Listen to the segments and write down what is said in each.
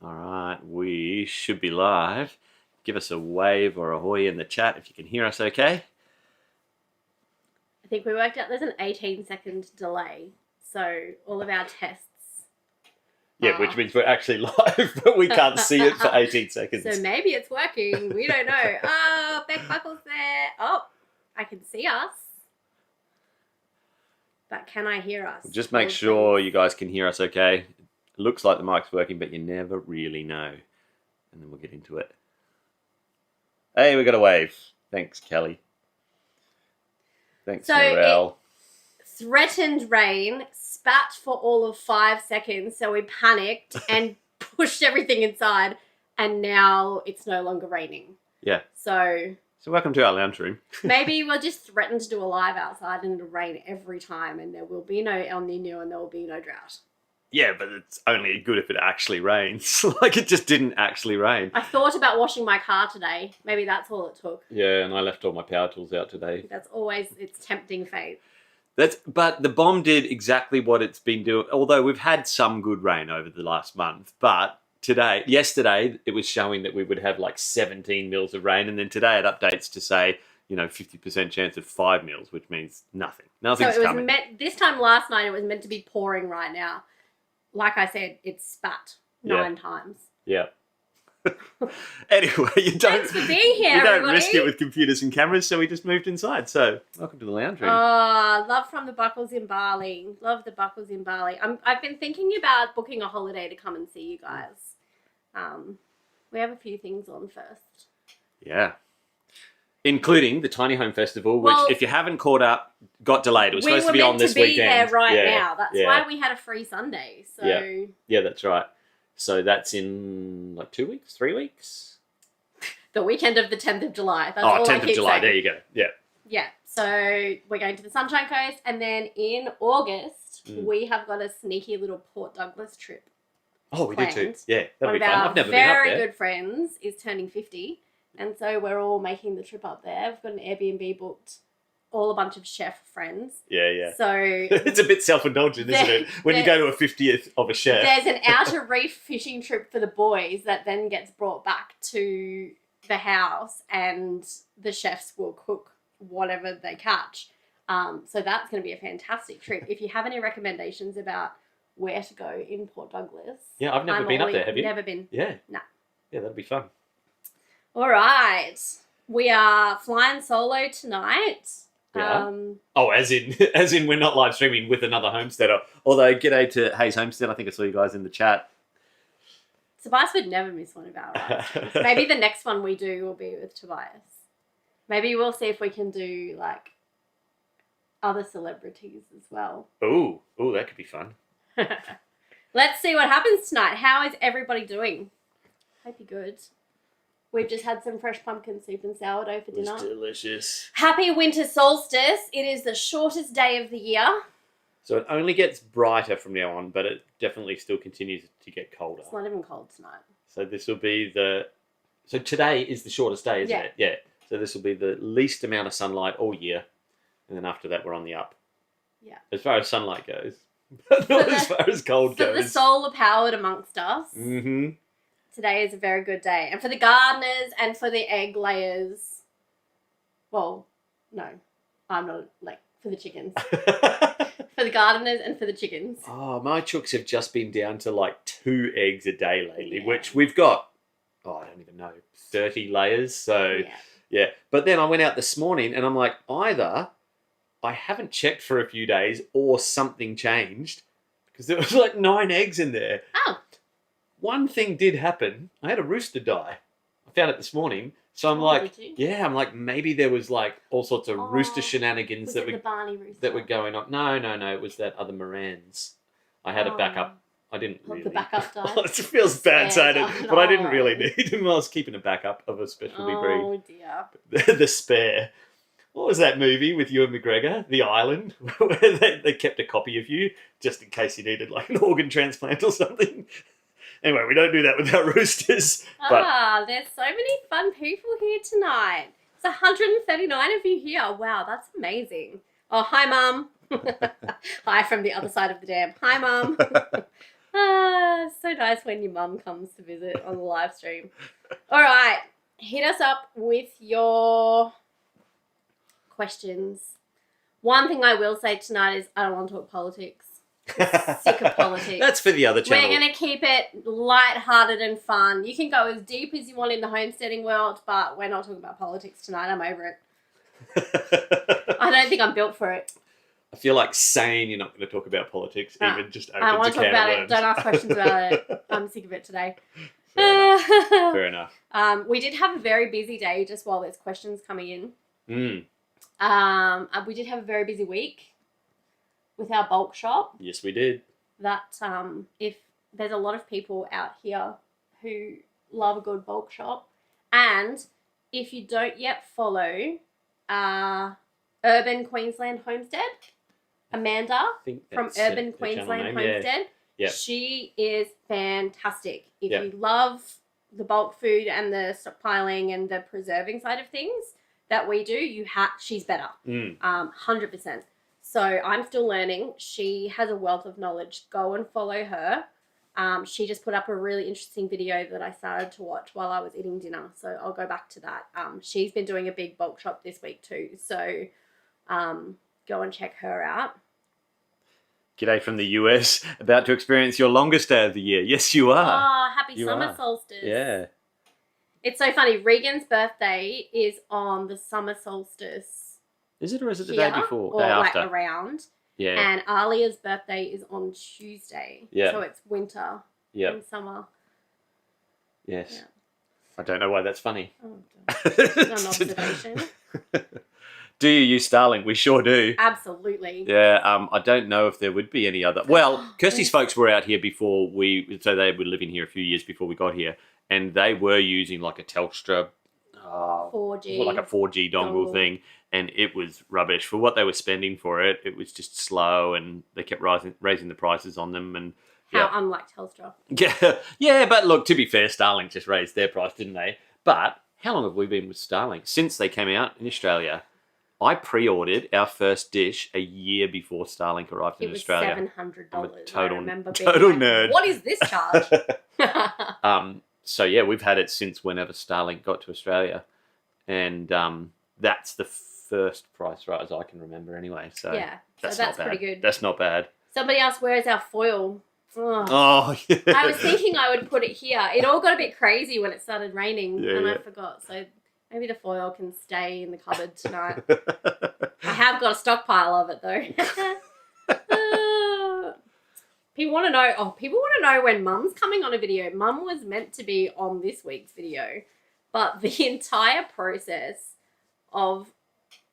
All right, we should be live. Give us a wave or a hoy in the chat if you can hear us okay. I think we worked out there's an 18-second delay. So all of our tests. Yeah, which means we're actually live, but we can't see it for 18 seconds. So maybe it's working. We don't know. Oh, Beck Buckle's there. Oh, I can see us. But can I hear us? Just make sure you guys can hear us okay. It looks like the mic's working, but you never really know. And then we'll get into it. Hey, we got a wave. Thanks, Kelly. Thanks, Narelle. Threatened rain, spat for all of 5 seconds, so we panicked and pushed everything inside, and now it's no longer raining. Yeah. So welcome to our lounge room. Maybe we'll just threaten to do a live outside and it'll rain every time, and there will be no El Nino and there will be no drought. Yeah, but it's only good if it actually rains. Like, it just didn't actually rain. I thought about washing my car today. Maybe that's all it took. Yeah, and I left all my power tools out today. That's always, it's tempting fate. But the bomb did exactly what it's been doing. Although we've had some good rain over the last month, but yesterday, it was showing that we would have like 17 mils of rain, and then today it updates to say, 50% chance of 5 mils, which means nothing. Nothing's coming. This time last night, it was meant to be pouring right now. Like I said, it's spat 9 times. Yeah. Anyway, Thanks for being here, everybody. Don't risk it with computers and cameras, so we just moved inside. So, welcome to the lounge room. Oh, love from the Buckles in Bali. Love the Buckles in Bali. I've been thinking about booking a holiday to come and see you guys. We have a few things on first. Yeah. Including the Tiny Home Festival, which, if you haven't caught up, got delayed. It was supposed to be on this weekend. We were meant to be there now. That's why we had a free Sunday. So yeah, that's right. So that's in like 2 weeks, 3 weeks? The weekend of the 10th of July. That's all 10th of July. Saying. There you go. Yeah. Yeah. So we're going to the Sunshine Coast. And then in August, we have got a sneaky little Port Douglas trip. Oh, we do too. Yeah, that'll be fun. I've never been up there. Very good friends is turning 50. And so we're all making the trip up there. We've got an Airbnb booked. All a bunch of chef friends. Yeah. So it's a bit self-indulgent, isn't it? When you go to a 50th of a chef. There's an outer reef fishing trip for the boys that then gets brought back to the house, and the chefs will cook whatever they catch. So that's going to be a fantastic trip. If you have any recommendations about where to go in Port Douglas. Yeah, I've never been up there, have you? Never been. Yeah. No. Yeah, that'd be fun. All right. We are flying solo tonight. Yeah. As in we're not live streaming with another homesteader. Although, g'day to Hayes Homestead. I think I saw you guys in the chat. Tobias would never miss one of our live streams. Maybe the next one we do will be with Tobias. Maybe we'll see if we can do like other celebrities as well. Ooh, that could be fun. Let's see what happens tonight. How is everybody doing? Hope you're good. We've just had some fresh pumpkin soup and sourdough for dinner. It's delicious. Happy winter solstice. It is the shortest day of the year. So it only gets brighter from now on, but it definitely still continues to get colder. It's not even cold tonight. So this will be So today is the shortest day, isn't it? Yeah. So this will be the least amount of sunlight all year. And then after that, we're on the up. Yeah. As far as sunlight goes. But not as far as cold goes. For the solar powered amongst us. Mm-hmm. Today is a very good day. And for the gardeners and for the egg layers, well, no, I'm not, for the chickens. For the gardeners and for the chickens. Oh, my chooks have just been down to 2 eggs a day lately, which we've got, I don't even know, 30 layers. So, yeah. But then I went out this morning and I'm like, either I haven't checked for a few days or something changed, because there was 9 eggs in there. Oh. One thing did happen. I had a rooster die. I found it this morning. So I'm maybe there was all sorts of rooster shenanigans the Barney rooster? that were going on. No, it was that other Morans. I had a backup. I didn't really. The backup died? It feels bad saying it, but I didn't really need him. I was keeping a backup of a specialty breed. Oh, dear. The spare. What was that movie with Ewan McGregor, The Island, where they kept a copy of you just in case you needed an organ transplant or something? Anyway, we don't do that with our roosters. There's so many fun people here tonight. There's 139 of you here. Wow, that's amazing. Oh, hi, Mum. Hi from the other side of the dam. Hi, Mum. So nice when your mum comes to visit on the live stream. All right, hit us up with your questions. One thing I will say tonight is I don't want to talk politics. I'm sick of politics. That's for the other channel. We're going to keep it light-hearted and fun. You can go as deep as you want in the homesteading world, but we're not talking about politics tonight. I'm over it. I don't think I'm built for it. I feel like saying you're not going to talk about politics even just opens I want a to talk can about of it. worms. Don't ask questions about it. I'm sick of it today. Fair enough. We did have a very busy day just while there's questions coming in. We did have a very busy week with our bulk shop. Yes, we did. That if there's a lot of people out here who love a good bulk shop, and if you don't yet follow Urban Queensland Homestead, Amanda I think from that's Urban the channel Queensland name, Homestead, Yeah. she is fantastic. If Yeah. you love the bulk food and the stockpiling and the preserving side of things that we do, she's better. 100%. So I'm still learning. She has a wealth of knowledge. Go and follow her. She just put up a really interesting video that I started to watch while I was eating dinner. So I'll go back to that. She's been doing a big bulk shop this week too. So go and check her out. G'day from the US. About to experience your longest day of the year. Yes, you are. Oh, happy You summer are. solstice. Yeah. It's so funny. Regan's birthday is on the summer solstice. Is it or is it the here, day before? or Day like after? around. Yeah. And Alia's birthday is on Tuesday. Yeah. So it's winter Yeah. and summer. Yes. Yeah. I don't know why that's funny. Oh, an observation. Do you use Starlink? We sure do. Absolutely. Yeah, I don't know if there would be any other. Well, Kirsty's folks were out here before so they were living here a few years before we got here, and they were using like a Telstra, 4G. like a 4G dongle thing, and it was rubbish for what they were spending for it. It was just slow, and they kept raising the prices on them, and How unlike Telstra. yeah. But look, to be fair, Starlink just raised their price, didn't they? But how long have we been with Starlink since they came out in Australia? I pre-ordered our first dish a year before Starlink arrived in Australia. It was $700. I'm a total- I remember total being nerd. like, what is this charge? So yeah, we've had it since whenever Starlink got to Australia, and that's the first price rise I can remember anyway. So yeah, that's so that's not bad. pretty good. That's not bad. Somebody asked, where is our foil? Ugh. Oh, yeah. I was thinking I would put it here. It all got a bit crazy when it started raining, and I forgot. So maybe the foil can stay in the cupboard tonight. I have got a stockpile of it though. People want to know. Oh, people want to know when Mum's coming on a video. Mum was meant to be on this week's video, but the entire process of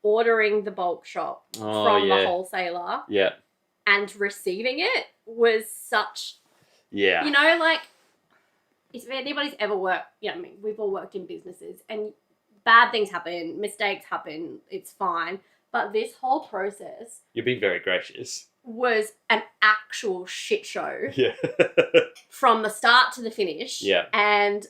ordering the bulk shop from the wholesaler, and receiving it was such. Yeah. You know, like, if anybody's ever worked, I mean, we've all worked in businesses, and bad things happen, mistakes happen, it's fine. But this whole process You're being very gracious. was an actual shit show Yeah. from the start to the finish. Yeah. And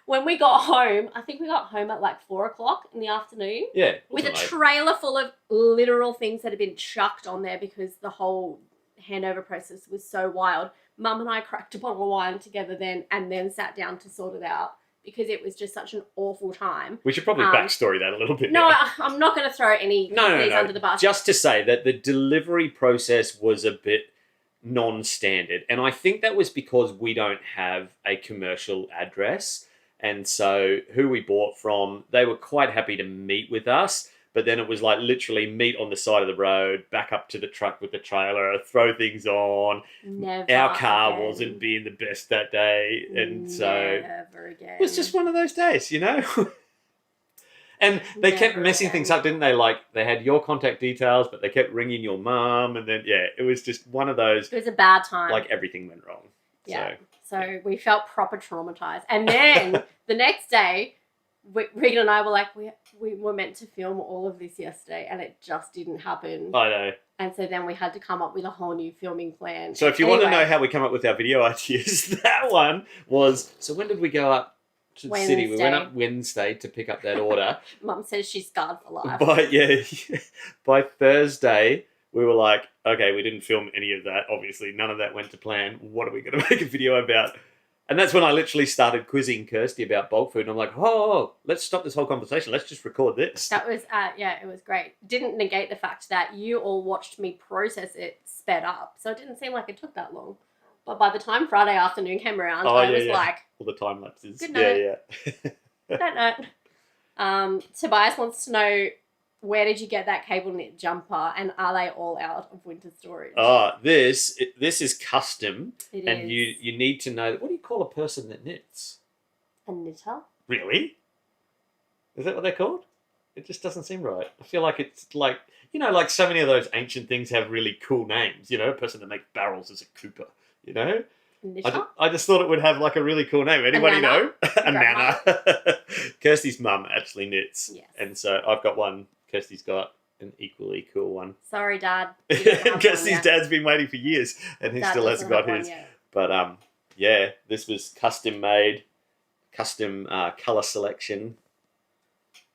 when we got home, I think we got home at like 4:00 in the afternoon. Yeah. With a wasn't late. trailer full of literal things that had been chucked on there because the whole handover process was so wild. Mum and I cracked a bottle of wine together then, and then sat down to sort it out because it was just such an awful time. We should probably backstory that a little bit. No, now. I'm not going to throw any companies under the bus. Just to say that the delivery process was a bit non-standard, and I think that was because we don't have a commercial address, and so who we bought from, they were quite happy to meet with us. But then it was like literally meet on the side of the road, back up to the truck with the trailer, throw things on. Never Our car again. wasn't being the best that day. And so Never again. it was just one of those days, you know? And they kept Never messing again. things up, didn't they? Like they had your contact details, but they kept ringing your mum. And then, it was just one of those, It was a bad time. like everything went wrong. Yeah. So we felt proper traumatized. And then the next day, Regan and I were like, we were meant to film all of this yesterday, and it just didn't happen. I know. And so then we had to come up with a whole new filming plan. So if you want to know how we come up with our video ideas, that one was, so when did we go up to the city? We went up Wednesday to pick up that order. Mum says she's scarred for life. By Thursday, we were like, okay, we didn't film any of that. Obviously, none of that went to plan. What are we going to make a video about? And that's when I literally started quizzing Kirsty about bulk food. And I'm like, oh, let's stop this whole conversation. Let's just record this. That was, it was great. Didn't negate the fact that you all watched me process it sped up. So it didn't seem like it took that long. But by the time Friday afternoon came around, I was like... all the time lapses. Good night. Yeah. Good night. Tobias wants to know, where did you get that cable knit jumper, and are they all out of winter storage? Oh, this is custom. It and is. you need to know, what do you call a person that knits? A knitter? Really? Is that what they're called? It just doesn't seem right. I feel like it's like, you know, like so many of those ancient things have really cool names. You know, a person that makes barrels is a cooper, you know? I just thought it would have like a really cool name. Anybody know? A nana. Kirsty's mum actually knits. Yes. And so I've got one. Kirsty's got an equally cool one. Sorry, Dad. Kirsty's dad's been waiting for years and he still hasn't got his. But yeah, this was custom made, custom colour selection.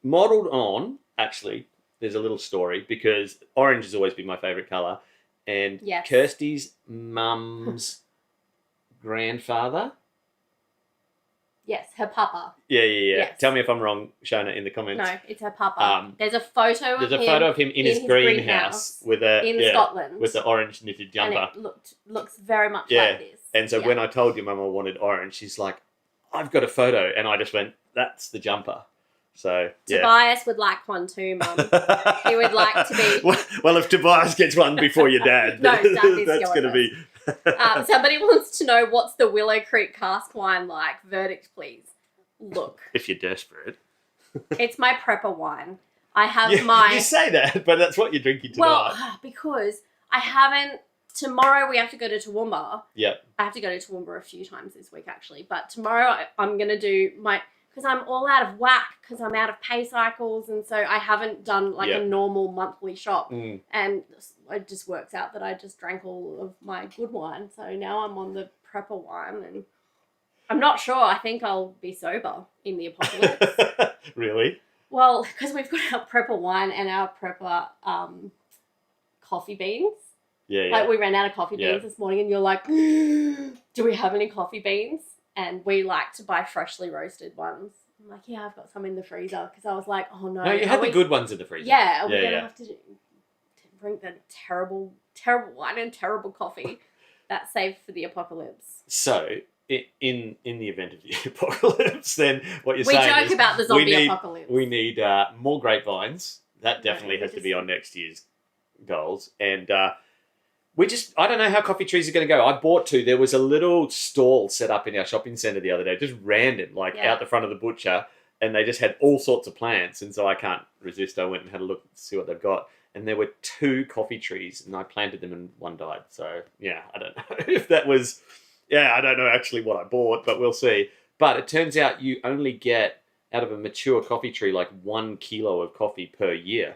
Modelled on, actually, there's a little story because orange has always been my favourite colour. And Kirsty's mum's grandfather. Yes, her papa. Yeah. Yes. Tell me if I'm wrong, Shona, in the comments. No, it's her papa. There's a photo of him in his greenhouse with Scotland with the orange knitted jumper. And it looks very much like this. And so when I told your mum I wanted orange, she's like, I've got a photo. And I just went, that's the jumper. So, yeah. Tobias would like one too, Mum. He would like to be... Well, if Tobias gets one before your dad, no, that's going to be... Somebody wants to know, what's the Willow Creek cask wine like? Verdict, please. Look. If you're desperate. It's my prepper wine. I have my... You say that, but that's what you're drinking tonight. Well, because I haven't... Tomorrow we have to go to Toowoomba. Yep. I have to go to Toowoomba a few times this week, actually. But tomorrow I'm going to do my... Because I'm all out of whack because I'm out of pay cycles, and so I haven't done like a normal monthly shop. And it just works out that I just drank all of my good wine. So now I'm on the prepper wine, and I'm not sure. I think I'll be sober in the apocalypse. Really? Well, because we've got our prepper wine and our prepper coffee beans. Yeah. Like we ran out of coffee beans this morning, and you're like, do we have any coffee beans? And we like to buy freshly roasted ones. I'm like, yeah, I've got some in the freezer. Because I was like, oh no. No, you had the good ones in the freezer. Yeah, we're going to have to drink the terrible, terrible wine and terrible coffee. That's saved for the apocalypse. So, in the event of the apocalypse, then what you're saying is... We joke about the zombie apocalypse. We need more grapevines. That definitely has to be on next year's goals. And... I don't know how coffee trees are going to go. I bought two. There was a little stall set up in our shopping centre the other day, just random, out the front of the butcher, and they just had all sorts of plants, and so I can't resist. I went and had a look to see what they've got, and there were 2 coffee trees, and I planted them and one died. So, yeah, I don't know if that was... Yeah, I don't know actually what I bought, but we'll see. But it turns out you only get, out of a mature coffee tree, like 1 kilo of coffee per year.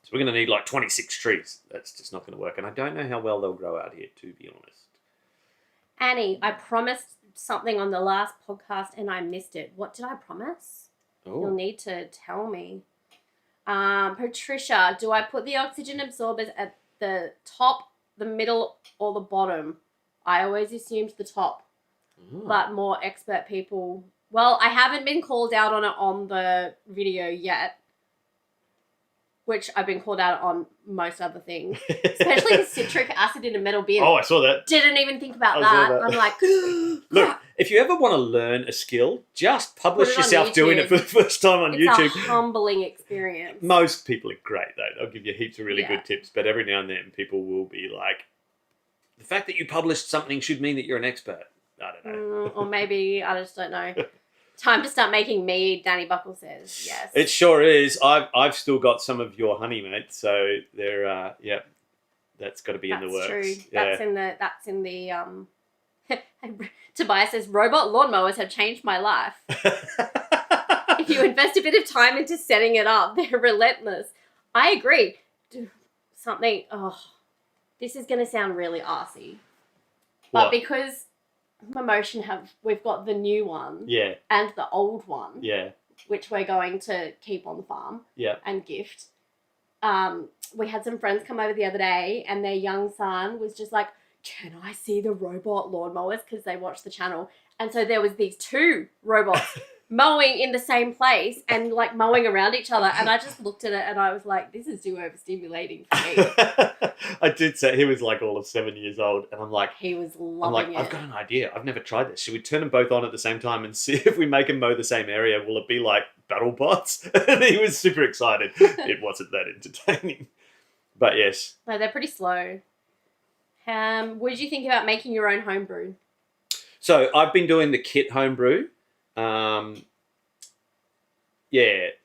So we're going to need like 26 trees. That's just not going to work. And I don't know how well they'll grow out here, to be honest. Annie, I promised something on the last podcast and I missed it. What did I promise? Oh. You'll need to tell me. Patricia, do I put the oxygen absorbers at the top, the middle, or the bottom? I always assumed the top. But more expert people... Well, I haven't been called out on it on the video yet. Which I've been called out on most other things. Especially the citric acid in a metal bin. Oh, I saw that. Didn't even think about that. I'm like... Look, if you ever want to learn a skill, just publish yourself doing it for the first time on YouTube. It's a humbling experience. Most people are great, though. They'll give you heaps of really good tips. But every now and then, people will be like, the fact that you published something should mean that you're an expert. I don't know. Or maybe, I just don't know. Time to start making mead, Danny Buckle says. Yes. It sure is. I've still got some of your honey, mate. So they're that's got to be in the works. That's true. Yeah. That's in the Tobias says robot lawnmowers have changed my life. If you invest a bit of time into setting it up, they're relentless. I agree. This is going to sound really arsey. But because we've got the new one and the old one, which we're going to keep on the farm and gift. we had some friends come over the other day and their young son was just like, can I see the robot lawnmowers? Because they watched the channel. And so there was these 2 robots mowing in the same place and like mowing around each other. And I just looked at it and I was like, this is too overstimulating for me. I did say he was like all of 7 years old, and I'm like, he was loving it. I've got an idea. I've never tried this. Should we turn them both on at the same time and see if we make them mow the same area? Will it be like battle bots? And he was super excited. It wasn't that entertaining, but yes. No, they're pretty slow. What did you think about making your own homebrew? So I've been doing the kit homebrew. Yeah,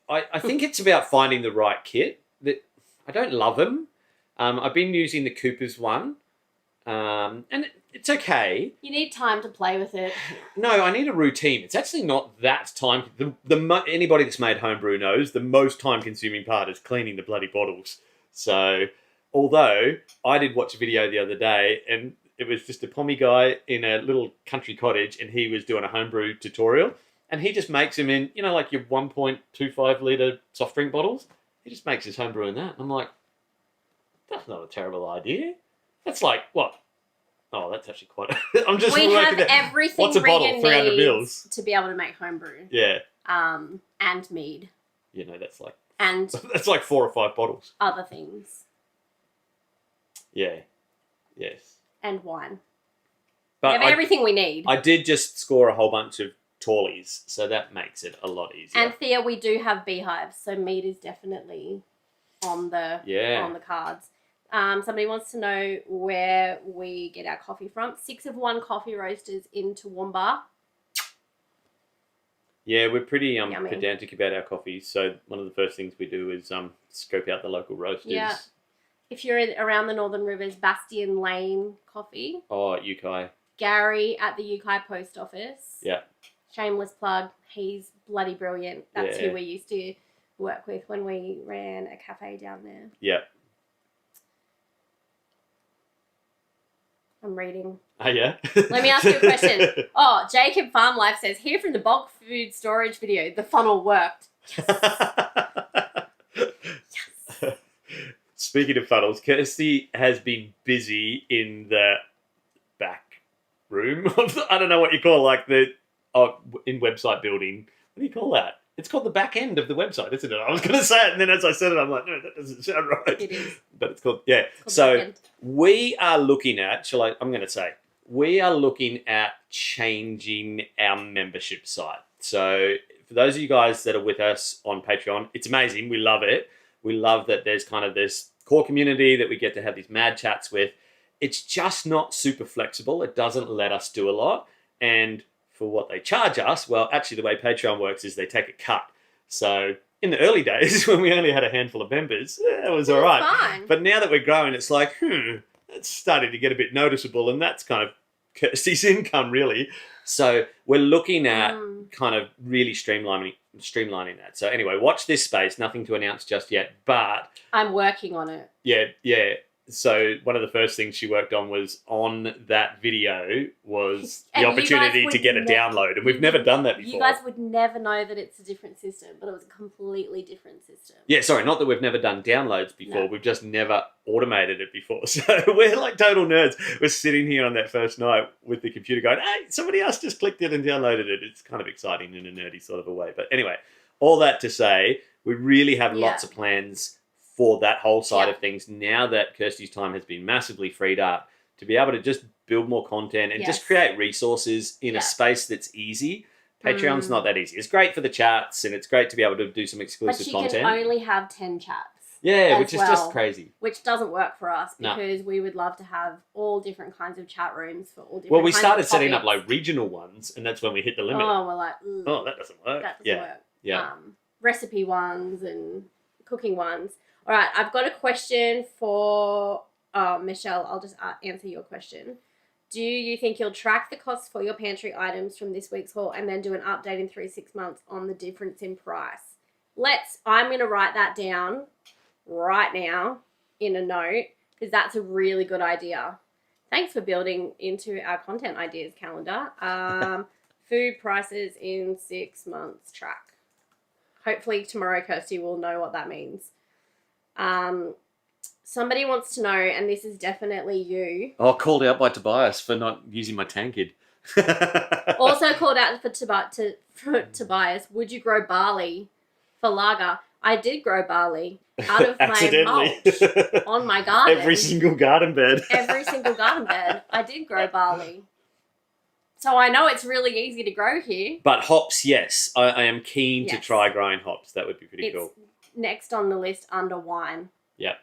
I think it's about finding the right kit. That I don't love them. I've been using the Cooper's one, and it's okay. You need time to play with it. No, I need a routine. It's actually not that time. Anybody that's made homebrew knows the most time-consuming part is cleaning the bloody bottles. So, although I did watch a video the other day, and it was just a pommy guy in a little country cottage, and he was doing a homebrew tutorial, and he just makes them in, like your 1.25 litre soft drink bottles. He just makes his homebrew in that. I'm like, that's not a terrible idea. That's like, what? Oh, that's actually quite... I'm just we have working out. everything What's a bottle? 300 mils to be able to make homebrew. Yeah. And mead. That's like... And... that's like 4 or 5 bottles. Other things. Yeah. Yes. And wine. But we have everything we need. I did just score a whole bunch of tallies, so that makes it a lot easier. And Thea, we do have beehives, so meat is definitely on the cards. Somebody wants to know where we get our coffee from. 6 of 1 Coffee Roasters in Toowoomba. Yeah, we're pretty pedantic about our coffee, so one of the first things we do is scope out the local roasters. Yeah. If you're around the Northern Rivers, Bastion Lane Coffee. Oh, at Ukai. Gary at the Ukai Post Office. Yeah. Shameless plug. He's bloody brilliant. That's who we used to work with when we ran a cafe down there. Yeah. I'm reading. Oh, yeah? Let me ask you a question. Oh, Jacob Farm Life says, here from the bulk food storage video, the funnel worked. Yes. Yes. Speaking of funnels, Kirsty has been busy in the back room of I don't know what you call in website building. What do you call that? It's called the back end of the website, isn't it? I was going to say it, and then as I said it, I'm like, no, that doesn't sound right. It is. But it's called, yeah. So we are looking at, we are looking at changing our membership site. So for those of you guys that are with us on Patreon, it's amazing. We love it. We love that there's kind of this core community that we get to have these mad chats with. It's just not super flexible. It doesn't let us do a lot. And for what they charge us, well, actually the way Patreon works is they take a cut. So in the early days when we only had a handful of members, it was all right. Fine. But now that we're growing, it's like, it's starting to get a bit noticeable, and that's kind of Kirsty's income, really. So we're looking at kind of really streamlining that. So anyway, watch this space. Nothing to announce just yet, but I'm working on it. Yeah. So one of the first things she worked on was on that video was the opportunity to get a download, and we've never done that before. You guys would never know that it's a different system, but it was a completely different system. Yeah, sorry, not that we've never done downloads before. No. We've just never automated it before. So we're like total nerds. We're sitting here on that first night with the computer going, hey, somebody else just clicked it and downloaded it. It's kind of exciting in a nerdy sort of a way. But anyway, all that to say, we really have lots of plans for that whole side of things now that Kirsty's time has been massively freed up to be able to just build more content and just create resources in a space that's easy. Patreon's not that easy. It's great for the chats and it's great to be able to do some exclusive content. But you can only have 10 chats. Yeah, which is just crazy. Which doesn't work for us because we would love to have all different kinds of chat rooms for all different kinds of topics. Well, we started setting up like regional ones and that's when we hit the limit. Oh, we're like, oh, that doesn't work. That doesn't work. Yeah. Recipe ones and cooking ones. All right, I've got a question for Michelle. I'll just answer your question. Do you think you'll track the costs for your pantry items from this week's haul and then do an update in 3-6 months on the difference in price? I'm going to write that down right now in a note because that's a really good idea. Thanks for building into our content ideas calendar. Food prices in 6 months track. Hopefully tomorrow Kirsty will know what that means. Somebody wants to know, and this is definitely you. Oh, called out by Tobias for not using my tankard. Also called out for Tobias. Would you grow barley for lager? I did grow barley out of my mulch on my garden. Every single garden bed. Every single garden bed. I did grow barley. So I know it's really easy to grow here. But hops, yes. I am keen to Yes. try growing hops. That would be pretty It's cool. next on the list under wine. Yeah.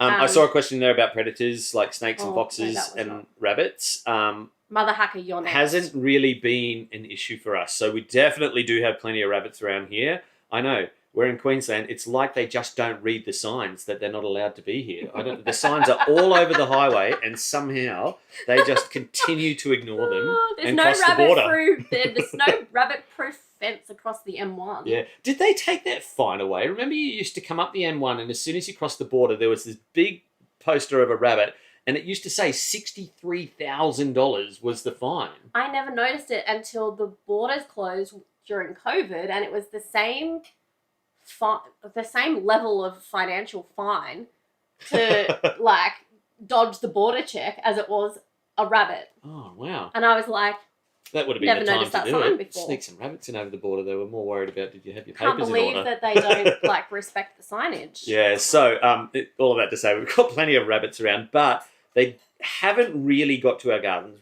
I saw a question there about predators like snakes and Oh, no, foxes that was and not. rabbits. Mother Hacker, you're next. Hasn't really been an issue for us. So we definitely do have plenty of rabbits around here. I know. We're in Queensland. It's like they just don't read the signs that they're not allowed to be here. The signs are all over the highway, and somehow they just continue to ignore them There's and no cross the border. There's no rabbit-proof fence across the M1. Yeah. Did they take that fine away? Remember you used to come up the M1 and as soon as you crossed the border, there was this big poster of a rabbit and it used to say $63,000 was the fine. I never noticed it until the borders closed during COVID, and it was the same level of financial fine to like dodge the border check as it was a rabbit. Oh, wow. And I was like, That would have been never the time noticed to that do sign it. before. Sneak some rabbits in over the border. They were more worried about did you have your can't papers in believe order. that they don't like respect the signage. Yeah, so all of that to say, we've got plenty of rabbits around, but they haven't really got to our gardens.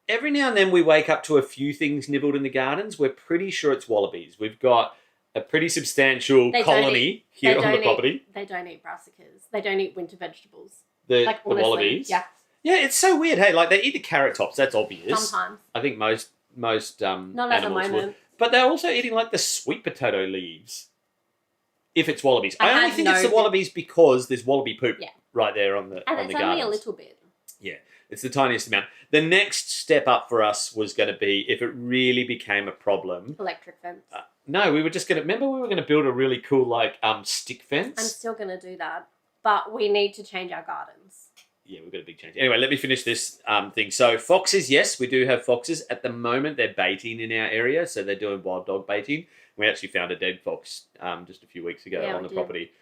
Every now and then we wake up to a few things nibbled in the gardens. We're pretty sure it's wallabies. We've got a pretty substantial colony here on the property. They don't eat brassicas. They don't eat winter vegetables. The Honestly, wallabies. Yeah. Yeah, it's so weird. Hey, like they eat the carrot tops. That's obvious. Sometimes. I think most Not at the animals moment. would. But they're also eating like the sweet potato leaves. If it's wallabies, I only had think no it's the wallabies because there's wallaby poop Yeah. right there on the And on it's the only gardens. a little bit. Yeah, it's the tiniest amount. The next step up for us was going to be if it really became a problem. Electric fence. No, we were just going to remember we were going to build a really cool like stick fence. I'm still going to do that. But we need to change our gardens. Yeah, we've got a big change. Anyway, let me finish this thing. So foxes, yes, we do have foxes. At the moment, they're baiting in our area, so they're doing wild dog baiting. We actually found a dead fox just a few weeks ago on the property.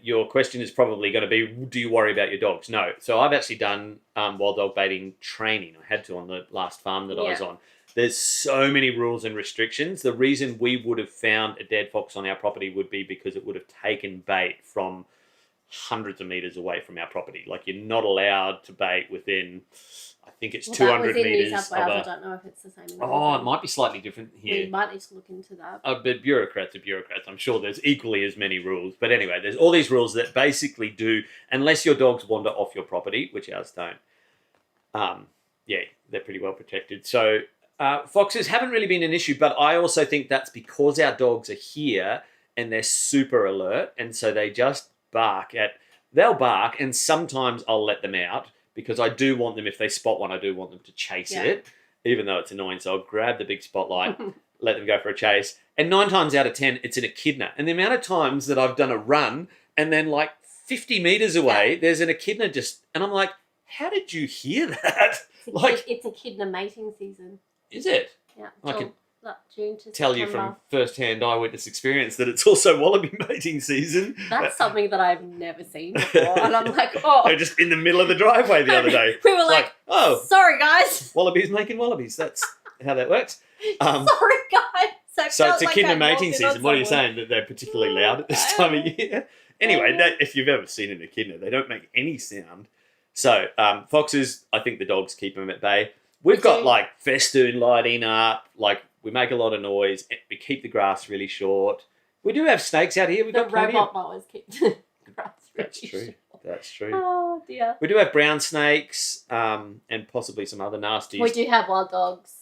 Your question is probably going to be, do you worry about your dogs? No. So I've actually done wild dog baiting training. I had to on the last farm that I was on. There's so many rules and restrictions. The reason we would have found a dead fox on our property would be because it would have taken bait from hundreds of meters away from our property. Like you're not allowed to bait within, I think it's 200 meters. New South Wales. I don't know if it's the same. It might be slightly different here. We might need to look into that. But bureaucrats are bureaucrats. I'm sure there's equally as many rules. But anyway, there's all these rules that basically do, unless your dogs wander off your property, which ours don't. They're pretty well protected. So foxes haven't really been an issue, but I also think that's because our dogs are here and they're super alert, and so they just they'll bark, and sometimes I'll let them out because I do want them, if they spot one, I do want them to chase it, even though it's annoying. So I'll grab the big spotlight, let them go for a chase. And 9 times out of 10, it's an echidna. And the amount of times that I've done a run and then like 50 meters away, there's an echidna and I'm like, how did you hear that? It's echidna mating season. Is it? Yeah. I can June to tell you September. from first-hand eyewitness experience that it's also wallaby mating season. That's something that I've never seen before. And I'm like, They're just in the middle of the driveway the other day. We were like, sorry, guys. Wallabies making wallabies. That's how that works. Sorry, guys. So it's echidna mating season. What are you saying? That they're particularly loud at this time of year? Anyway, if you've ever seen an echidna, they don't make any sound. So foxes, I think the dogs keep them at bay. We've got like festoon lighting up, like we make a lot of noise. We keep the grass really short. We do have snakes out here. We've got plenty robot mowers keep the grass really That's true. short. That's true. Oh dear. We do have brown snakes and possibly some other nasties. We do have wild dogs.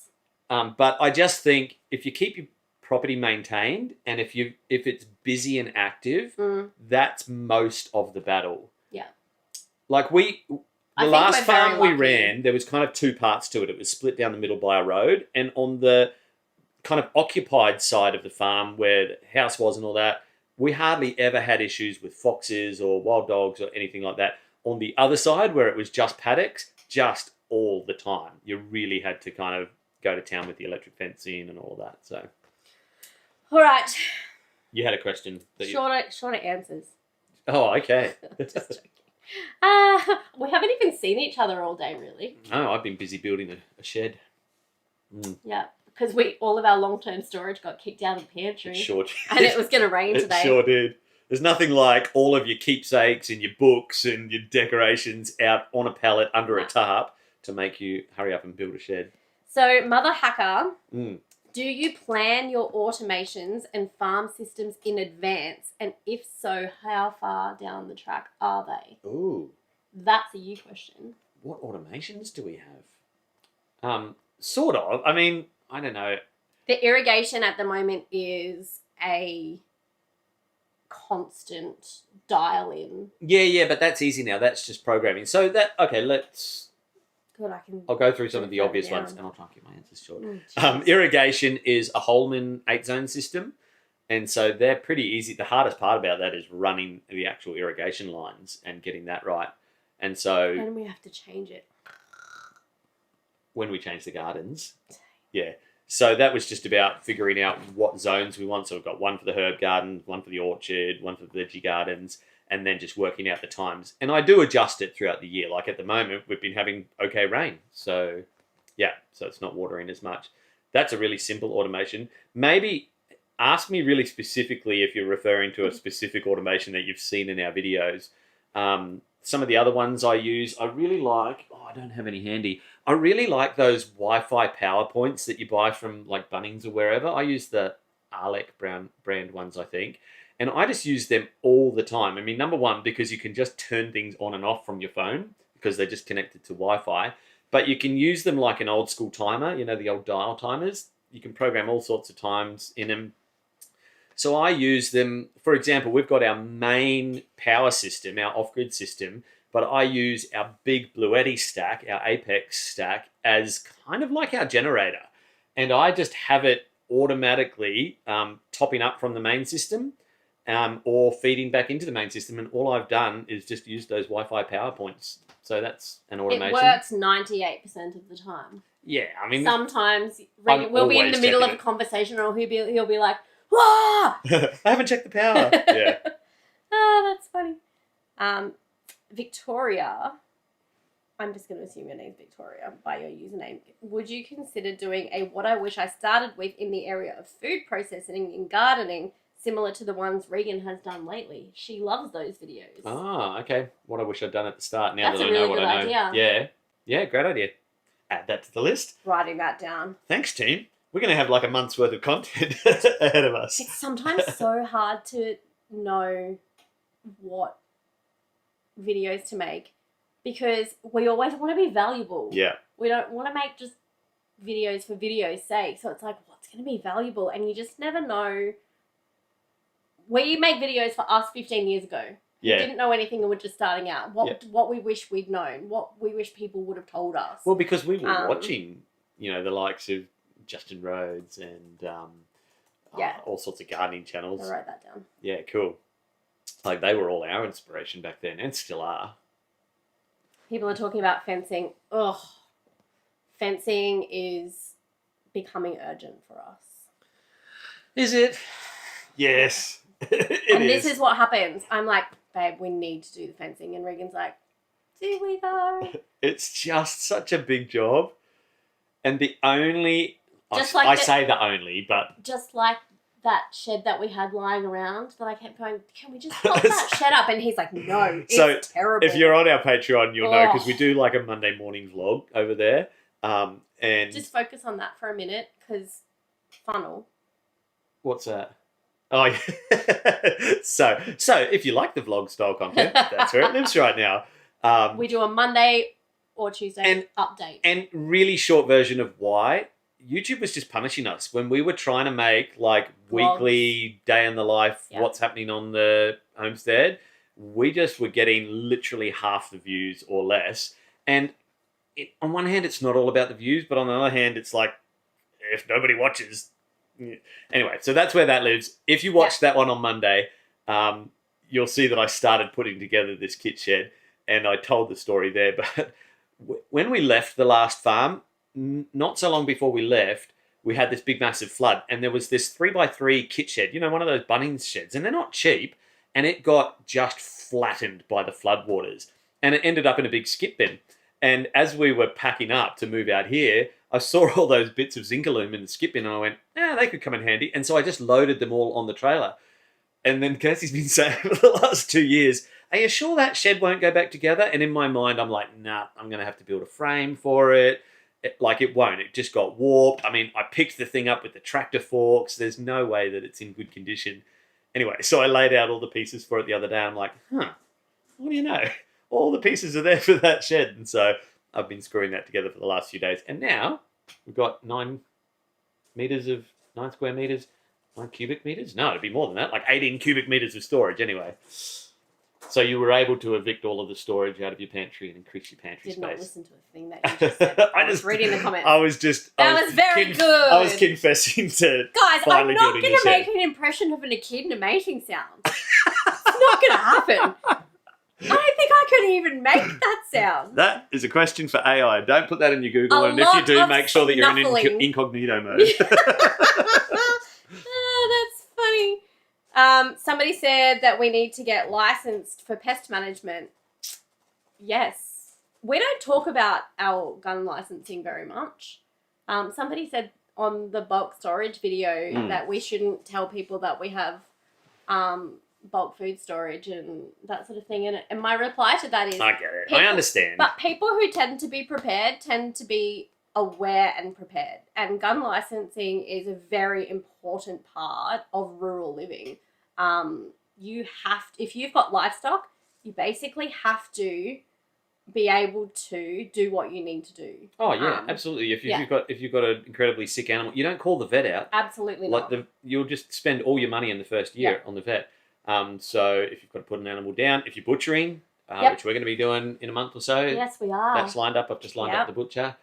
But I just think if you keep your property maintained and if it's busy and active, that's most of the battle. Yeah. Like the last farm we ran, there was kind of 2 parts to it. It was split down the middle by a road, and on the kind of occupied side of the farm where the house was and all that, we hardly ever had issues with foxes or wild dogs or anything like that. On the other side, where it was just paddocks, just all the time. You really had to kind of go to town with the electric fencing and all that. So, all right, You had a question. Shorter answers. Oh, okay. Just joking. We haven't even seen each other all day, really. No, I've been busy building a shed. Yeah, because all of our long-term storage got kicked out of the pantry. It sure did. And it was going to rain today. It sure did. There's nothing like all of your keepsakes and your books and your decorations out on a pallet under a tarp to make you hurry up and build a shed. So, Mother Hacker, do you plan your automations and farm systems in advance? And if so, how far down the track are they? Ooh. That's a you question. What automations do we have? Sort of. I mean, I don't know. The irrigation at the moment is a constant dial in. Yeah, but that's easy now. That's just programming. So let's... Good, I'll go through some of the obvious ones, and I'll try and keep my answers short. Irrigation is a Holman 8-zone system, and so they're pretty easy. The hardest part about that is running the actual irrigation lines and getting that right. And so... And we have to change it. When we change the gardens. Yeah. So that was just about figuring out what zones we want. So we've got one for the herb garden, one for the orchard, one for the veggie gardens, and then just working out the times. And I do adjust it throughout the year. Like at the moment, we've been having okay rain. So, yeah, so it's not watering as much. That's a really simple automation. Maybe ask me really specifically if you're referring to a specific automation that you've seen in our videos. Some of the other ones I use, I really like... Oh, I don't have any handy. I really like those Wi-Fi power points that you buy from like Bunnings or wherever. I use the Arlec brand ones, I think. And I just use them all the time. I mean, number one, because you can just turn things on and off from your phone because they're just connected to Wi-Fi. But you can use them like an old school timer, you know, the old dial timers. You can program all sorts of times in them. So I use them, for example, we've got our main power system, our off-grid system, but I use our big Bluetti stack, our Apex stack, as kind of like our generator. And I just have it automatically topping up from the main system or feeding back into the main system. And all I've done is just use those Wi-Fi power points. So that's an automation. It works 98% of the time. Yeah, I mean... Sometimes we'll be in the middle of a conversation and he'll be like, "Wah!" I haven't checked the power. Yeah. That's funny. Victoria, I'm just going to assume your name's Victoria by your username. Would you consider doing a what I wish I started with in the area of food processing and gardening, similar to the ones Regan has done lately? She loves those videos. Ah, okay. What I wish I'd done at the start. Now That's that I a know really what I know. good idea. Yeah, great idea. Add that to the list. Writing that down. Thanks, team. We're going to have like a month's worth of content ahead of us. It's sometimes so hard to know what videos to make because we always want to be valuable. Yeah. We don't want to make just videos for video's sake. So it's like, what's going to be valuable? And you just never know. We make videos for us 15 years ago. Yeah. We didn't know anything and we're just starting out. What we wish we'd known. What we wish people would have told us. Well, because we were watching, you know, the likes of Justin Rhodes and all sorts of gardening channels. I wrote that down. Yeah, cool. Like, they were all our inspiration back then and still are. People are talking about fencing. Ugh. Fencing is becoming urgent for us. Is it? Yes. This is what happens. I'm like, babe, we need to do the fencing. And Regan's like, do we though? It's just such a big job. And the only... Just like that shed that we had lying around that I kept going, can we just pop that shed up? And he's like, no, it's terrible. If you're on our Patreon, you'll know because we do like a Monday morning vlog over there. And just focus on that for a minute because funnel. What's that? Oh, yeah. So if you like the vlog style content, that's where it lives right now. We do a Monday or Tuesday update. And really short version of why. YouTube was just punishing us when we were trying to make like vlogs, weekly day in the life, what's happening on the homestead. We just were getting literally half the views or less. And on one hand, it's not all about the views, but on the other hand, it's like, if nobody watches. Anyway, so that's where that lives. If you watch that one on Monday, you'll see that I started putting together this kit shed and I told the story there. But when we left the last farm, not so long before we left, we had this big massive flood, and there was this 3x3 kit shed, one of those Bunnings sheds, and they're not cheap, and it got just flattened by the floodwaters, and it ended up in a big skip bin. And as we were packing up to move out here, I saw all those bits of zinc aluminum in the skip bin, and I went, they could come in handy. And so I just loaded them all on the trailer. And then Kirsty's been saying for the last 2 years, are you sure that shed won't go back together? And in my mind, I'm like, nah, I'm going to have to build a frame for it. It won't. It just got warped. I mean, I picked the thing up with the tractor forks. There's no way that it's in good condition. Anyway, so I laid out all the pieces for it the other day. I'm like, what do you know? All the pieces are there for that shed. And so I've been screwing that together for the last few days. And now we've got 9 square meters, 9 cubic meters. No, it'd be more than that, like 18 cubic meters of storage anyway. So you were able to evict all of the storage out of your pantry and increase your pantry space. Did not listen to a thing that you just said. I was reading the comments. That was very good. I was confessing to Guys, finally I'm not building going to make an impression of an echidna mating sound. It's not going to happen. I don't think I could even make that sound. That is a question for AI. Don't put that in your Google, and if you do, make sure that you're in incognito mode. Oh, that's funny. Somebody said that we need to get licensed for pest management. Yes. We don't talk about our gun licensing very much. Somebody said on the bulk storage video that we shouldn't tell people that we have bulk food storage and that sort of thing. And my reply to that is... I get it. I understand. But people who tend to be prepared tend to be aware and prepared. And gun licensing is a very important part of rural living. You have to, if you've got livestock, you basically have to be able to do what you need to do. Oh yeah, absolutely. If you've got an incredibly sick animal, you don't call the vet out. Absolutely not. You'll just spend all your money in the first year on the vet. So if you've got to put an animal down, if you're butchering, which we're going to be doing in a month or so. Yes, we are. That's lined up. I've just lined up the butcher.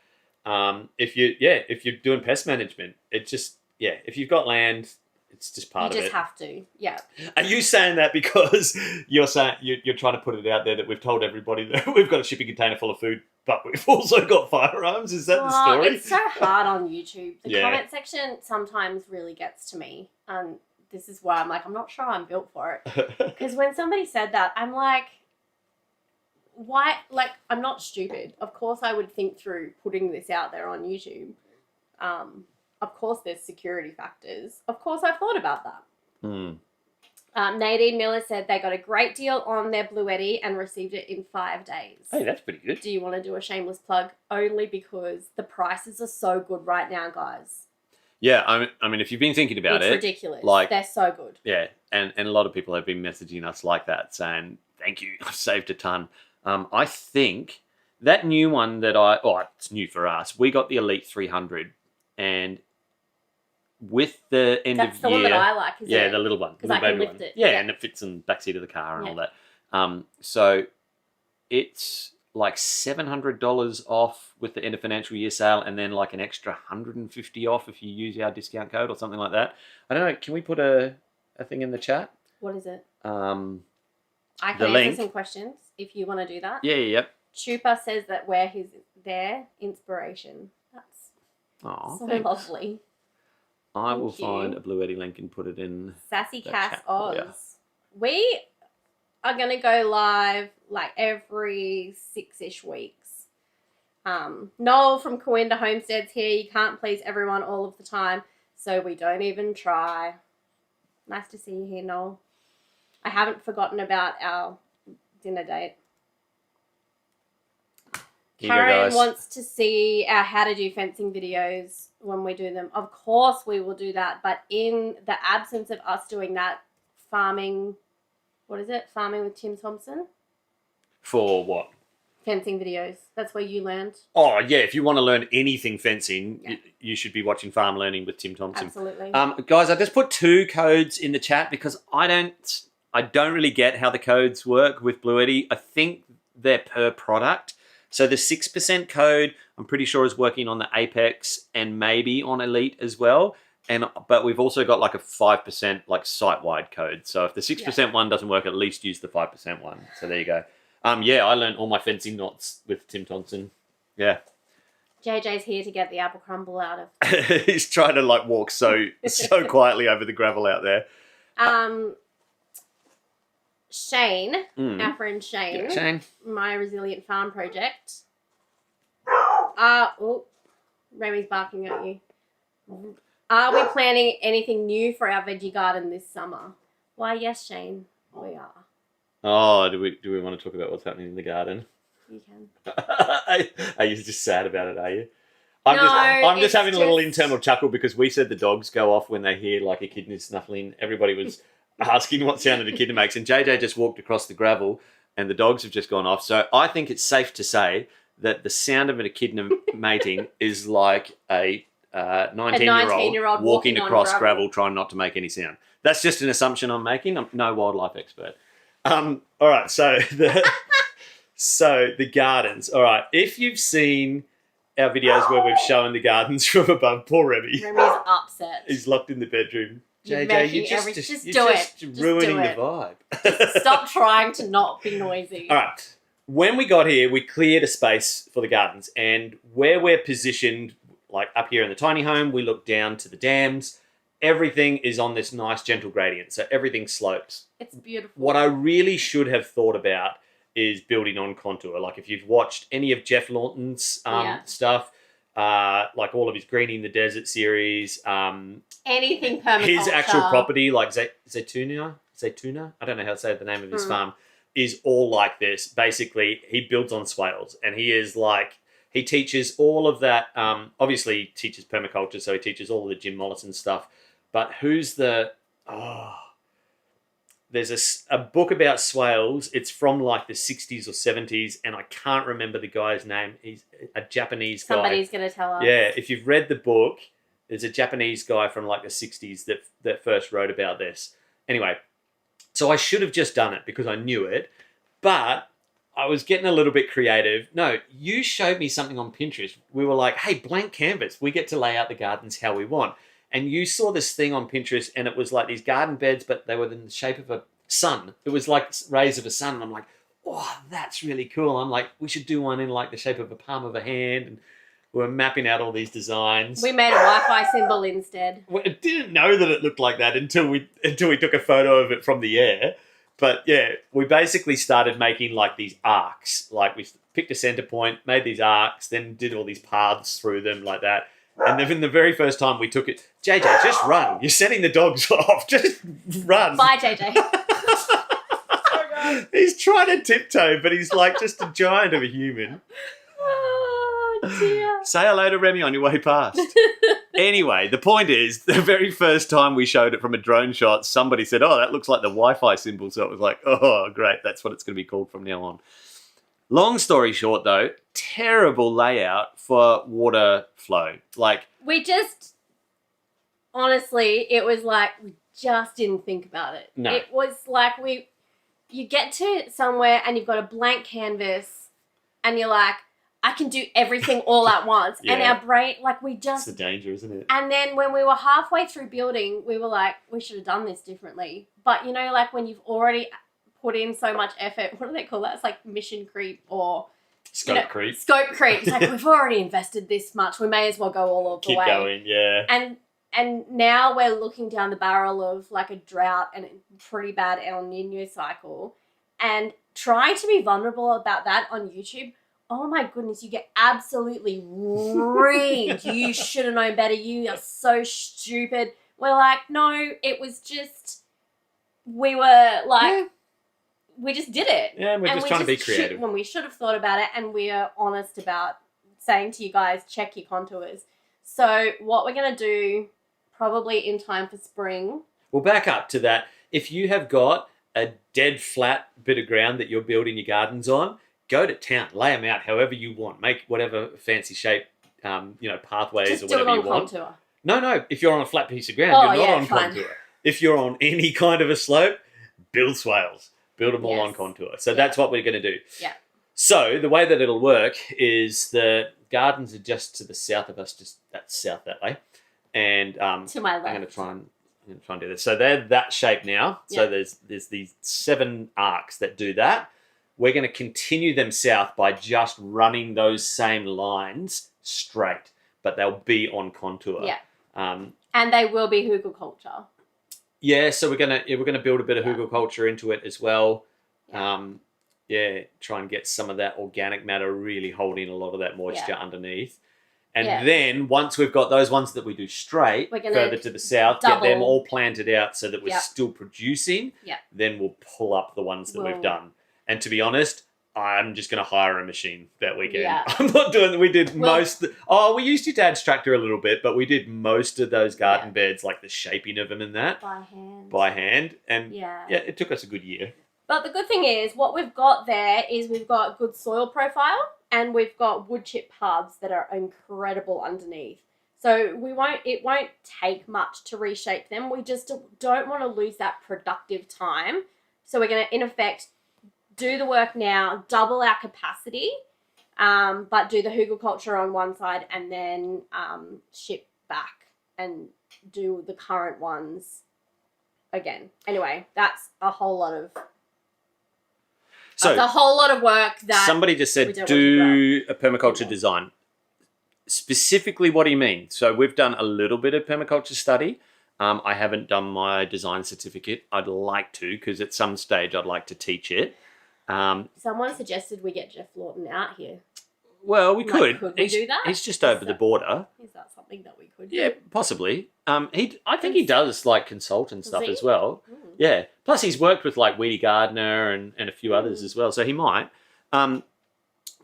If you're doing pest management, it's just if you've got land, it's just part of it. You just have to. Yeah. Are you saying that because you're saying you're trying to put it out there that we've told everybody that we've got a shipping container full of food, but we've also got firearms? Is that the story? It's so hard on YouTube. The comment section sometimes really gets to me. This is why I'm like, I'm not sure I'm built for it. Because when somebody said that, I'm like, why? Like, I'm not stupid. Of course I would think through putting this out there on YouTube. Of course there's security factors. Of course I've thought about that. Nadine Miller said they got a great deal on their Bluetti and received it in 5 days. Hey, that's pretty good. Do you want to do a shameless plug? Only because the prices are so good right now, guys. Yeah, I mean, if you've been thinking about it's it... It's ridiculous. Like, they're so good. Yeah, and a lot of people have been messaging us like that, saying, thank you, I've saved a ton. I think that new one it's new for us. We got the Elite 300, and with the end of year... That's the one that I like, isn't it? Yeah, the little one. Because I can lift it. Yeah, and it fits in the backseat of the car and all that. So it's like $700 off with the end of financial year sale, and then like an extra $150 off if you use our discount code or something like that. I don't know. Can we put a thing in the chat? What is it? I can answer some questions if you want to do that. Yeah. Chupa says that we're their inspiration. That's so lovely. I will find a Bluetti link and put it in. Sassy Cass Oz. Yeah. We are going to go live like every 6-ish weeks. Noel from Corinda Homestead's here. You can't please everyone all of the time, so we don't even try. Nice to see you here, Noel. I haven't forgotten about our dinner date. Karen wants to see our how to do fencing videos when we do them. Of course we will do that, but in the absence of us doing that, farming with Tim Thompson? For what? Fencing videos. That's where you learned. Oh, yeah. If you want to learn anything fencing, you should be watching Farm Learning with Tim Thompson. Absolutely. Guys, I just put 2 codes in the chat because I don't really get how the codes work with Bluetti. I think they're per product. So the 6% code, I'm pretty sure, is working on the Apex and maybe on Elite as well. But we've also got like a 5% like site-wide code. So if the 6% one doesn't work, at least use the 5% one. So there you go. I learned all my fencing knots with Tim Thompson. Yeah. JJ's here to get the apple crumble out of. He's trying to like walk so quietly over the gravel out there. Shane, our friend Shane, Yeah, Shane. My Resilient Farm project. Remy's barking at you. Are we planning anything new for our veggie garden this summer? Why, yes, Shane, we are. Oh, do we want to talk about what's happening in the garden? You can. Are you just sad about it, are you? No, I'm just having a little just- internal chuckle because we said the dogs go off when they hear like a kitten is snuffling. Everybody was asking what sound an echidna makes, and JJ just walked across the gravel and the dogs have just gone off. So I think it's safe to say that the sound of an echidna mating is like a 19-year-old walking across gravel trying not to make any sound. That's just an assumption I'm making. I'm no wildlife expert. All right, so the gardens. All right, if you've seen our videos where we've shown the gardens from above, poor Remy. Remy's upset. He's locked in the bedroom. You're JJ, you're just ruining the vibe. Stop trying to not be noisy. All right. When we got here, we cleared a space for the gardens, and where we're positioned, like up here in the tiny home, we look down to the dams. Everything is on this nice gentle gradient, so everything slopes. It's beautiful. What I really should have thought about is building on contour. Like if you've watched any of Jeff Lawton's stuff, like all of his Greening the Desert series, anything permaculture. his actual property, like Zaytuna, I don't know how to say the name of his farm, is all like this. Basically, he builds on swales, and he is like, he teaches all of that. Obviously, he teaches permaculture, so he teaches all of the Jim Mollison stuff. But there's a book about swales. It's from like the 60s or 70s, and I can't remember the guy's name. He's a Japanese guy. Somebody's going to tell us. Yeah, if you've read the book, there's a Japanese guy from like the 60s that first wrote about this. Anyway, so I should have just done it because I knew it, but I was getting a little bit creative. No, you showed me something on Pinterest. We were like, hey, blank canvas. We get to lay out the gardens how we want. And you saw this thing on Pinterest, and it was like these garden beds, but they were in the shape of a sun. It was like rays of a sun. And I'm like, oh, that's really cool. I'm like, we should do one in like the shape of a palm of a hand. And we were mapping out all these designs. We made a Wi-Fi symbol instead. I didn't know that it looked like that until we took a photo of it from the air. But yeah, we basically started making like these arcs. Like we picked a center point, made these arcs, then did all these paths through them like that. And then the very first time we took it, JJ, just run. You're setting the dogs off. Just run. Bye, JJ. He's trying to tiptoe, but he's like just a giant of a human. Oh, dear. Say hello to Remy on your way past. Anyway, the point is, the very first time we showed it from a drone shot, somebody said, oh, that looks like the Wi-Fi symbol. So it was like, oh, great. That's what it's going to be called from now on. Long story short, though, terrible layout for water flow. Like, we just, honestly, it was like we just didn't think about it. No. It was like you get to somewhere and you've got a blank canvas and you're like, I can do everything all at once. Yeah. And our brain, like we it's just... the danger, isn't it? And then when we were halfway through building, we were like, we should have done this differently. But, you know, like when you've already put in so much effort, what do they call that? It's like mission creep or... Scope creep. Scope creep. It's like, we've already invested this much. We may as well go all of the way. Keep going, yeah. And now we're looking down the barrel of like a drought and a pretty bad El Nino cycle. And trying to be vulnerable about that on YouTube... Oh my goodness, you get absolutely reamed. You should have known better. You are so stupid. We're like, no, it was just, we were like, we just did it. Yeah, and we're just trying to be creative. When we should have thought about it, and we are honest about saying to you guys, check your contours. So what we're going to do, probably in time for spring. We'll back up to that. If you have got a dead flat bit of ground that you're building your gardens on, go to town, lay them out however you want, make whatever fancy shape, pathways Just or do whatever it on you want. contour. No, if you're on a flat piece of ground, you're not on fine. contour. If you're on any kind of a slope, build swales, build them all on contour. So that's what we're going to do. Yeah. So the way that it'll work is the gardens are just to the south of us, just that's south that way, and to my left. I'm going to try and do this. So they're that shape now. Yep. So there's these 7 arcs that do that. We're going to continue them south by just running those same lines straight, but they'll be on contour. Yeah. Um, and they will be hugelkultur. Yeah, so we're gonna build a bit of hugelkultur into it as well. Yeah. Try and get some of that organic matter really holding a lot of that moisture underneath. And then once we've got those ones that we do straight further to the south, get them all planted out so that we're still producing. Yeah. Then we'll pull up the ones that we've done. And to be honest, I'm just going to hire a machine that weekend. Yeah. I'm not doing that. We did we used your dad's tractor a little bit, but we did most of those garden beds, like the shaping of them and that. By hand. And it took us a good year. But the good thing is, what we've got there is we've got good soil profile and we've got wood chip hubs that are incredible underneath. So it won't take much to reshape them. We just don't want to lose that productive time. So we're going to, in effect, do the work now, double our capacity, but do the hugelkultur on one side and then ship back and do the current ones again. Anyway, that's a whole lot of work that somebody just said do a permaculture design. Specifically, what do you mean? So we've done a little bit of permaculture study. I haven't done my design certificate. I'd like to, because at some stage I'd like to teach it. Someone suggested we get Jeff Lawton out here. Well, we could. Could we do that? He's just over the border. Is that something that we could do? Yeah, possibly. I think he does like consultant stuff as well. Mm. Yeah. Plus, he's worked with like Weedy Gardner and a few others as well, so he might.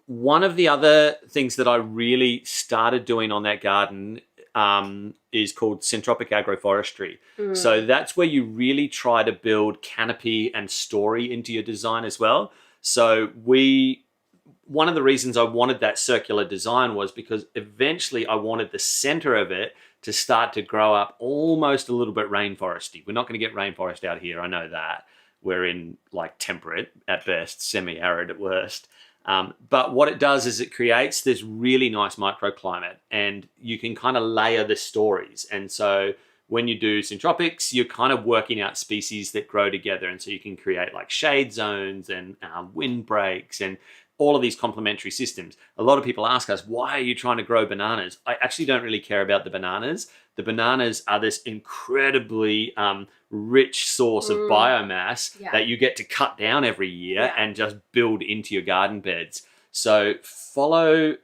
One of the other things that I really started doing on that garden is called syntropic agroforestry. Mm. So that's where you really try to build canopy and story into your design as well. So one of the reasons I wanted that circular design was because eventually I wanted the center of it to start to grow up almost a little bit rainforesty. We're not going to get rainforest out here. I know that. We're in like temperate at best, semi-arid at worst. But what it does is it creates this really nice microclimate and you can kind of layer the stories. And so when you do syntropics, you're kind of working out species that grow together. And so you can create like shade zones and windbreaks and all of these complementary systems. A lot of people ask us, why are you trying to grow bananas? I actually don't really care about the bananas. The bananas are this incredibly rich source of biomass that you get to cut down every year and just build into your garden beds. So follow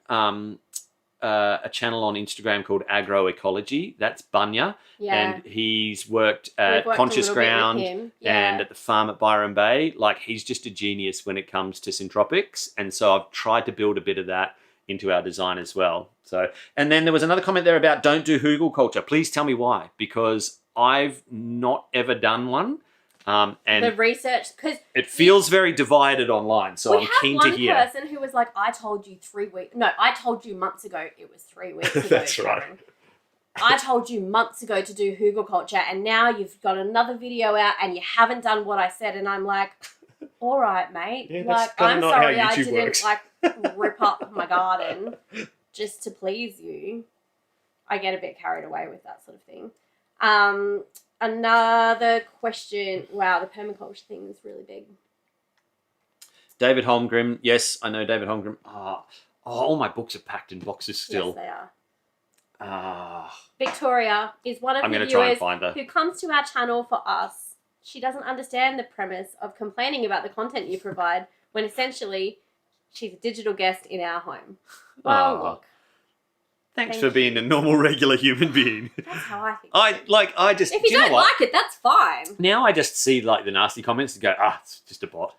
a channel on Instagram called Agroecology. That's Bunya. Yeah. And he's worked at Conscious Ground and at the farm at Byron Bay. Like, he's just a genius when it comes to syntropics. And so I've tried to build a bit of that into our design as well. So, and then there was another comment there about don't do hugelkultur. Please tell me why, because I've not ever done one. And the research, because it feels very divided online, so I'm keen to hear. We had one person who was like, I told you 3 weeks. No, I told you months ago it was 3 weeks ago. That's right. I told you months ago to do hugelkultur, and now you've got another video out and you haven't done what I said. And I'm like, all right, mate. Yeah, like, I'm sorry I didn't works. like rip up my garden just to please you. I get a bit carried away with that sort of thing. Another question. Wow, the permaculture thing is really big. David Holmgren. Yes, I know David Holmgren. All my books are packed in boxes still. Yes, they are. Victoria is one of the viewers who comes to our channel for us. She doesn't understand the premise of complaining about the content you provide when essentially she's a digital guest in our home. Well, look. Thanks for being a normal, regular human being. That's how I think. I just. If you don't like it, that's fine. Now I just see like the nasty comments and go, it's just a bot.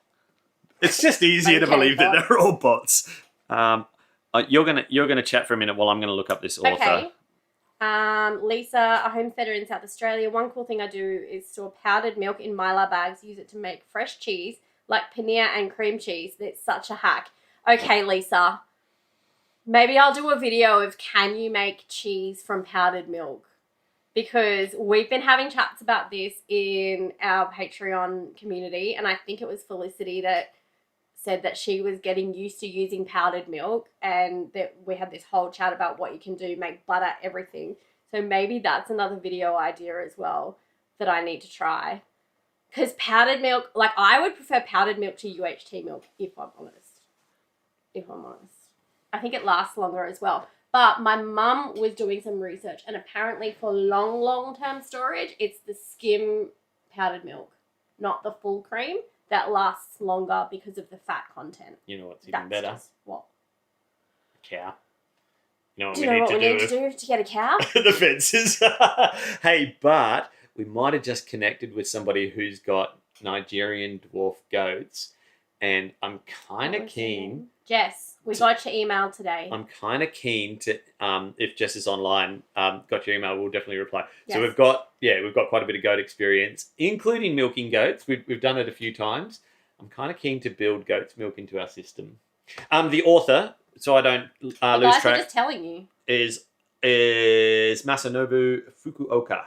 It's just easier to believe that they're all bots. You're gonna chat for a minute while I'm gonna look up this author. Okay. Lisa, a homesteader in South Australia. One cool thing I do is store powdered milk in Mylar bags. Use it to make fresh cheese like paneer and cream cheese. It's such a hack. Okay, Lisa. Maybe I'll do a video of can you make cheese from powdered milk? Because we've been having chats about this in our Patreon community, and I think it was Felicity that said that she was getting used to using powdered milk, and that we had this whole chat about what you can do, make butter, everything. So maybe that's another video idea as well that I need to try. Because powdered milk, like I would prefer powdered milk to UHT milk if I'm honest. I think it lasts longer as well. But my mum was doing some research, and apparently for long-term storage, it's the skim powdered milk, not the full cream, that lasts longer because of the fat content. You know what's even better? What? Cow. You know what Do you know what we need to do to get a cow? The fences. Hey, but we might have just connected with somebody who's got Nigerian dwarf goats, and I'm kind of keen. Jess, we got your email today. I'm kind of keen to, if Jess is online, got your email, we'll definitely reply. Yes. So we've got quite a bit of goat experience, including milking goats. We've done it a few times. I'm kind of keen to build goat's milk into our system. The author, so I don't lose track. I'm just telling you. Is Masanobu Fukuoka.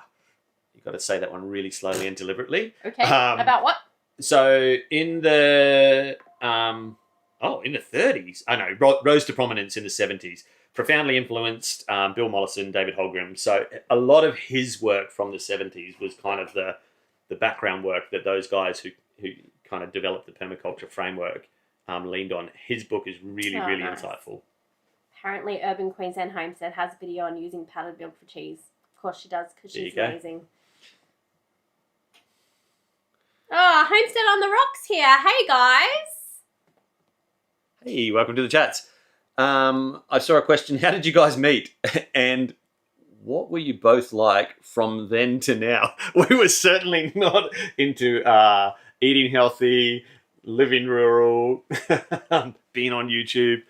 You've got to say that one really slowly and deliberately. Okay. About what? So in the 30s, I know, rose to prominence in the 70s. Profoundly influenced Bill Mollison, David Holmgren. So a lot of his work from the 70s was kind of the background work that those guys who kind of developed the permaculture framework leaned on. His book is really nice. insightful. Apparently, Urban Queensland Homestead has a video on using powdered milk for cheese. Of course she does, because she's amazing. Oh, Homestead on the Rocks here. Hey, guys. Hey, welcome to the chats. I saw a question, how did you guys meet? And what were you both like from then to now? We were certainly not into eating healthy, living rural, being on YouTube.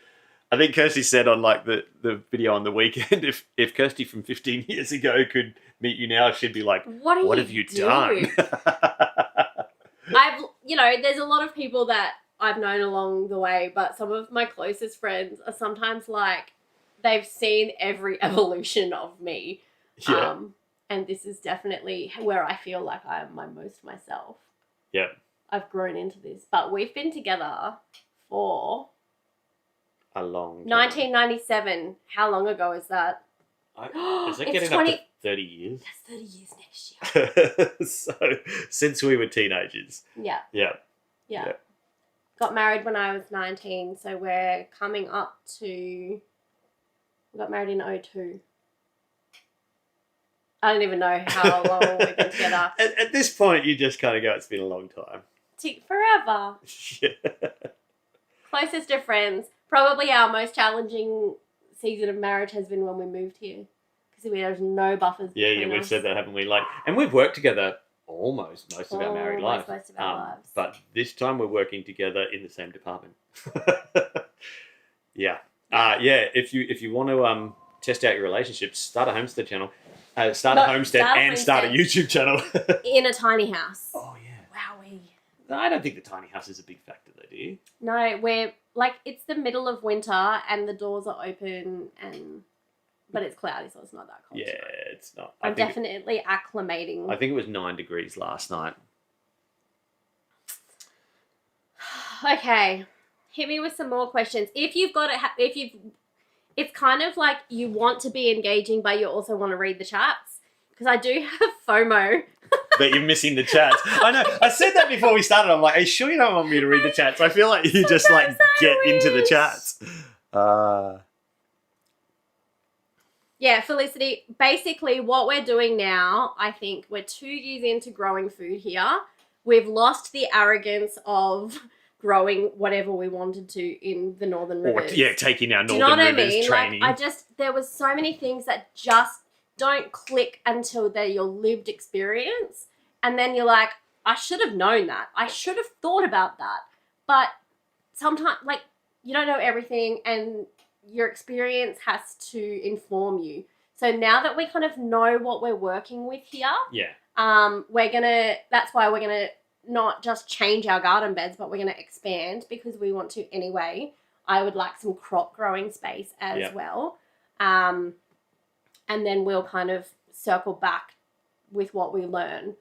I think Kirsty said on like the video on the weekend, if Kirsty from 15 years ago could meet you now, she'd be like, what have you done? There's a lot of people that I've known along the way, but some of my closest friends are sometimes like, they've seen every evolution of me. Yeah. And this is definitely where I feel like I am my most myself. Yeah. I've grown into this, but we've been together for a long time. 1997. How long ago is that? Is it getting up to 30 years? That's 30 years next year. So, since we were teenagers. Yeah. Got married when I was 19, so we're coming up to... We got married in 2002. I don't even know how long we've been together. At this point, you just kind of go, it's been a long time. Forever. Yeah. Closest of friends. Probably our most challenging season of marriage has been when we moved here. Because there's no buffers between we've us. said that, haven't we? And we've worked together almost most of our married life. Most of our lives. But this time we're working together in the same department. Yeah. If you want to test out your relationships, start a Homestead channel. Start a Homestead and start a YouTube channel. In a tiny house. Oh, yeah. Wowee. I don't think the tiny house is a big factor though, do you? No, we're it's the middle of winter and the doors are open but it's cloudy, so it's not that cold. Yeah, it's not. I'm definitely acclimating. I think it was 9 degrees last night. Okay, hit me with some more questions. If you've got it, it's kind of like you want to be engaging, but you also want to read the chats, because I do have FOMO. That you're missing the chats. I know. I said that before we started. I'm like, are you sure you don't want me to read the chats? I feel like you just get into the chats. Yeah, Felicity, basically what we're doing now, I think we're 2 years into growing food here. We've lost the arrogance of growing whatever we wanted to in the Northern Rivers. Taking our Northern Rivers training. There was so many things that just don't click until they're your lived experience. And then you're like, I should have known that. I should have thought about that. But sometimes, you don't know everything, and your experience has to inform you. So now that we kind of know what we're working with here, that's why we're gonna not just change our garden beds, but we're gonna expand, because we want to anyway. I would like some crop growing space as well. And then we'll kind of circle back with what we learn.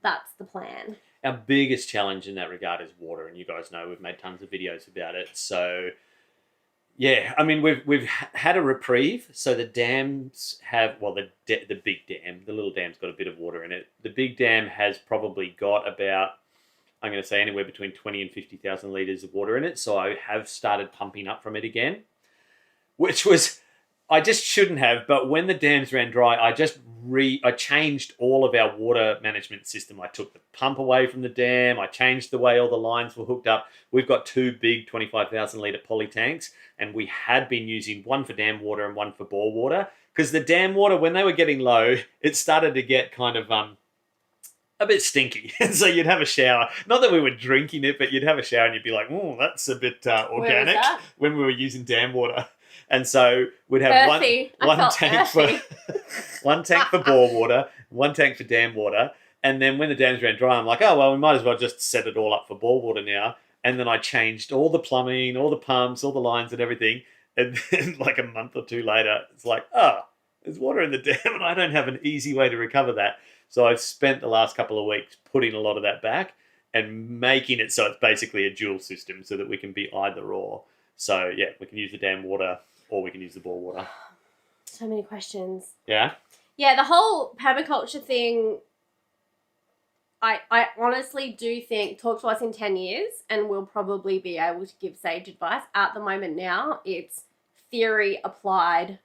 That's the plan. Our biggest challenge in that regard is water, and you guys know we've made tons of videos about it. So, yeah, I mean, we've had a reprieve. So the dams have, the big dam, the little dam's got a bit of water in it. The big dam has probably got about, I'm going to say, anywhere between 20 and 50,000 litres of water in it. So I have started pumping up from it again, which was... I just shouldn't have, but when the dams ran dry, I changed all of our water management system. I took the pump away from the dam. I changed the way all the lines were hooked up. We've got 2 big 25,000 litre poly tanks, and we had been using one for dam water and one for bore water, because the dam water, when they were getting low, it started to get kind of a bit stinky. And so you'd have a shower. Not that we were drinking it, but you'd have a shower and you'd be like, oh, that's a bit organic, when we were using dam water. And so we'd have one tank for bore water, one tank for dam water. And then when the dams ran dry, I'm like, oh, well, we might as well just set it all up for bore water now. And then I changed all the plumbing, all the pumps, all the lines and everything. And then like a month or two later, it's like, oh, there's water in the dam and I don't have an easy way to recover that. So I've spent the last couple of weeks putting a lot of that back and making it so it's basically a dual system so that we can be either or. So, yeah, we can use the dam water or we can use the bore water. So many questions. Yeah? Yeah, the whole permaculture thing, I honestly do think, talk to us in 10 years and we'll probably be able to give sage advice. At the moment now, it's theory applied.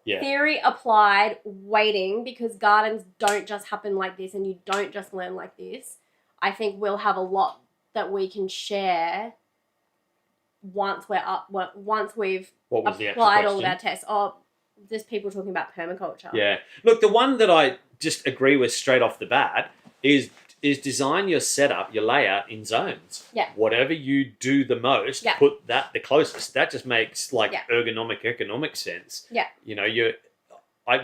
Yeah. Theory applied, waiting, because gardens don't just happen like this and you don't just learn like this. I think we'll have a lot that we can share once we've applied all of our tests. Oh, there's people talking about permaculture. Yeah. Look, the one that I just agree with straight off the bat is design your setup, your layout in zones. Yeah. Whatever you do the most, put that the closest. That just makes economic sense. Yeah. You know,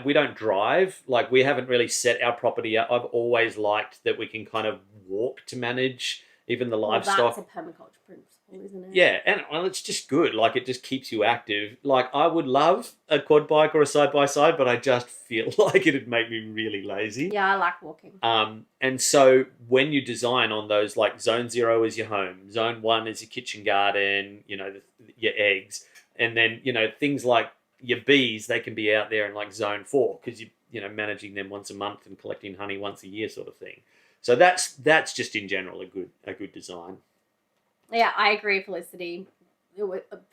we don't drive. Like, we haven't really set our property up. I've always liked that we can kind of walk to manage even the livestock. That's a permaculture principle, isn't it? Yeah, and it's just good. Like, it just keeps you active. Like, I would love a quad bike or a side-by-side, but I just feel like it'd make me really lazy. Yeah, I like walking. And so when you design on those, like, zone 0 is your home, zone 1 is your kitchen garden, you know, your eggs, and then, you know, things like your bees, they can be out there in, like, zone 4 because you know, managing them once a month and collecting honey once a year sort of thing. So that's just in general a good design. Yeah, I agree, Felicity.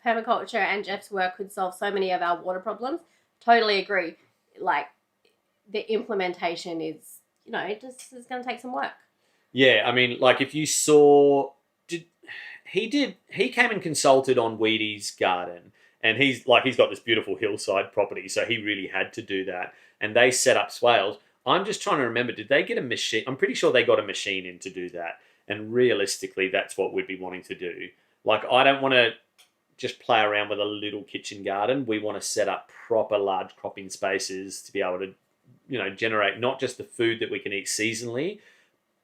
Permaculture and Jeff's work could solve so many of our water problems. Totally agree. Like, the implementation is, you know, it just is going to take some work. Yeah, I mean, like, if you saw, he came and consulted on Weedy's garden, and he's got this beautiful hillside property, so he really had to do that. And they set up swales. I'm just trying to remember, did they get a machine? I'm pretty sure they got a machine in to do that. And realistically, that's what we'd be wanting to do. Like, I don't want to just play around with a little kitchen garden. We want to set up proper large cropping spaces to be able to, you know, generate not just the food that we can eat seasonally,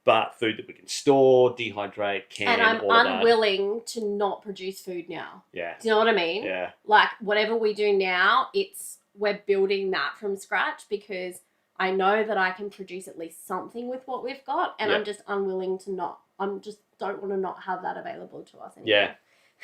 but food that we can store, dehydrate, can, and I'm all of that. unwilling to not produce food now. Yeah. Do you know what I mean? Yeah. Like, whatever we do now, we're building that from scratch because I know that I can produce at least something with what we've got, and I'm just unwilling to not. Don't want to not have that available to us anymore.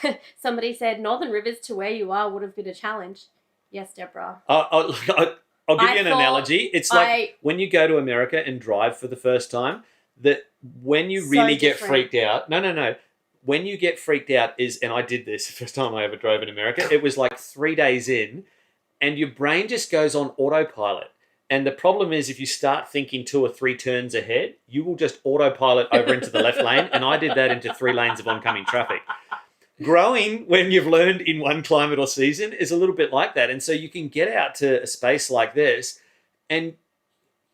Yeah. Somebody said Northern Rivers to where you are would have been a challenge. Yes, Deborah. I'll give you an analogy. It's like when you go to America and drive for the first time, that when you really get freaked out. No. When you get freaked out and I did this the first time I ever drove in America, it was like 3 days in and your brain just goes on autopilot. And the problem is if you start thinking 2 or 3 turns ahead, you will just autopilot over into the left lane. And I did that into 3 lanes of oncoming traffic. Growing, when you've learned in one climate or season, is a little bit like that. And so you can get out to a space like this and,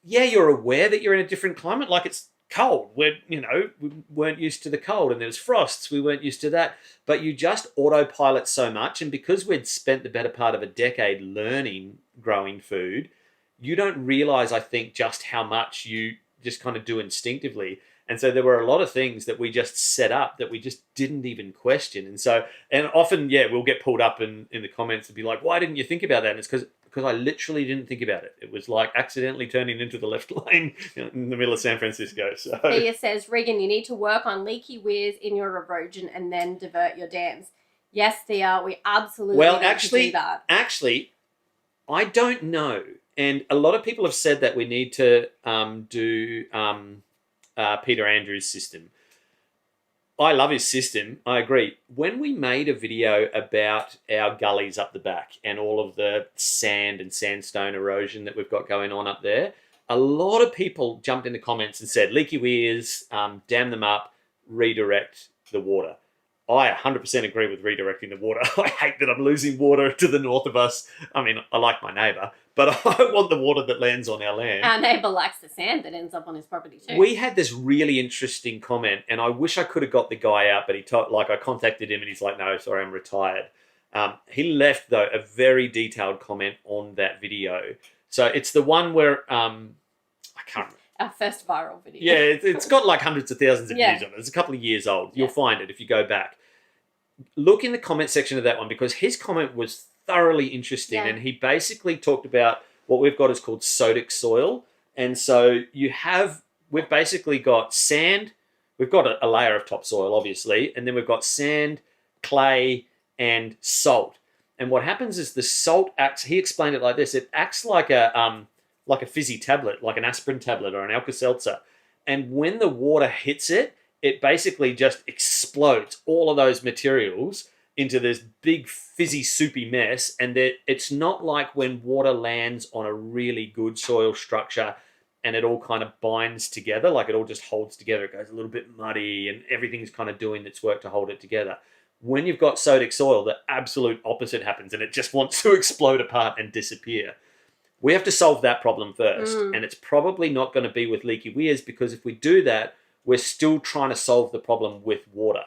yeah, you're aware that you're in a different climate. Like, it's cold. We weren't used to the cold, and there's frosts. We weren't used to that. But you just autopilot so much. And because we'd spent the better part of a decade learning growing food, you don't realize, I think, just how much you just kind of do instinctively. And so there were a lot of things that we just set up that we just didn't even question. And often, we'll get pulled up in the comments and be like, why didn't you think about that? And it's because I literally didn't think about it. It was like accidentally turning into the left lane in the middle of San Francisco. So Thea says, Regan, you need to work on leaky weirs in your erosion and then divert your dams. Yes, Thea, we absolutely need to do that. Actually, I don't know. And a lot of people have said that we need to do Peter Andrews' system. I love his system. I agree. When we made a video about our gullies up the back and all of the sand and sandstone erosion that we've got going on up there, a lot of people jumped in the comments and said, leaky weirs, dam them up, redirect the water. I 100% agree with redirecting the water. I hate that I'm losing water to the north of us. I mean, I like my neighbour, but I want the water that lands on our land. Our neighbour likes the sand that ends up on his property too. We had this really interesting comment, and I wish I could have got the guy out, but I contacted him and he's like, no, sorry, I'm retired. He left, though, a very detailed comment on that video. So it's the one where, I can't remember. Our first viral video. Yeah, it's got like hundreds of thousands of views on it. It's a couple of years old. You'll find it if you go back. Look in the comment section of that one, because his comment was thoroughly interesting, and he basically talked about what we've got is called sodic soil. And so we've basically got sand, we've got a layer of topsoil, obviously, and then we've got sand, clay, and salt. And what happens is the salt acts, he explained it like this, it acts like a fizzy tablet, like an aspirin tablet or an Alka-Seltzer. And when the water hits it, it basically just explodes all of those materials into this big fizzy soupy mess. And it's not like when water lands on a really good soil structure and it all kind of binds together, like it all just holds together. It goes a little bit muddy and everything's kind of doing its work to hold it together. When you've got sodic soil, the absolute opposite happens and it just wants to explode apart and disappear. We have to solve that problem first. And it's probably not going to be with leaky weirs, because if we do that, we're still trying to solve the problem with water.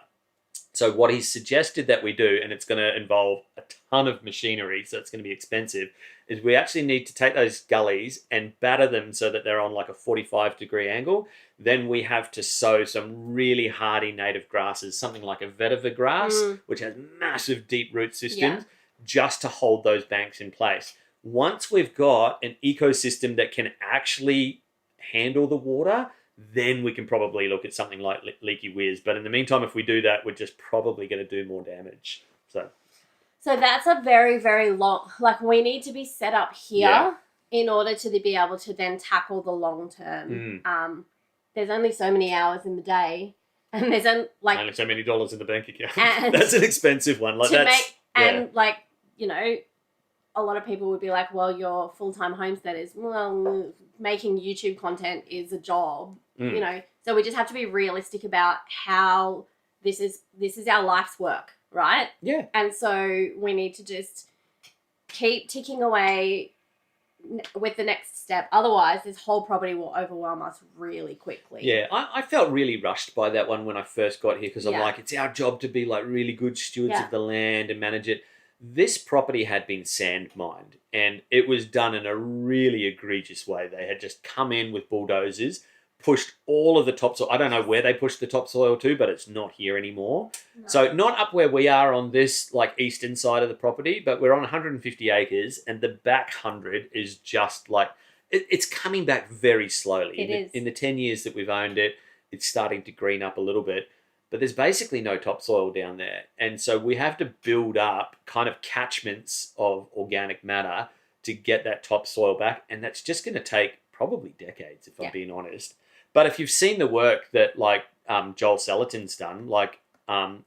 So what he suggested that we do, and it's going to involve a ton of machinery, so it's going to be expensive, is we actually need to take those gullies and batter them so that they're on like a 45-degree angle. Then we have to sow some really hardy native grasses, something like a vetiver grass, which has massive deep root systems, just to hold those banks in place. Once we've got an ecosystem that can actually handle the water, then we can probably look at something like leaky weirs. But in the meantime, if we do that, we're just probably going to do more damage. So that's a very, very long, like we need to be set up here in order to be able to then tackle the long term. There's only so many hours in the day, and there's only so many dollars in the bank account. That's an expensive one. Like a lot of people would be like, well, you're full-time homesteaders. Well, making YouTube content is a job, So we just have to be realistic about how this is our life's work, right? Yeah. And so we need to just keep ticking away with the next step. Otherwise, this whole property will overwhelm us really quickly. Yeah, I felt really rushed by that one when I first got here, because I'm like, it's our job to be like really good stewards of the land and manage it. This property had been sand mined, and it was done in a really egregious way. They had just come in with bulldozers, pushed all of the topsoil. I don't know where they pushed the topsoil to, but it's not here anymore. No. So not up where we are on this like eastern side of the property, but we're on 150 acres, and the back 100 is just like, it's coming back very slowly. In the 10 years that we've owned it, it's starting to green up a little bit. But there's basically no topsoil down there. And so we have to build up kind of catchments of organic matter to get that topsoil back. And that's just going to take probably decades, if I'm being honest. But if you've seen the work that like Joel Salatin's done, like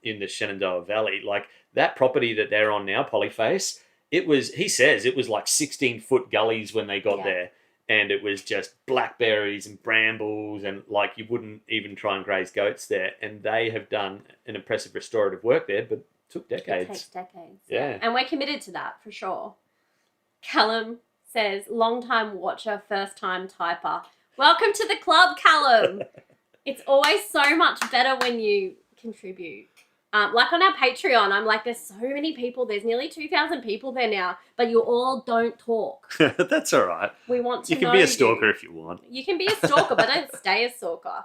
in the Shenandoah Valley, like that property that they're on now, Polyface, he says it was like 16-foot gullies when they got there. And it was just blackberries and brambles, and like you wouldn't even try and graze goats there. And they have done an impressive restorative work there, but it took decades. It takes decades. Yeah. And we're committed to that for sure. Callum says, long-time watcher, first-time typer. Welcome to the club, Callum. It's always so much better when you contribute. Like on our Patreon, I'm like, there's so many people. There's nearly 2,000 people there now, but you all don't talk. That's all right. We want to know you. You can be a stalker if you want. You can be a stalker, but don't stay a stalker.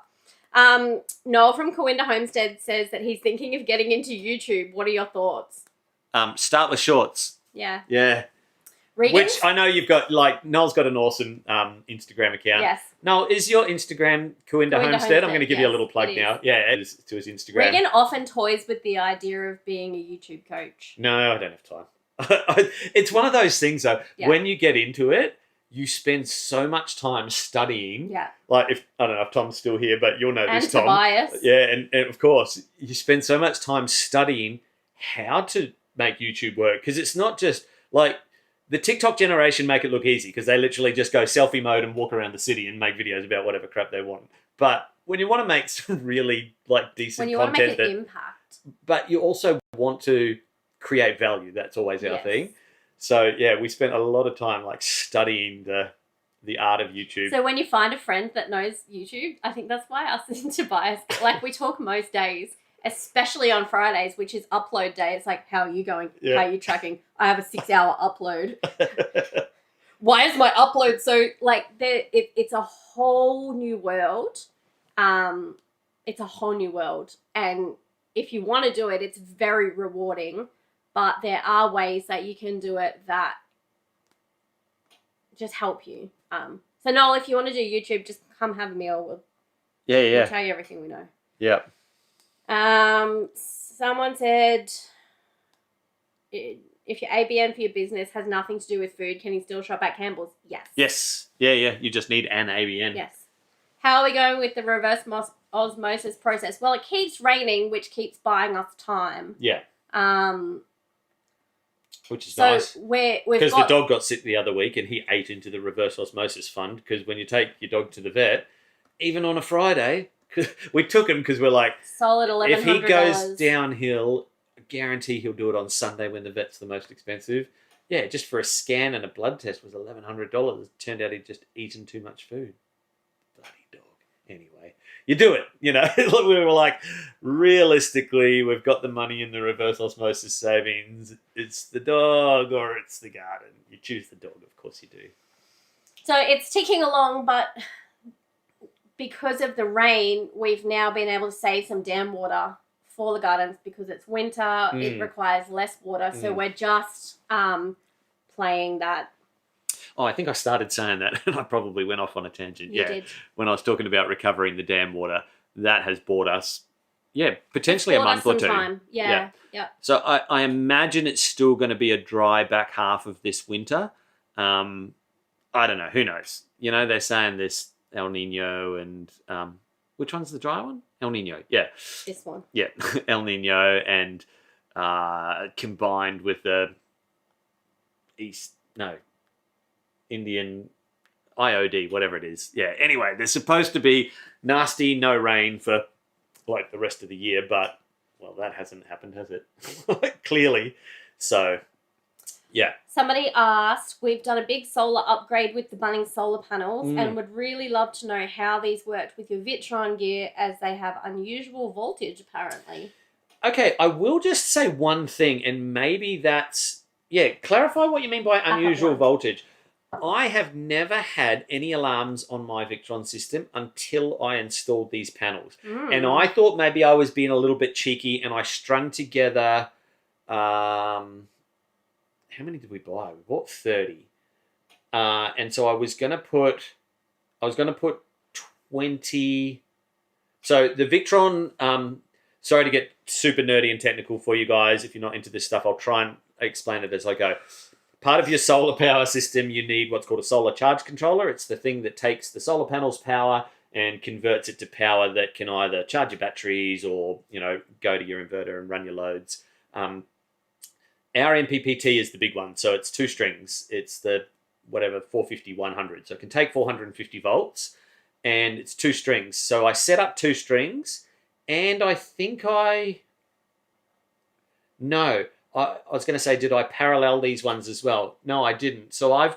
Noel from Corinda Homestead says that he's thinking of getting into YouTube. What are your thoughts? Start with shorts. Yeah. Yeah. Regan? Which I know you've got, like, Noel's got an awesome Instagram account. Yes. Noel, is your Instagram Corinda Homestead? I'm going to give you a little plug now. Yeah, it is to his Instagram. Regan often toys with the idea of being a YouTube coach. No, I don't have time. It's one of those things, though. Yeah. When you get into it, you spend so much time studying. Yeah. Like, if I don't know if Tom's still here, but you'll know this, Tom. Tobias. Yeah, and of course, you spend so much time studying how to make YouTube work, because it's not just like the TikTok generation make it look easy because they literally just go selfie mode and walk around the city and make videos about whatever crap they want. But when you want to make some really like decent When you content, want to make an impact, but you also want to create value. That's always our thing. So yeah, we spent a lot of time like studying the art of YouTube. So when you find a friend that knows YouTube, I think that's why us and Tobias, like, we talk most days, especially on Fridays, which is upload day. It's like, how are you going? Yeah. How are you tracking? I have a 6-hour upload. Why is my upload so, like, it's a whole new world. It's a whole new world. And if you want to do it, it's very rewarding. But there are ways that you can do it that just help you. So Noel, if you want to do YouTube, just come have a meal. We'll tell you everything we know. Yeah. Someone said, if your ABN for your business has nothing to do with food, can you still shop at Campbell's? Yes. Yes. Yeah. You just need an ABN. Yes. How are we going with the reverse osmosis process? Well, it keeps raining, which keeps buying us time. Yeah. Which is so nice. Because the dog got sick the other week and he ate into the reverse osmosis fund, because when you take your dog to the vet, even on a Friday, we took him because we're like, solid $1,100. if he goes downhill, I guarantee he'll do it on Sunday when the vet's the most expensive. Yeah, just for a scan and a blood test was $1,100. Turned out he'd just eaten too much food. Bloody dog. Anyway, you do it, you know. We were like, realistically, we've got the money in the reverse osmosis savings. It's the dog or it's the garden. You choose the dog, of course you do. So it's ticking along, but because of the rain, we've now been able to save some dam water for the gardens because it's winter. It requires less water. So we're just playing that. Oh, I think I started saying that and I probably went off on a tangent. You did. When I was talking about recovering the dam water, that has bought us, potentially a month or two. Time. Yeah. So I imagine it's still going to be a dry back half of this winter. I don't know. Who knows? You know, they're saying this El Nino and which one's the dry one? El Nino. Yeah. This one. Yeah. El Nino and combined with the Indian IOD, whatever it is. Yeah. Anyway, there's supposed to be nasty no rain for like the rest of the year, but well, that hasn't happened, has it? Clearly. So, yeah. Somebody asked, we've done a big solar upgrade with the Bunnings solar panels and would really love to know how these worked with your Vitron gear, as they have unusual voltage apparently. Okay, I will just say one thing, and maybe that's, clarify what you mean by unusual voltage. I have never had any alarms on my Victron system until I installed these panels. And I thought maybe I was being a little bit cheeky, and I strung together, how many did we buy? We bought 30. And so I was going to put 20. So the Victron, sorry to get super nerdy and technical for you guys. If you're not into this stuff, I'll try and explain it as I go. Part of your solar power system, you need what's called a solar charge controller. It's the thing that takes the solar panel's power and converts it to power that can either charge your batteries or, go to your inverter and run your loads. Our MPPT is the big one. So it's 2 strings. It's the 450, 100. So it can take 450 volts and it's 2 strings. So I set up 2 strings and I think I was going to say, did I parallel these ones as well? No, I didn't. So I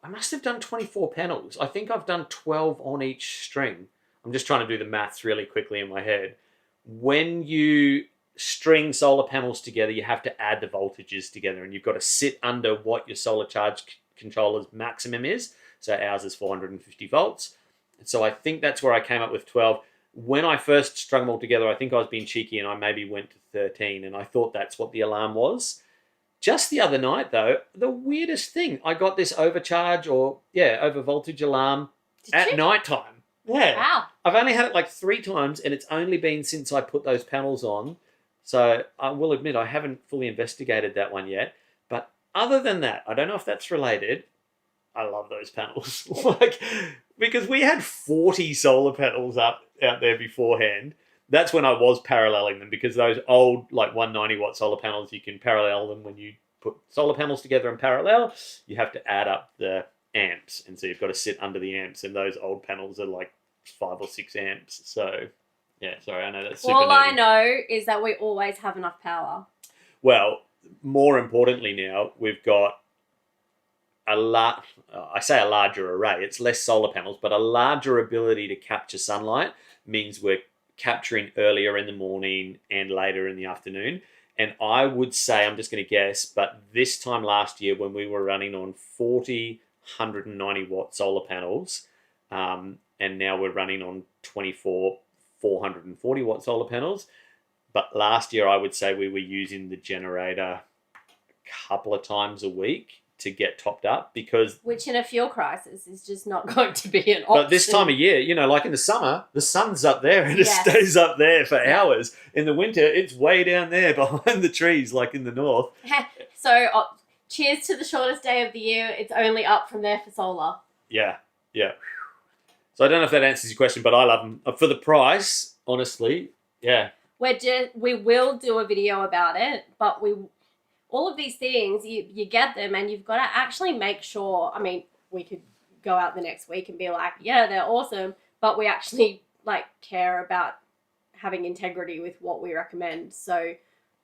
must have done 24 panels. I think I've done 12 on each string. I'm just trying to do the maths really quickly in my head. When you string solar panels together, you have to add the voltages together, and you've got to sit under what your solar charge controller's maximum is. So ours is 450 volts. So I think that's where I came up with 12. When I first strung them all together, I think I was being cheeky and I maybe went to 13, and I thought that's what the alarm was. Just the other night, though, the weirdest thing, I got this overcharge or, over voltage alarm at night time. Yeah. Wow. I've only had it like 3 times, and it's only been since I put those panels on. So I will admit I haven't fully investigated that one yet. But other than that, I don't know if that's related. I love those panels. Like, because we had 40 solar panels up out there beforehand. That's when I was paralleling them, because those old, like 190 watt solar panels, you can parallel them when you put solar panels together in parallel. You have to add up the amps. And so you've got to sit under the amps. And those old panels are like 5 or 6 amps. So, yeah, sorry, I know that's super All I nerdy. know is that we always have enough power. Well, more importantly now, we've got I say a larger array. It's less solar panels, but a larger ability to capture sunlight means we're capturing earlier in the morning and later in the afternoon. And I would say, I'm just going to guess, but this time last year when we were running on 40 190 watt solar panels, and now we're running on 24 440 watt solar panels. But last year I would say we were using the generator a couple of times a week to get topped up, because Which in a fuel crisis is just not going to be an option. but this time of year, you know, like in the summer, the sun's up there and it Yes. stays up there for hours. In the winter, it's way down there behind the trees, like in the north. So, cheers to the shortest day of the year. It's only up from there for solar. Yeah, yeah. So I don't know if that answers your question, but I love them. For the price, honestly, yeah. We will do a video about it, but all of these things, you get them and you've got to actually make sure. I mean, we could go out the next week and be like, yeah, they're awesome, but we actually like care about having integrity with what we recommend. So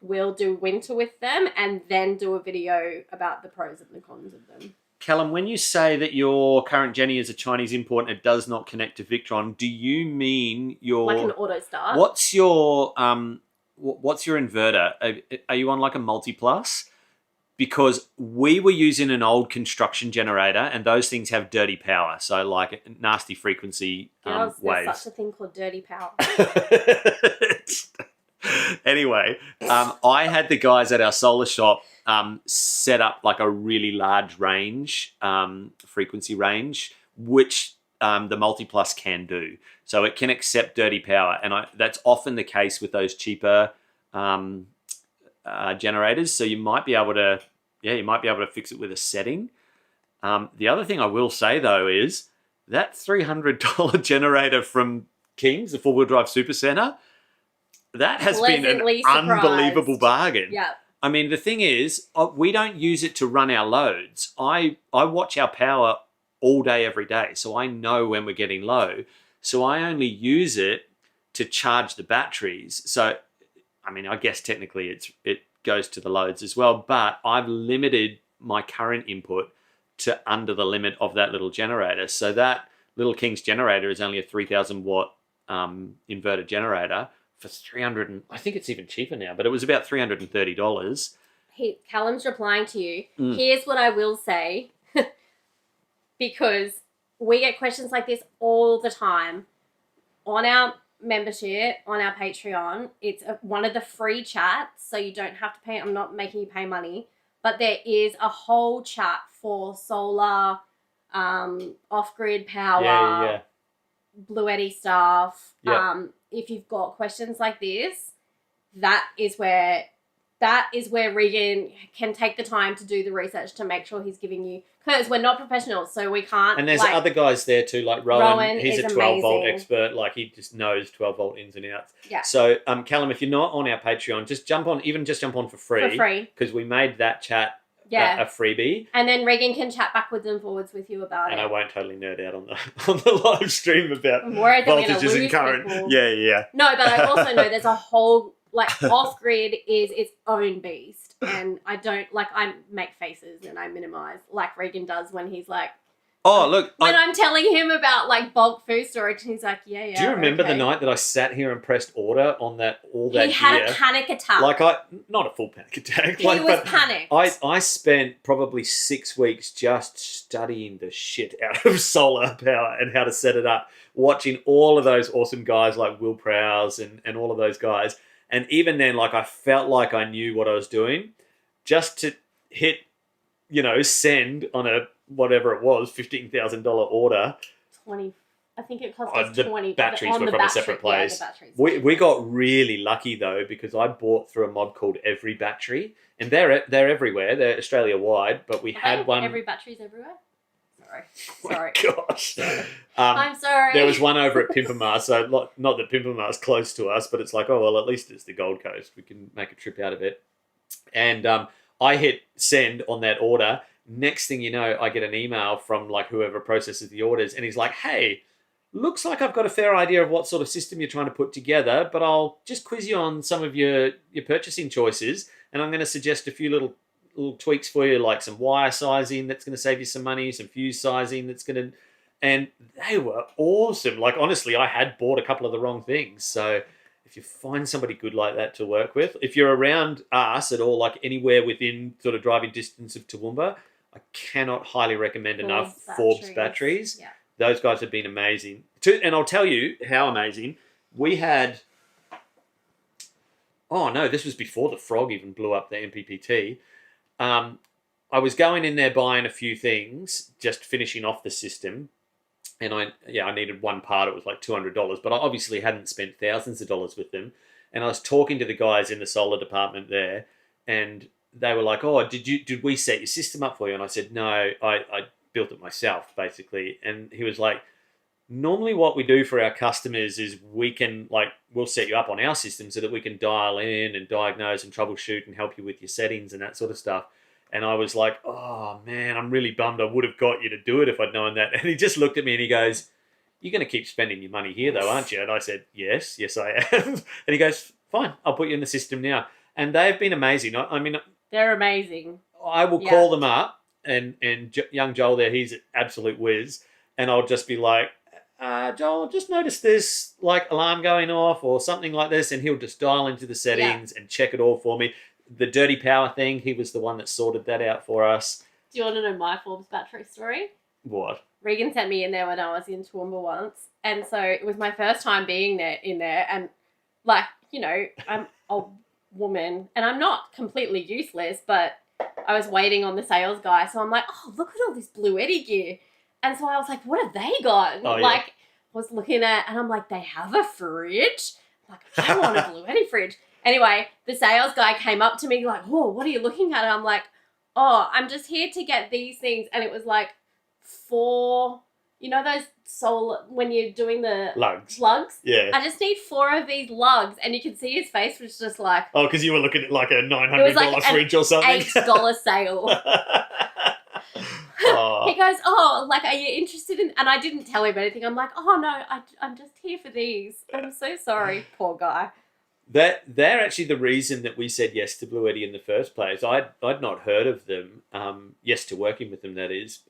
we'll do winter with them and then do a video about the pros and the cons of them. Callum, when you say that your current Jenny is a Chinese import and it does not connect to Victron, do you mean Like an auto start? What's your inverter? Are you on like a multi-plus? Because we were using an old construction generator and those things have dirty power. So like nasty frequency Girls, waves. there's such a thing called dirty power. Anyway, I had the guys at our solar shop set up like a really large range, frequency range, which the multi-plus can do. So it can accept dirty power. And that's often the case with those cheaper generators. So you might be able to fix it with a setting. The other thing I will say though is that $300 generator from King's, the 4-wheel drive super center, that has been an Pleasantly surprised. unbelievable bargain. Yeah. I mean, the thing is, we don't use it to run our loads. I watch our power all day, every day, so I know when we're getting low. So I only use it to charge the batteries. So, I mean, I guess technically it goes to the loads as well, but I've limited my current input to under the limit of that little generator. So that little King's generator is only a 3,000 watt inverter generator for $300. I think it's even cheaper now, but it was about $330. Callum's replying to you. Here's what I will say, because we get questions like this all the time on our membership, on our Patreon. It's one of the free chats, so you don't have to pay. I'm not making you pay money, but there is a whole chat for solar, off-grid power, Bluetti stuff. Yeah. If you've got questions like this, that is where Regan can take the time to do the research to make sure he's giving you, because we're not professionals, so we can't. And there's other guys there too, like Rowan. He's a 12-volt amazing. expert. Like, he just knows 12-volt ins and outs. Yeah. So, Callum, if you're not on our Patreon, just jump on for free. For free. Because we made that chat a freebie. And then Regan can chat backwards and forwards with you about And it. I won't totally nerd out on the live stream about Worried that we're gonna voltages and lose current. people. Yeah. No, but I also know there's a whole, like, off-grid is its own beast. And I make faces and I minimize, like Regan does when he's like, Oh, look. I'm telling him about like bulk food storage, and he's like, yeah. Do you remember okay. the night that I sat here and pressed order on all that He had gear? a panic attack. Not a full panic attack. He was panicked. I spent probably 6 weeks just studying the shit out of solar power and how to set it up, watching all of those awesome guys like Will Prowse and all of those guys. And even then, like, I felt like I knew what I was doing. Just to hit, send on a whatever it was, $15,000 order. 20. I think it cost us The 20. batteries on were the from a battery, separate place. Yeah, the batteries were We got really lucky though, because I bought through a mob called Every Battery, and they're everywhere. They're Australia wide, but we had one. Every battery's everywhere. Sorry. Oh Sorry. gosh. I'm sorry. There was one over at Pimpamar, so not that Pimpamar's close to us, but it's like, oh well, at least it's the Gold Coast. We can make a trip out of it. And I hit send on that order. Next thing you know, I get an email from like whoever processes the orders, and he's like, "Hey, looks like I've got a fair idea of what sort of system you're trying to put together, but I'll just quiz you on some of your purchasing choices, and I'm going to suggest a few little tweaks for you, like some wire sizing that's going to save you some money, some fuse sizing that's going to," and they were awesome. Like honestly, I had bought a couple of the wrong things, so. If you find somebody good like that to work with, if you're around us at all, like anywhere within sort of driving distance of Toowoomba, I cannot highly recommend enough Forbes batteries. Yeah. Those guys have been amazing. And I'll tell you how amazing. We had... Oh, no, this was before the frog even blew up the MPPT. I was going in there buying a few things, just finishing off the system. And I needed one part. It was like $200, but I obviously hadn't spent thousands of dollars with them. And I was talking to the guys in the solar department there, and they were like, "Oh, did we set your system up for you?" And I said, "No, I built it myself, basically." And he was like, "Normally, what we do for our customers is we'll set you up on our system so that we can dial in and diagnose and troubleshoot and help you with your settings and that sort of stuff." And I was like, "Oh, man, I'm really bummed. I would have got you to do it if I'd known that." And he just looked at me and he goes, "You're going to keep spending your money here, though, aren't you?" And I said, yes, I am. And he goes, "Fine, I'll put you in the system now." And they've been amazing. I mean... They're amazing. I will call them up, and young Joel there, he's an absolute whiz. And I'll just be like, "Joel, I've just noticed this like alarm going off or something like this." And he'll just dial into the settings and check it all for me. The dirty power thing, he was the one that sorted that out for us. Do you want to know my Forbes battery story? What? Regan sent me in there when I was in Toowoomba once. And so it was my first time being in there. And like, you know, I'm a woman and I'm not completely useless, but I was waiting on the sales guy. So I'm like, "Oh, look at all this Blue Eddy gear." And so I was like, "What have they got?" Oh, like, was looking at, and I'm like, "They have a fridge?" I'm like, "I want a Blue Eddy fridge." Anyway, the sales guy came up to me like, "Oh, what are you looking at?" And I'm like, "Oh, I'm just here to get these things." And it was like 4, you know those solar, when you're doing the lugs? Yeah. I just need 4 of these lugs. And you could see his face was just like... Oh, because you were looking at like a $900 fridge or something? $8 sale. Oh. He goes, "Oh, like, are you interested in..." And I didn't tell him anything. I'm like, "Oh, no, I'm just here for these. I'm so sorry." Poor guy. They're actually the reason that we said yes to Blue Eddy in the first place. I'd not heard of them. Yes to working with them, that is.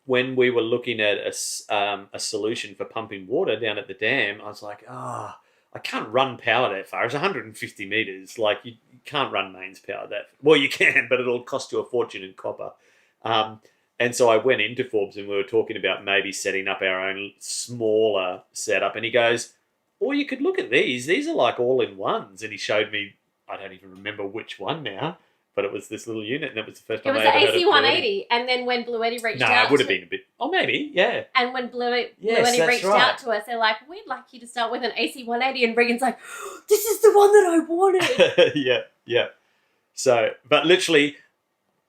When we were looking at a solution for pumping water down at the dam, I was like, I can't run power that far. It's 150 metres. Like, you can't run mains power that far. Well, you can, but it'll cost you a fortune in copper. And so I went into Forbes and we were talking about maybe setting up our own smaller setup. And he goes, "Or you could look at these. These are like all-in-ones." And he showed me, I don't even remember which one now, but it was this little unit, and that was the first time I ever heard of Blue Eddy. It was the AC-180, and then when Blue Eddy reached out... No, it would have been a bit... Oh, maybe, yeah. And when Blue Eddy reached out to us, they're like, "We'd like you to start with an AC-180, and Regan's like, "This is the one that I wanted." Yeah. So, but literally...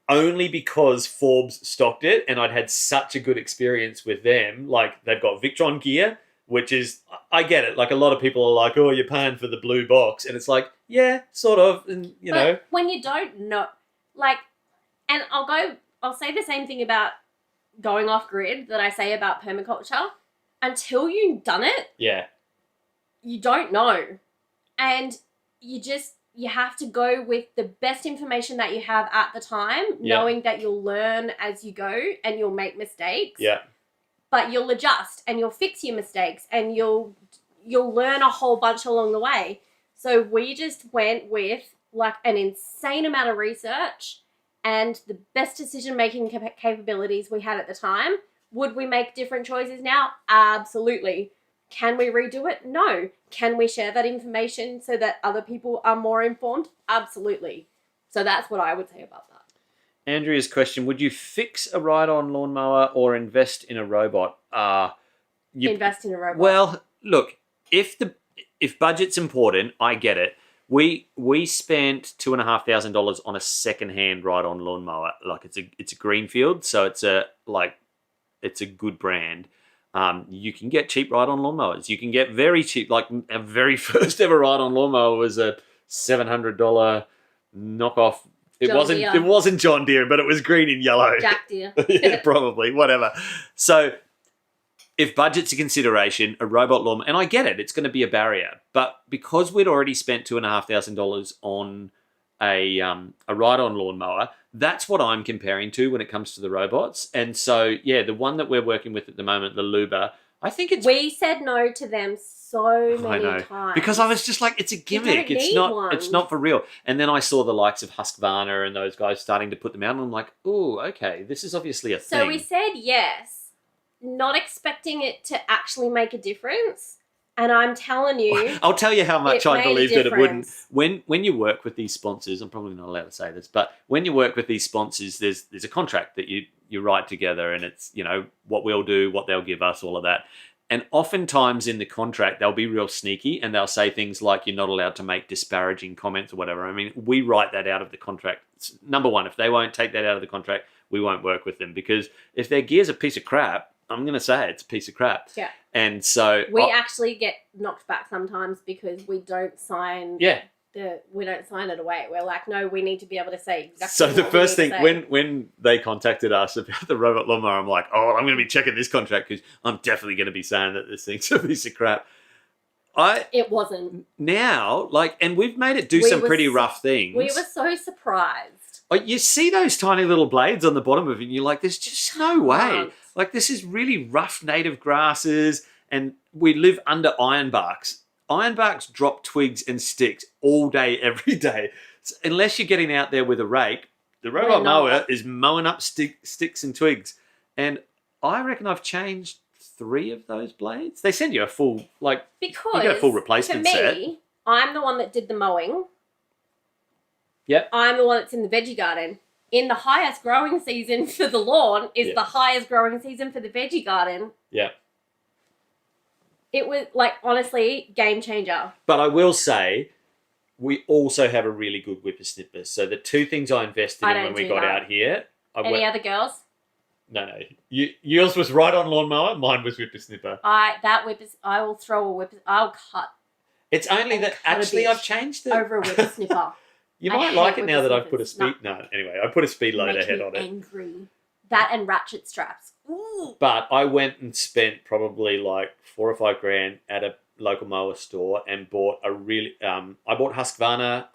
only because Forbes stocked it, and I'd had such a good experience with them. Like, they've got Victron gear, which is, I get it. Like, a lot of people are like, "Oh, you're paying for the blue box." And it's like, yeah, sort of. And, you know. When you don't know, like, and I'll say the same thing about going off grid that I say about permaculture. Until you've done it. Yeah. You don't know. And you have to go with the best information that you have at the time, knowing that you'll learn as you go and you'll make mistakes. Yeah. But you'll adjust and you'll fix your mistakes and you'll learn a whole bunch along the way. So we just went with like an insane amount of research and the best decision-making capabilities we had at the time. Would we make different choices now? Absolutely. Can we redo it? No. Can we share that information so that other people are more informed? Absolutely. So that's what I would say about that. Andrea's question, would you fix a ride-on lawnmower or invest in a robot? invest in a robot. Well, look, if budget's important, I get it. We spent $2,500 on a secondhand ride-on lawnmower. Like it's a Greenfield, so it's a good brand. You can get cheap ride-on lawnmowers. You can get very cheap. Like our very first ever ride-on lawnmower was a $700 knockoff. It wasn't John Deere, but it was green and yellow. Jack Deere. Yeah, probably, whatever. So if budget's a consideration, a robot lawnmower, and I get it, it's going to be a barrier. But because we'd already spent $2,500 on a ride-on lawnmower, that's what I'm comparing to when it comes to the robots. And so, yeah, the one that we're working with at the moment, the Luba, I think it's... We said no to them so many times. Because I was just like, it's a gimmick. It's not for real. And then I saw the likes of Husqvarna and those guys starting to put them out, and I'm like, oh, okay, this is obviously a thing. So we said yes, not expecting it to actually make a difference. And I'm telling you, I'll tell you how much I believed that it wouldn't. When you work with these sponsors, I'm probably not allowed to say this, but when you work with these sponsors, there's a contract that you write together, and it's, you know, what we'll do, what they'll give us, all of that. And oftentimes in the contract, they'll be real sneaky, and they'll say things like you're not allowed to make disparaging comments or whatever. I mean, we write that out of the contract. Number one, if they won't take that out of the contract, we won't work with them, because if their gear's a piece of crap, I'm going to say it's a piece of crap. Yeah. And so... We actually get knocked back sometimes because we don't sign... Yeah. We don't sign it away. We're like, no, we need to be able to say exactly So the what first we need thing, to say. when they contacted us about the robot lawnmower, I'm like, oh, I'm going to be checking this contract because I'm definitely going to be saying that this thing's a piece of crap. It wasn't. Now, like, and we've made it do some pretty rough things. We were so surprised. You see those tiny little blades on the bottom of it, and you're like, there's just no way. Like, this is really rough native grasses, and we live under ironbarks. Ironbarks drop twigs and sticks all day, every day. So unless you're getting out there with a rake, the robot mower is mowing up sticks and twigs. And I reckon I've changed 3 of those blades. They send you a full, like, because you get a full replacement set. For me, I'm the one that did the mowing. Yep. I'm the one that's in the veggie garden. In the highest growing season for the lawn is the highest growing season for the veggie garden. Yeah. It was, like, honestly, game changer. But I will say, we also have a really good whippersnipper. So the 2 things I invested in when we got out here... Any other girls? No. Yours was right on lawnmower. Mine was whippersnipper. I will throw a whipper... I'll cut. It's only that... Actually, I've changed it. Over a whippersnipper. You might like it now that I've put a speed... No, anyway, I put a speed loader head on it. Angry. That and ratchet straps. Ooh. But I went and spent probably like $4 or $5 grand at a local mower store and bought a really... I bought Husqvarna.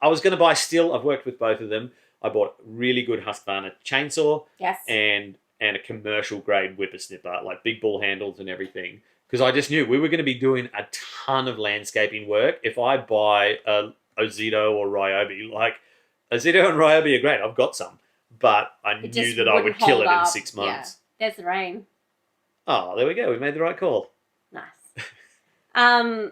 I was going to buy Stihl. I've worked with both of them. I bought really good Husqvarna chainsaw. Yes. And a commercial grade whippersnipper, like big ball handles and everything. Because I just knew we were going to be doing a ton of landscaping work. If I buy a Ozito or Ryobi, like Ozito and Ryobi are great. I've got some. But I knew that I would kill it in 6 months. Yeah. There's the rain. Oh, there we go. We made the right call. Nice.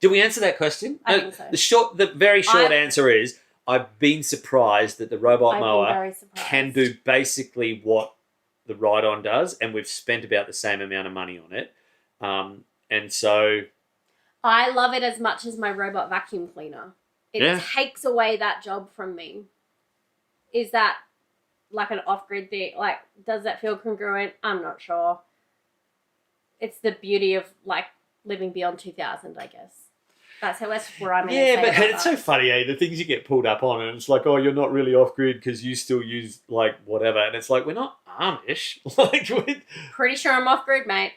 Did we answer that question? I think so. The very short answer is I've been surprised that the robot mower can do basically what the ride-on does, and we've spent about the same amount of money on it. And so... I love it as much as my robot vacuum cleaner. It takes away that job from me. Is that like an off-grid thing? Like, does that feel congruent? I'm not sure. It's the beauty of, like, living beyond 2000, I guess. That's where I'm at. Yeah, but it's so funny, eh? The things you get pulled up on, and it's like, oh, you're not really off-grid because you still use, like, whatever. And it's like, we're not Amish. Like, pretty sure I'm off-grid, mate.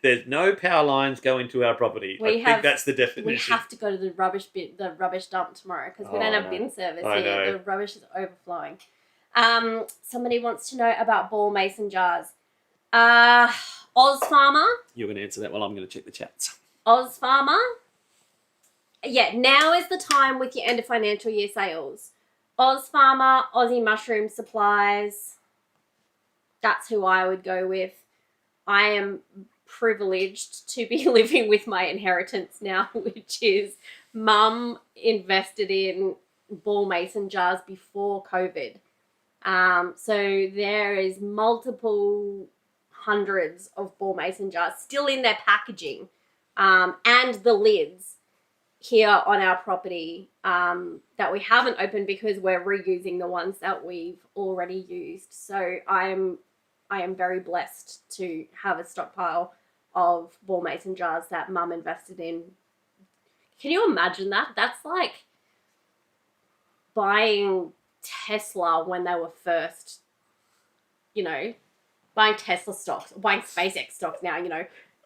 There's no power lines going to our property. I think that's the definition. We have to go to the rubbish dump tomorrow because we don't have bin service here. The rubbish is overflowing. Somebody wants to know about ball mason jars. Oz Farmer. You're going to answer that while I'm going to check the chats. Oz Farmer. Yeah, now is the time with your end of financial year sales. Oz Farmer, Aussie Mushroom Supplies. That's who I would go with. I am privileged to be living with my inheritance now, which is Mum invested in ball mason jars before COVID. So there is multiple hundreds of ball mason jars still in their packaging, and the lids here on our property that we haven't opened because we're reusing the ones that we've already used. So I am very blessed to have a stockpile of ball mason jars that Mum invested in. Can you imagine that? That's like buying Tesla when they were first, buying Tesla stocks, buying SpaceX stocks now,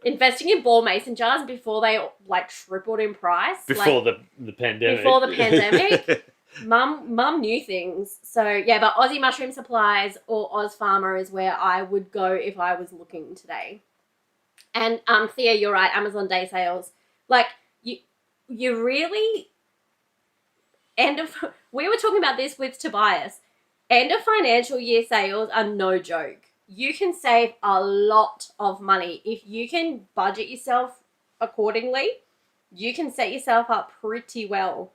investing in ball mason jars before they like tripled in price. Before the pandemic. Before the pandemic. Mum knew things. So yeah, but Aussie Mushroom Supplies or Oz Farmer is where I would go if I was looking today. And Thea, you're right, Amazon day sales. Like you really we were talking about this with Tobias. End of financial year sales are no joke. You can save a lot of money. If you can budget yourself accordingly, you can set yourself up pretty well.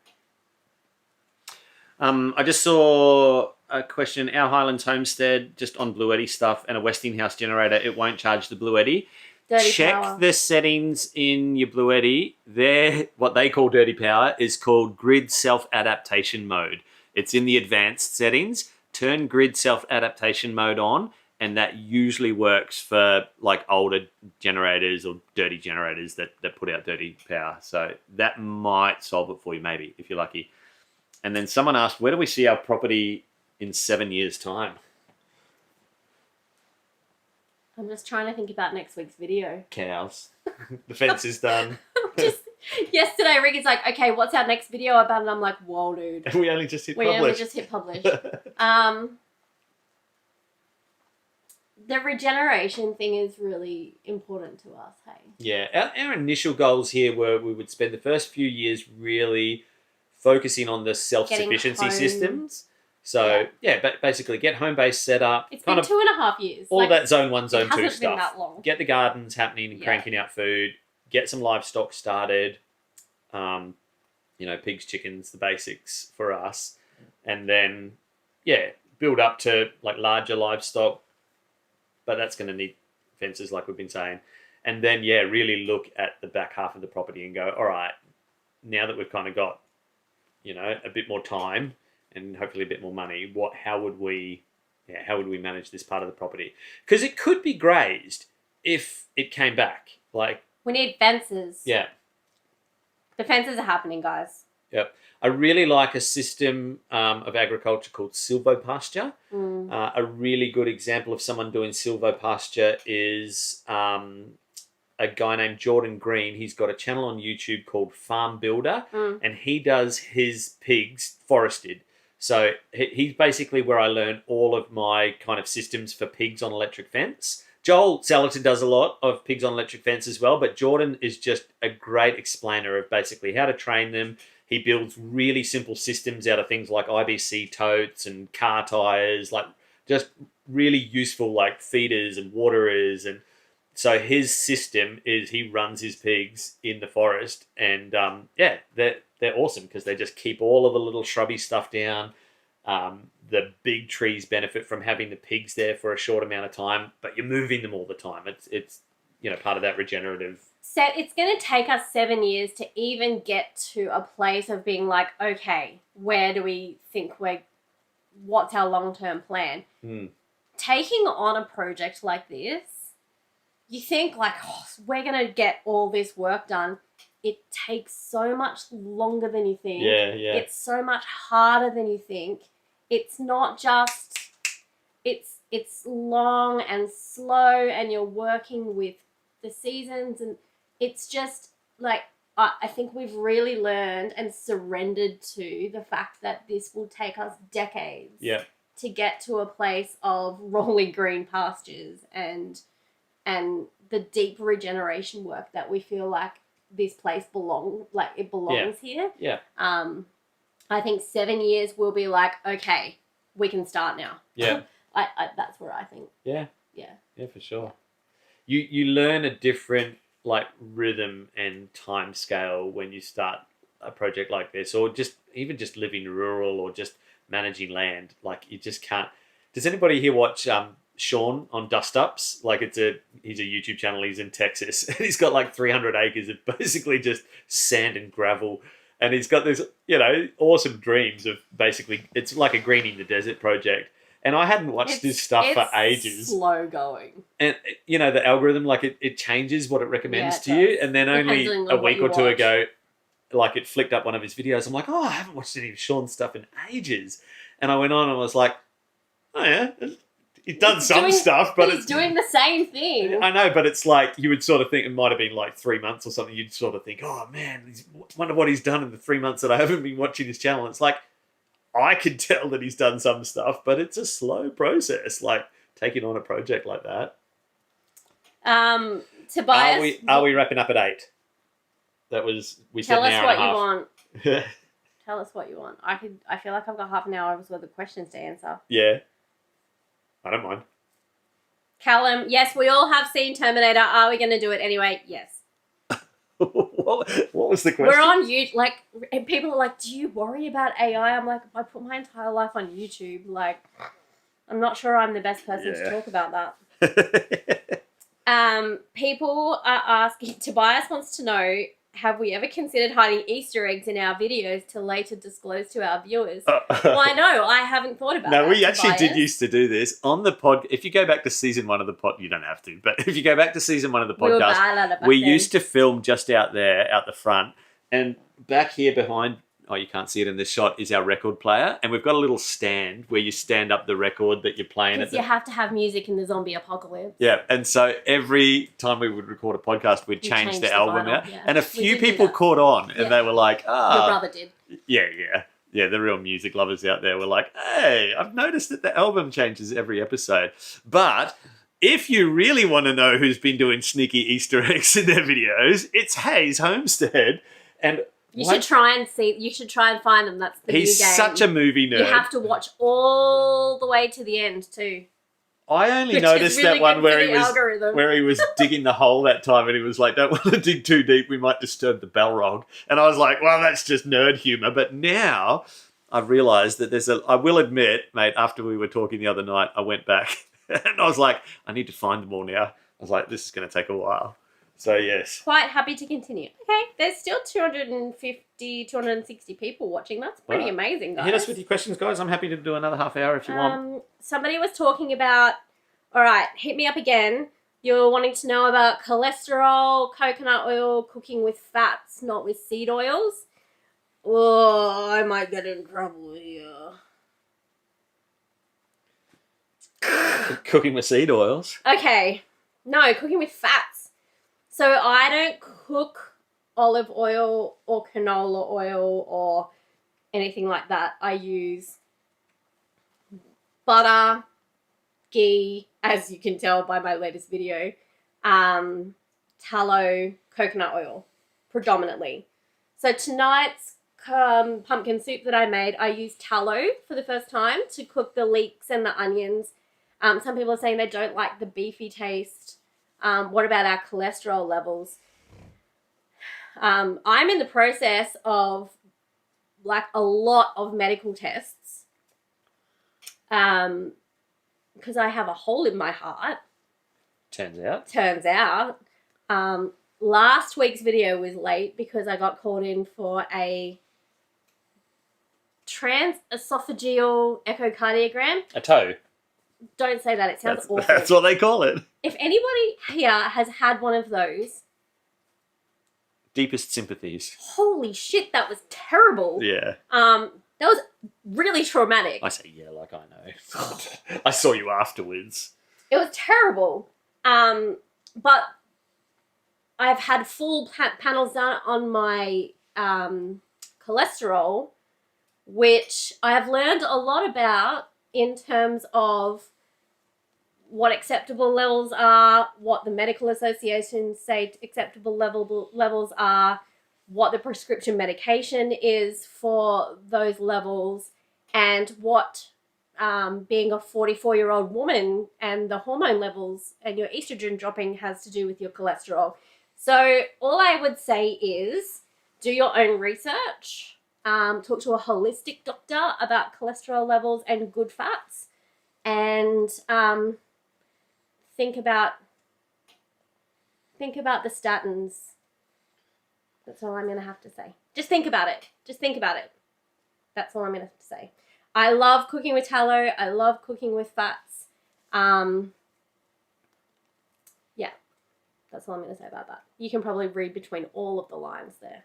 I just saw a question. Our Highlands Homestead, just on Blue Eddy stuff, and a Westinghouse generator, it won't charge the Blue Eddy. Check power. the settings in your Blue Eddy. What they call dirty power is called grid self-adaptation mode. It's in the advanced settings. Turn grid self-adaptation mode on, and that usually works for like older generators or dirty generators that put out dirty power. So that might solve it for you, maybe, if you're lucky. And then someone asked, where do we see our property in 7 years' time? I'm just trying to think about next week's video. Cows. The fence is done. Yesterday, Rick is like, okay, what's our next video about? And I'm like, whoa, dude. And we only just hit publish. The regeneration thing is really important to us, hey? Yeah, our initial goals here were we would spend the first few years really focusing on the self-sufficiency systems. So, basically get home base set up. It's been 2.5 years. All that zone 1, zone 2 stuff. It hasn't been that long. Get the gardens happening and cranking out food. Get some livestock started. Pigs, chickens, the basics for us. And then, build up to like larger livestock. But that's going to need fences like we've been saying. And then, really look at the back half of the property and go, all right, now that we've kind of got, a bit more time and hopefully a bit more money, how would we manage this part of the property? Because it could be grazed if it came back. Like, we need fences. Yeah. The fences are happening, guys. Yep. I really like a system of agriculture called silvopasture. A really good example of someone doing silvopasture is a guy named Jordan Green. He's got a channel on YouTube called Farm Builder, and he does his pigs forested. So he's basically where I learned all of my kind of systems for pigs on electric fence. Joel Salatin does a lot of pigs on electric fence as well, but Jordan is just a great explainer of basically how to train them. He builds really simple systems out of things like IBC totes and car tires, like just really useful like feeders and waterers. And so his system is he runs his pigs in the forest, and they're awesome because they just keep all of the little shrubby stuff down. The big trees benefit from having the pigs there for a short amount of time, but you're moving them all the time. It's part of that regenerative. So it's going to take us 7 years to even get to a place of being like, okay, where do we think what's our long-term plan? Taking on a project like this, you think like, we're going to get all this work done. It takes so much longer than you think. Yeah. It's so much harder than you think. It's not just, it's long and slow, and you're working with the seasons, and it's just like, I think we've really learned and surrendered to the fact that this will take us decades to get to a place of rolling green pastures and the deep regeneration work that we feel like this place belongs here. Yeah. I think 7 years will be like, okay, we can start now. Yeah. That's where I think. Yeah, for sure. You learn a different like rhythm and time scale when you start a project like this, or just living rural or just managing land. Like you just can't. Does anybody here watch Sean on Dust Ups. Like he's a YouTube channel. He's in Texas, and he's got like 300 acres of basically just sand and gravel. And he's got this, awesome dreams of basically, it's like a greening the desert project. And I hadn't watched this stuff for ages. Slow going. And, the algorithm, like it changes what it recommends to you. And then only a week or two ago, like it flicked up one of his videos. I'm like, I haven't watched any of Sean's stuff in ages. And I went on and I was like, oh yeah, he's done some stuff, but he's doing the same thing. I know, but it's like you would sort of think it might have been like 3 months or something. You'd sort of think, oh man, wonder what he's done in the 3 months that I haven't been watching his channel. It's like I could tell that he's done some stuff, but it's a slow process. Like taking on a project like that. Tobias, are we wrapping up at 8? We said an hour and a half. Tell us what you want. Tell us what you want. I feel like I've got half an hour's worth of questions to answer. Yeah. I don't mind. Callum, yes, we all have seen Terminator. Are we going to do it anyway? Yes. What was the question? We're on YouTube. And people are like, do you worry about AI? I'm like, I put my entire life on YouTube. Like, I'm not sure I'm the best person to talk about that. People are asking, Tobias wants to know, have we ever considered hiding Easter eggs in our videos to later disclose to our viewers? Well, I know. I haven't thought about that. No, we actually did used to do this on the pod. If you go back to season 1 of the pod, you don't have to, but if you go back to season 1 of the podcast, we used to film just out there, out the front, and back here behind, you can't see it in this shot, is our record player. And we've got a little stand where you stand up the record that you're playing. Because you have to have music in the zombie apocalypse. Yeah, and so every time we would record a podcast, we'd change the album out. Yeah. And a few people caught on, and they were like, Your brother did. Yeah, the real music lovers out there were like, hey, I've noticed that the album changes every episode. But if you really want to know who's been doing sneaky Easter eggs in their videos, it's Hayes Homestead. And you should try and find them. That's the new game. He's such a movie nerd. You have to watch all the way to the end too. I only noticed that one where he was digging the hole that time, and he was like, "Don't want to dig too deep. We might disturb the Balrog." And I was like, "Well, that's just nerd humor." But now I've realised that I will admit, mate. After we were talking the other night, I went back and I was like, "I need to find them all now." I was like, "This is going to take a while." So, yes. Quite happy to continue. Okay, there's still 250, 260 people watching. That's pretty amazing, guys. Hit us with your questions, guys. I'm happy to do another half hour if you want. Somebody was talking about, all right, hit me up again. You're wanting to know about cholesterol, coconut oil, cooking with fats, not with seed oils. Oh, I might get in trouble here. Cooking with seed oils? Okay. No, cooking with fats. So I don't cook olive oil or canola oil or anything like that. I use butter, ghee, as you can tell by my latest video, tallow, coconut oil, predominantly. So tonight's pumpkin soup that I made, I used tallow for the first time to cook the leeks and the onions. Some people are saying they don't like the beefy taste. What about our cholesterol levels? I'm in the process of a lot of medical tests because I have a hole in my heart. Turns out. Last week's video was late because I got called in for a transesophageal echocardiogram. A toe. Don't say that. It sounds awful. That's what they call it. If anybody here has had one of those... Deepest sympathies. Holy shit, that was terrible. Yeah. That was really traumatic. I say yeah like I know. I saw you afterwards. It was terrible. But I've had full panels done on my cholesterol, which I have learned a lot about in terms of what acceptable levels are, what the medical associations say acceptable levels are, what the prescription medication is for those levels, and what being a 44-year-old woman and the hormone levels and your estrogen dropping has to do with your cholesterol. So all I would say is do your own research, talk to a holistic doctor about cholesterol levels and good fats, and think about the statins. That's all I'm going to have to say. Just think about it. That's all I'm going to have to say. I love cooking with tallow. I love cooking with fats. Yeah, that's all I'm going to say about that. You can probably read between all of the lines there.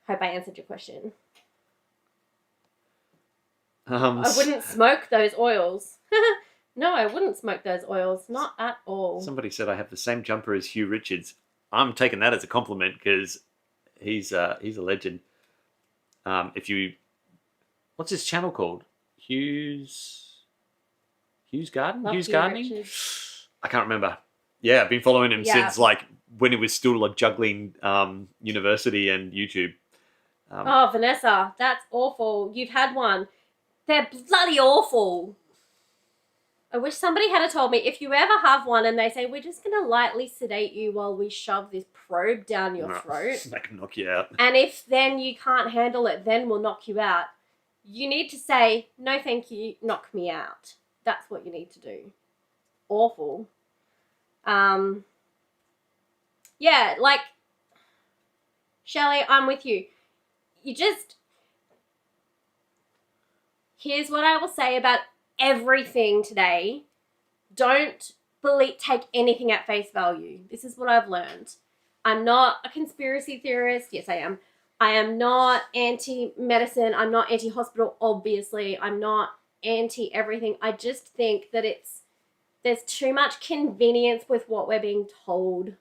Hope I answered your question. I wouldn't smoke those oils. No, I wouldn't smoke those oils. Not at all. Somebody said I have the same jumper as Hugh Richards. I'm taking that as a compliment because he's a legend. What's his channel called? Hugh's Garden? Love Hugh's Hugh Gardening? Richards. I can't remember. Yeah, I've been following him since like when he was still like juggling university and YouTube. Oh, Vanessa, that's awful. You've had one. They're bloody awful. I wish somebody had told me, if you ever have one and they say, we're just going to lightly sedate you while we shove this probe down your throat. That can knock you out. And if then you can't handle it, then we'll knock you out. You need to say, no thank you, knock me out. That's what you need to do. Awful. Yeah, like, Shelley, I'm with you. Here's what I will say about everything today. Don't take anything at face value. This is what I've learned. I'm not a conspiracy theorist. Yes, I am. I am not anti-medicine. I'm not anti-hospital, obviously. I'm not anti-everything. I just think that there's too much convenience with what we're being told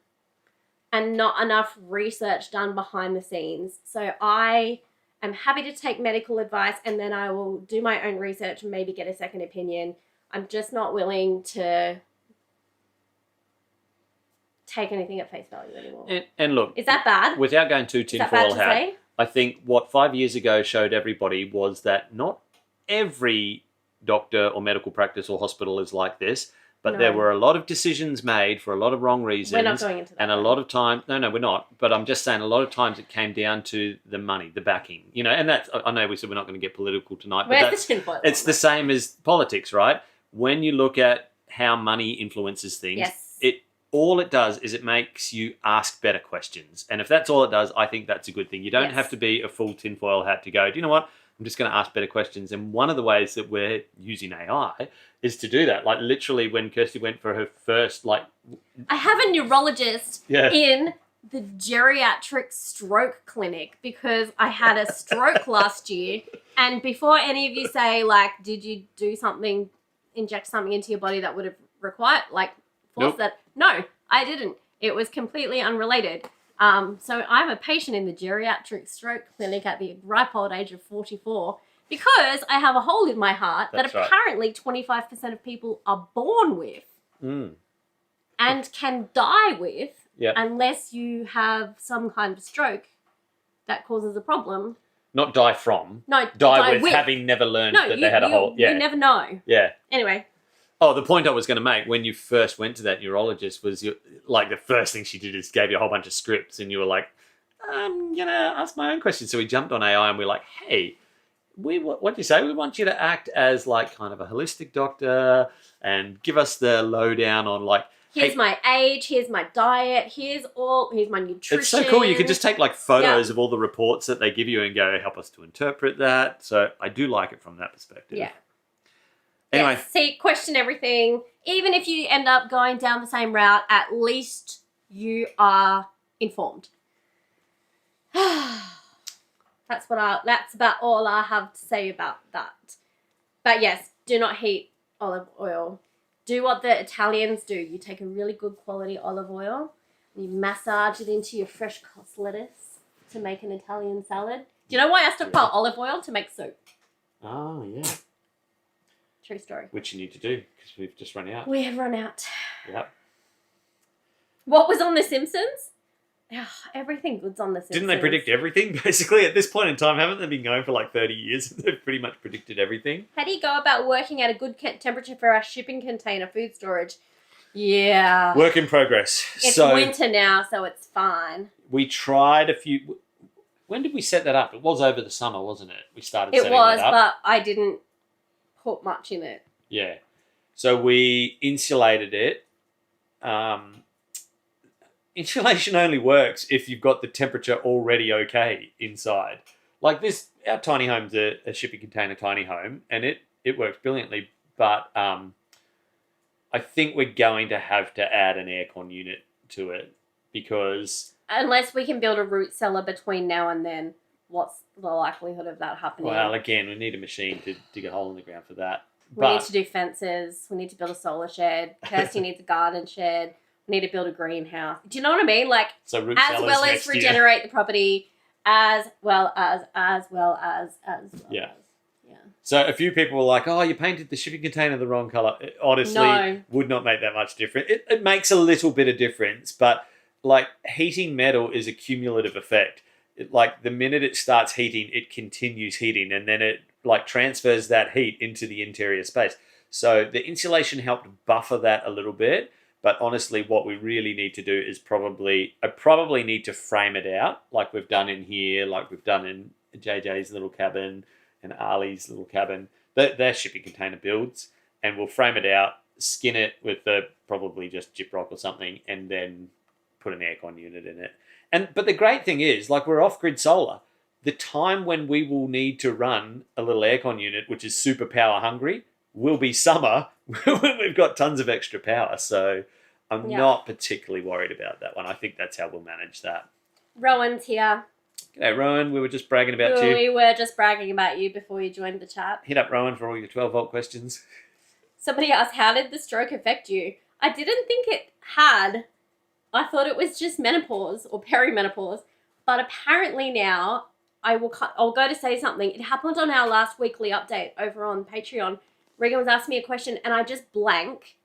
and not enough research done behind the scenes. So I am happy to take medical advice and then I will do my own research and maybe get a second opinion. I'm just not willing to take anything at face value anymore. And look, is that bad? Without going too tinfoil hat, I think what 5 years ago showed everybody was that not every doctor or medical practice or hospital is like this, but there were a lot of decisions made for a lot of wrong reasons. We're not going into that. And a lot of time, no, we're not. But I'm just saying a lot of times it came down to the money, the backing, and that's, I know we said we're not going to get political tonight, but it's the same as politics, right? When you look at how money influences things, all it does is it makes you ask better questions. And if that's all it does, I think that's a good thing. You don't have to be a full tinfoil hat to go, do you know what? I'm just going to ask better questions. And one of the ways that we're using AI is to do that. Like literally when Kirsty went for her first, I have a neurologist in the geriatric stroke clinic because I had a stroke last year. And before any of you say, did you do something, inject something into your body that would have required, forced that? No, I didn't. It was completely unrelated. So I'm a patient in the geriatric stroke clinic at the ripe old age of 44 because I have a hole in my heart that apparently 25% of people are born with and can die with unless you have some kind of stroke that causes a problem. Not die from. No, die with having never learned that they had a hole. You never know. Yeah. Anyway. Oh, the point I was going to make when you first went to that neurologist was the first thing she did is gave you a whole bunch of scripts and you were like, I'm going to ask my own questions. So we jumped on AI and we're like, hey, what do you say? We want you to act as kind of a holistic doctor and give us the lowdown on here's my age, here's my diet, here's my nutrition. It's so cool. You can just take photos of all the reports that they give you and go, help us to interpret that. So I do like it from that perspective. Yeah. Anyway. Yes, see, question everything. Even if you end up going down the same route, at least you are informed. That's about all I have to say about that. But yes, do not heat olive oil. Do what the Italians do. You take a really good quality olive oil and you massage it into your fresh cos lettuce to make an Italian salad. Do you know why I stockpile olive oil? To make soup. Oh, yeah. True story. Which you need to do because we've just run out. We have run out. Yep. What was on The Simpsons? Oh, everything good's on The Simpsons. Didn't they predict everything? Basically, at this point in time, haven't they been going for 30 years? They've pretty much predicted everything. How do you go about working at a good temperature for our shipping container food storage? Yeah. Work in progress. It's winter now, so it's fine. We tried a few... When did we set that up? It was over the summer, wasn't it? We started setting it up. It was, but I didn't put much in it. Yeah. So we insulated it insulation only works if you've got the temperature already okay inside. Like this, our tiny home's a shipping container tiny home, and it works brilliantly. But I think we're going to have to add an aircon unit to it because unless we can build a root cellar between now and then, what's the likelihood of that happening? Well, again, we need a machine to dig a hole in the ground for that. We need to do fences. We need to build a solar shed. Kirsty needs a garden shed. We need to build a greenhouse. Do you know what I mean? Like, so root as well as regenerate the property, as well as. Yeah. So a few people were like, "Oh, you painted the shipping container the wrong color." It honestly, would not make that much difference. It makes a little bit of difference, but like heating metal is a cumulative effect. Like the minute it starts heating, it continues heating, and then it like transfers that heat into the interior space. So the insulation helped buffer that a little bit. But honestly, what we really need to do is I probably need to frame it out like we've done in here, like we've done in JJ's little cabin and Ali's little cabin. They're shipping container builds, and we'll frame it out, skin it with probably just gyprock or something, and then put an aircon unit in it. But the great thing is, like we're off-grid solar. The time when we will need to run a little aircon unit, which is super power hungry, will be summer when we've got tons of extra power. So I'm not particularly worried about that one. I think that's how we'll manage that. Rowan's here. G'day, Rowan. We were just bragging about you. We were just bragging about you before you joined the chat. Hit up Rowan for all your 12-volt questions. Somebody asked, how did the stroke affect you? I didn't think it had. I thought it was just menopause or perimenopause. But apparently now, I'll go to say something. It happened on our last weekly update over on Patreon. Regan was asking me a question and I just blank.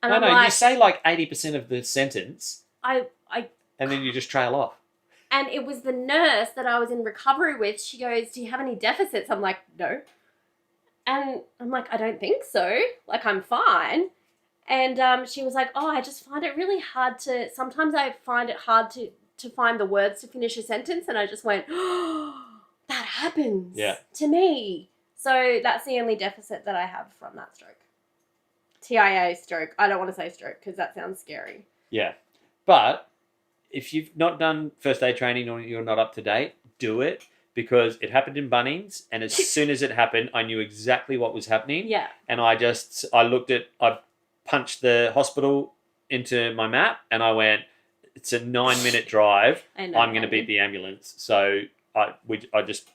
And you say like 80% of the sentence. And then you just trail off. And it was the nurse that I was in recovery with. She goes, do you have any deficits? I'm like, no. And I'm like, I don't think so. Like, I'm fine. And she was like, oh, I just find it really hard sometimes I find it hard to find the words to finish a sentence. And I just went, oh, that happens to me. So that's the only deficit that I have from that stroke. TIA stroke. I don't want to say stroke because that sounds scary. Yeah. But if you've not done first aid training or you're not up to date, do it because it happened in Bunnings. And as soon as it happened, I knew exactly what was happening. Yeah. And I punched the hospital into my map and I went, it's a 9-minute drive. I'm going to beat the ambulance. So I just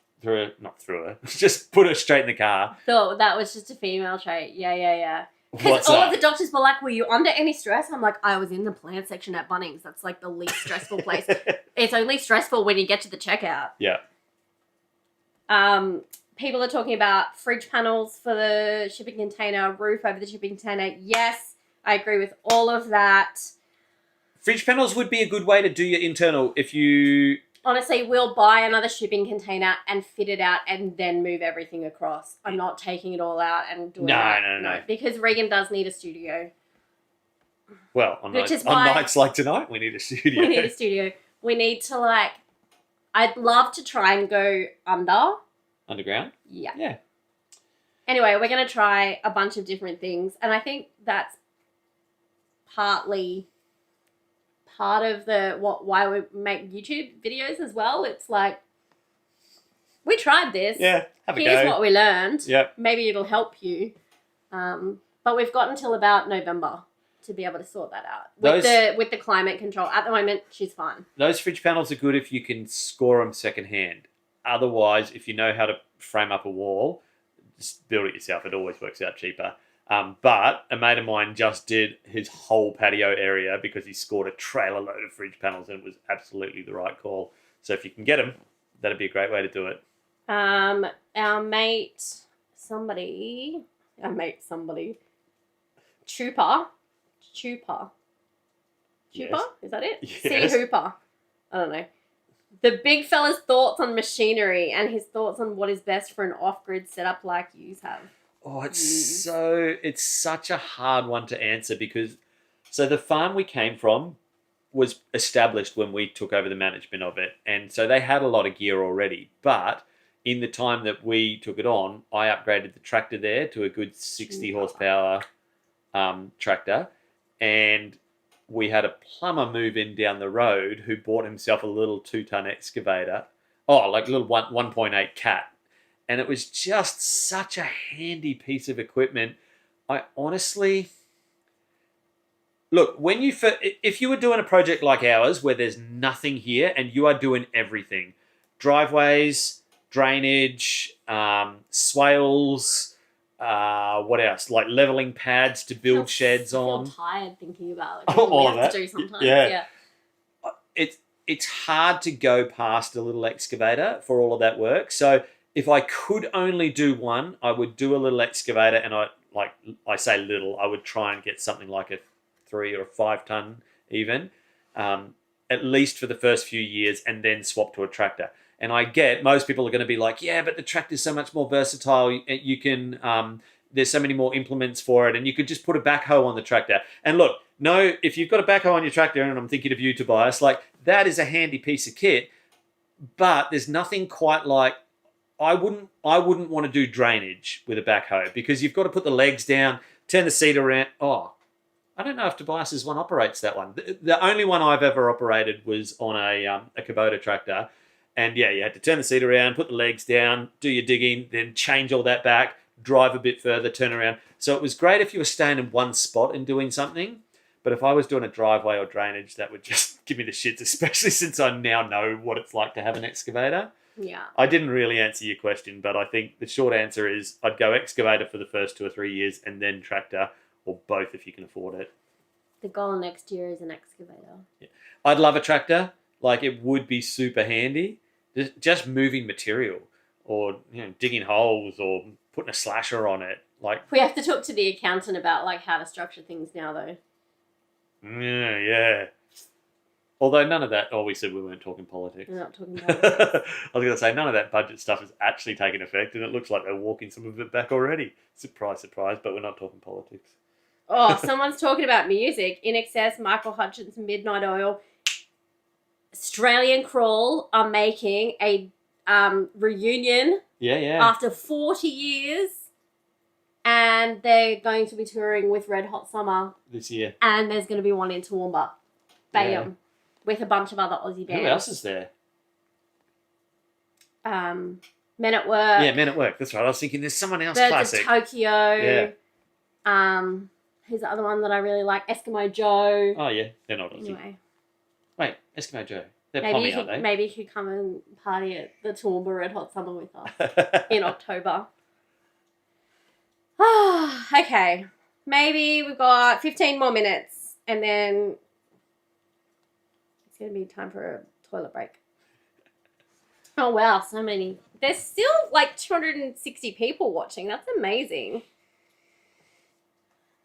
just put her straight in the car. So that was just a female trait. Yeah. Because all of the doctors were like, were you under any stress? I'm like, I was in the plant section at Bunnings. That's like the least stressful place. It's only stressful when you get to the checkout. Yeah. People are talking about fridge panels for the shipping container, roof over the shipping container. Yes, I agree with all of that. Fridge panels would be a good way to do your internal if you... Honestly, we'll buy another shipping container and fit it out and then move everything across. I'm not taking it all out and doing that. No. Because Regan does need a studio. Well, on nights like tonight, we need a studio. We need a studio. We need to I'd love to try and go Underground? Yeah. Anyway, we're going to try a bunch of different things. And I think that's partly part of why we make YouTube videos as well. It's like, we tried this. Yeah, have a go. Here's what we learned. Yep. Maybe it'll help you. But we've got until about November to be able to sort that out. With the climate control. At the moment, she's fine. Those fridge panels are good if you can score them secondhand. Otherwise, if you know how to frame up a wall, just build it yourself. It always works out cheaper. But a mate of mine just did his whole patio area because he scored a trailer load of fridge panels and it was absolutely the right call. So if you can get them, that'd be a great way to do it. Our mate somebody, Chupa, Yes. is that it? Yes. C. Hooper. I don't know. The big fella's thoughts on machinery and his thoughts on what is best for an off-grid setup like you have. Oh, it's such a hard one to answer because the farm we came from was established when we took over the management of it. And so they had a lot of gear already. But in the time that we took it on, I upgraded the tractor there to a good 60 horsepower tractor. And we had a plumber move in down the road who bought himself a little 2-ton excavator. Oh, like a little 1.8 cat. And it was just such a handy piece of equipment. I honestly... Look, if you were doing a project like ours where there's nothing here and you are doing everything, driveways, drainage, swales, what else? Like leveling pads to build sheds on. I feel tired thinking about it. All of have that. to do sometimes. Yeah. It's hard to go past a little excavator for all of that work. So if I could only do one, I would do a little excavator, and I say little, I would try and get something like a 3 or 5 ton even, at least for the first few years, and then swap to a tractor. And I get most people are going to be like, yeah, but the tractor is so much more versatile. You can there's so many more implements for it, and you could just put a backhoe on the tractor. And look, no, if you've got a backhoe on your tractor, and I'm thinking of you, Tobias, like that is a handy piece of kit, but there's nothing quite like. I wouldn't want to do drainage with a backhoe because you've got to put the legs down, turn the seat around. Oh, I don't know if Tobias's one operates that one. The only one I've ever operated was on a Kubota tractor. And yeah, you had to turn the seat around, put the legs down, do your digging, then change all that back, drive a bit further, turn around. So it was great if you were staying in one spot and doing something. But if I was doing a driveway or drainage, that would just give me the shits, especially since I now know what it's like to have an excavator. Yeah. I didn't really answer your question, but I think the short answer is I'd go excavator for the first 2 or 3 years and then tractor, or both if you can afford it. The goal next year is an excavator. Yeah. I'd love a tractor. Like, it would be super handy. Just moving material or digging holes or putting a slasher on it. Like, we have to talk to the accountant about like how to structure things now, though. Yeah. Although none of that, we said we weren't talking politics. We're not talking politics. I was going to say, none of that budget stuff has actually taken effect, and it looks like they're walking some of it back already. Surprise, surprise, but we're not talking politics. Oh, someone's talking about music. In Excess, Michael Hutchins, Midnight Oil, Australian Crawl are making a reunion. Yeah. After 40 years. And they're going to be touring with Red Hot Summer. This year. And there's going to be one in Toowoomba. Bam. Yeah. With a bunch of other Aussie bands. Who else is there? Men at Work. Yeah, Men at Work. That's right. I was thinking there's someone else Birds classic. of Tokyo. Yeah. Who's the other one that I really like? Eskimo Joe. Oh, yeah. They're not Aussie. Anyway. Wait, Eskimo Joe. They're Maybe plumbing, you aren't they? maybe you could come and party at the Toowoomba Red Hot Summer with us in October. Okay. Maybe we've got 15 more minutes and then it's going to be time for a toilet break. Oh, wow. So many. There's still like 260 people watching. That's amazing.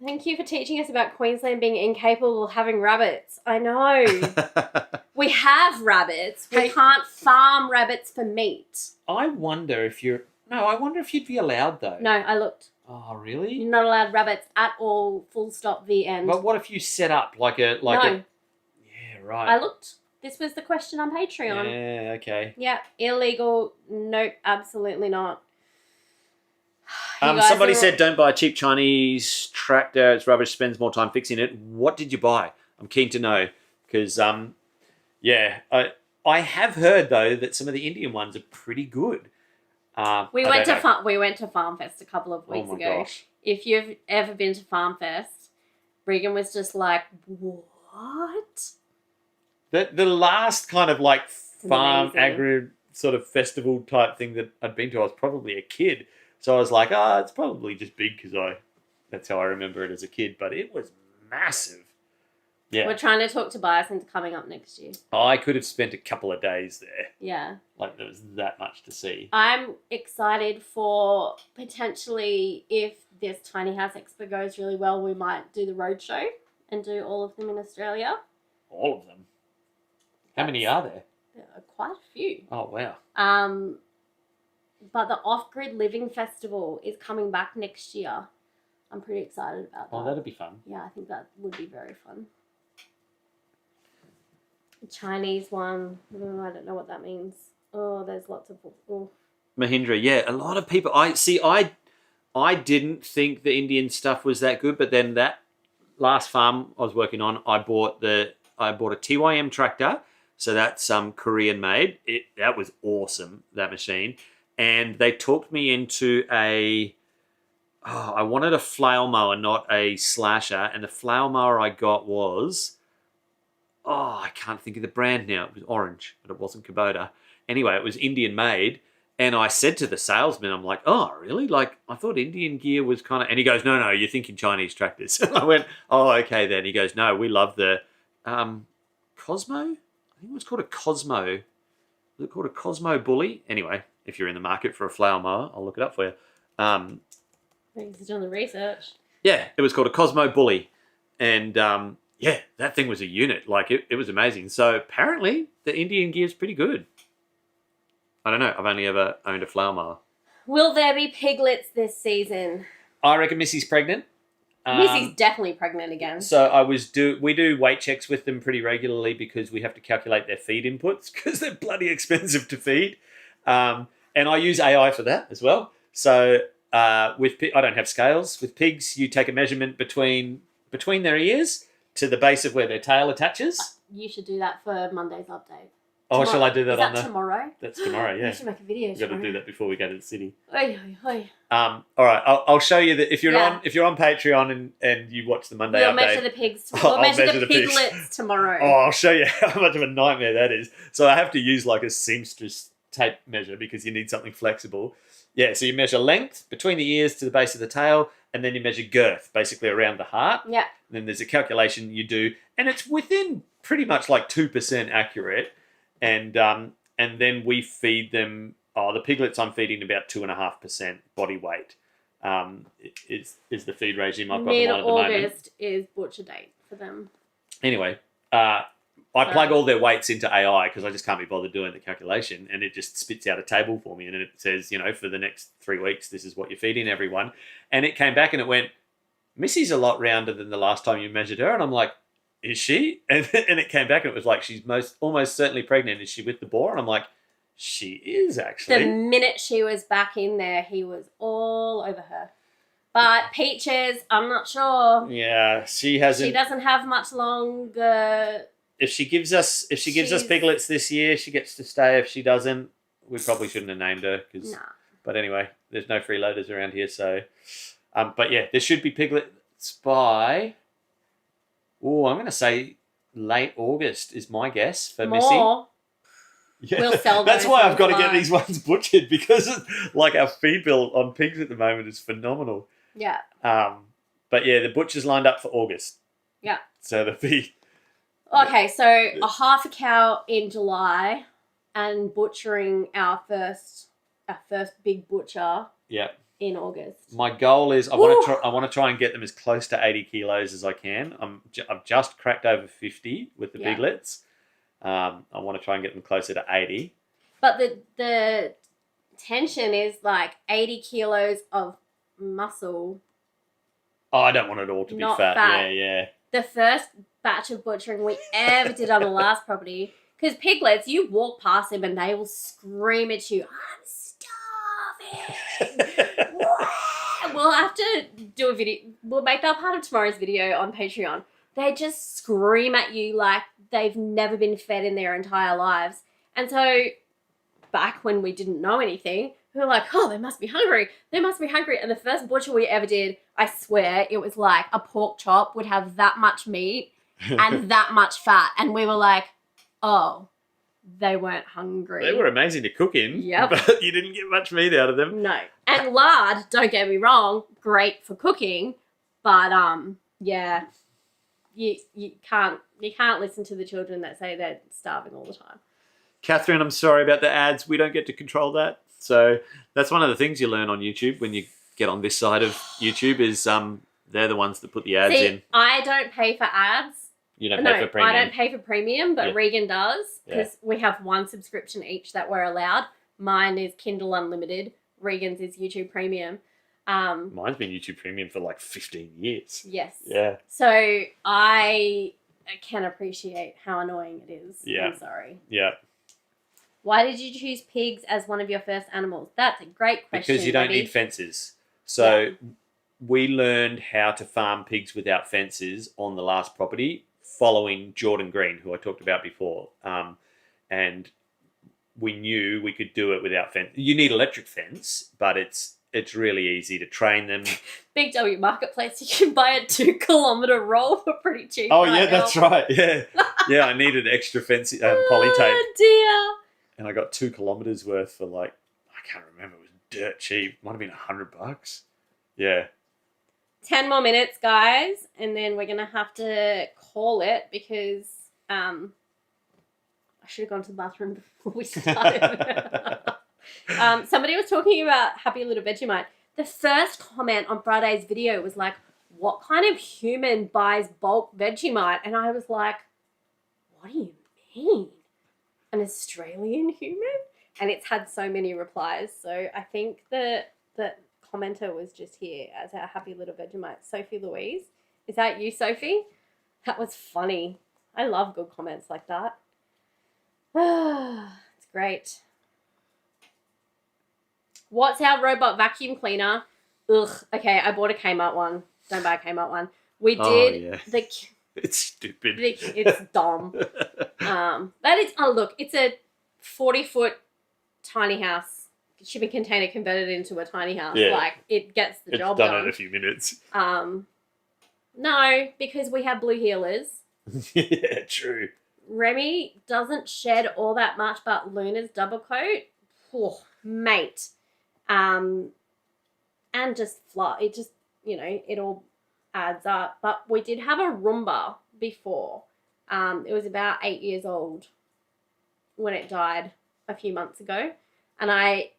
Thank you for teaching us about Queensland being incapable of having rabbits. I know. We have rabbits. We can't farm rabbits for meat. I wonder if you'd be allowed, though. No, I looked. Oh, really? You're not allowed rabbits at all, full stop, the end. But what if you set up no. Yeah, right. I looked. This was the question on Patreon. Yeah, okay. Yeah, illegal. Nope, absolutely not. Somebody said don't buy a cheap Chinese tractor. It's rubbish, spends more time fixing it. What did you buy? I'm keen to know. Because, I have heard, though, that some of the Indian ones are pretty good. We went to Farm Fest a couple of weeks ago. Gosh. If you've ever been to Farm Fest, Regan was just like, what? The last kind of like farm amazing. agri sort of festival type thing that I'd been to, I was probably a kid. So I was like, it's probably just big because that's how I remember it as a kid. But it was massive. Yeah. We're trying to talk Tobias into coming up next year. I could have spent a couple of days there. Yeah. Like there was that much to see. I'm excited for potentially if this Tiny House Expo goes really well, we might do the roadshow and do all of them in Australia. All of them? How many are there? There are quite a few. Oh, wow. But the Off-Grid Living Festival is coming back next year. I'm pretty excited about that. Oh, that'd be fun. Yeah, I think that would be very fun. The Chinese one, I don't know what that means. Oh, there's lots of... Oh. Mahindra, yeah, a lot of people... I didn't think the Indian stuff was that good, but then last farm I was working on, I bought a TYM tractor. So that's Korean made. That was awesome, that machine. And they talked me into I wanted a flail mower, not a slasher. And the flail mower I got was, I can't think of the brand now. It was orange, but it wasn't Kubota. Anyway, it was Indian made. And I said to the salesman, I'm like, oh, really? Like, I thought Indian gear was kind of... And he goes, no, you're thinking Chinese tractors. I went, oh, okay then. He goes, no, we love the Cosmo? I think it was called a Cosmo. Was it called a Cosmo Bully? Anyway, if you're in the market for a flower mower, I'll look it up for you. Thanks for doing the research. Yeah, it was called a Cosmo Bully. And, that thing was a unit. Like, it was amazing. So, apparently, the Indian gear is pretty good. I don't know. I've only ever owned a flower mower. Will there be piglets this season? I reckon Missy's pregnant. Missy's definitely pregnant again. So we do weight checks with them pretty regularly because we have to calculate their feed inputs because they're bloody expensive to feed. And I use AI for that as well. So I don't have scales. With pigs, you take a measurement between their ears to the base of where their tail attaches. You should do that for Monday's update. Oh, shall I do that on tomorrow? That's tomorrow, yeah. You should make a video We've got to do that before we go to the city. Oi. All right, I'll show you that if you're on Patreon and you watch the Monday update. We'll measure the pigs. We'll measure the piglets tomorrow. Oh, I'll show you how much of a nightmare that is. So I have to use like a seamstress tape measure because you need something flexible. Yeah, so you measure length between the ears to the base of the tail, and then you measure girth, basically around the heart. Yeah. And then there's a calculation you do, and it's within pretty much like 2% accurate. And then we feed them. The piglets I'm feeding about 2.5% body weight. Is the feed regime I've got them on at the moment. Mid-August is butcher date for them. Anyway, I plug all their weights into AI because I just can't be bothered doing the calculation, and it just spits out a table for me, and it says, for the next 3 weeks, this is what you're feeding everyone. And it came back and it went, Missy's a lot rounder than the last time you measured her, and I'm like, is she? And it came back and it was like, she's almost certainly pregnant. Is she with the boar? And I'm like, she is actually. The minute she was back in there, he was all over her. But Peaches, I'm not sure. Yeah, she hasn't. She doesn't have much longer. If she gives us piglets this year, she gets to stay. If she doesn't, we probably shouldn't have named her. Nah. But anyway, there's no freeloaders around here, so. But yeah, there should be piglets by. Oh, I'm going to say late August is my guess for Missy. Yeah. We'll sell That's those why I've got to online. get these ones butchered because like our feed bill on pigs at the moment is phenomenal. Yeah. But yeah, the butcher's lined up for August. Yeah. So the feed. Okay, so a half a cow in July and butchering our first big butcher. Yeah. In August. My goal is I want to try and get them as close to 80 kilos as I can. I've just cracked over 50 with the piglets. I want to try and get them closer to 80. But the tension is like 80 kilos of muscle. Oh, I don't want it all to be fat. Yeah. The first batch of butchering we ever did on the last property, because piglets, you walk past them and they will scream at you, I'm starving. We'll have to do a video. We'll make that part of tomorrow's video on Patreon. They just scream at you like they've never been fed in their entire lives. And so back when we didn't know anything, we were like, oh, they must be hungry. They must be hungry. And the first butcher we ever did, I swear, it was like a pork chop would have that much meat and that much fat. And we were like, oh, they weren't hungry. They were amazing to cook in, but you didn't get much meat out of them. No. And lard, don't get me wrong, great for cooking, but yeah, you can't listen to the children that say they're starving all the time. Catherine, I'm sorry about the ads. We don't get to control that. So that's one of the things you learn on YouTube when you get on this side of YouTube is they're the ones that put the ads in. I don't pay for ads. You don't pay for premium? I don't pay for premium, but Regan does because we have one subscription each that we're allowed. Mine is Kindle Unlimited. Regan's is YouTube Premium. Mine's been YouTube Premium for like 15 years. Yes. Yeah. So I can appreciate how annoying it is. Yeah. I'm sorry. Yeah. Why did you choose pigs as one of your first animals? That's a great question. Because you don't need fences. So we learned how to farm pigs without fences on the last property following Jordan Green, who I talked about before. And we knew we could do it without fence. You need electric fence, but it's really easy to train them. Big W Marketplace, you can buy a 2 kilometre roll for pretty cheap. Oh, yeah, that's right. Yeah. Yeah, I needed extra fence poly tape. Oh, dear. And I got 2 kilometres worth for I can't remember. It was dirt cheap. Might have been $100. Yeah. 10 more minutes, guys, and then we're going to have to call it because I should have gone to the bathroom before we started. Somebody was talking about Happy Little Vegemite. The first comment on Friday's video was like, what kind of human buys bulk Vegemite? And I was like, what do you mean? An Australian human? And it's had so many replies. So I think the commenter was just here as our Happy Little Vegemite. Sophie Louise. Is that you, Sophie? That was funny. I love good comments like that. It's great. What's our robot vacuum cleaner? Ugh. Okay, I bought a Kmart one. Don't buy a Kmart one. We did It's stupid. It's dumb. That is. Oh, look, it's a 40-foot tiny house shipping container converted into a tiny house. Yeah. Like it gets the job done done in a few minutes. No, because we have blue heelers. Yeah, true. Remy doesn't shed all that much, but Luna's double coat, oh, mate. And just fly. It just, it all adds up. But we did have a Roomba before. It was about 8 years old when it died a few months ago. And I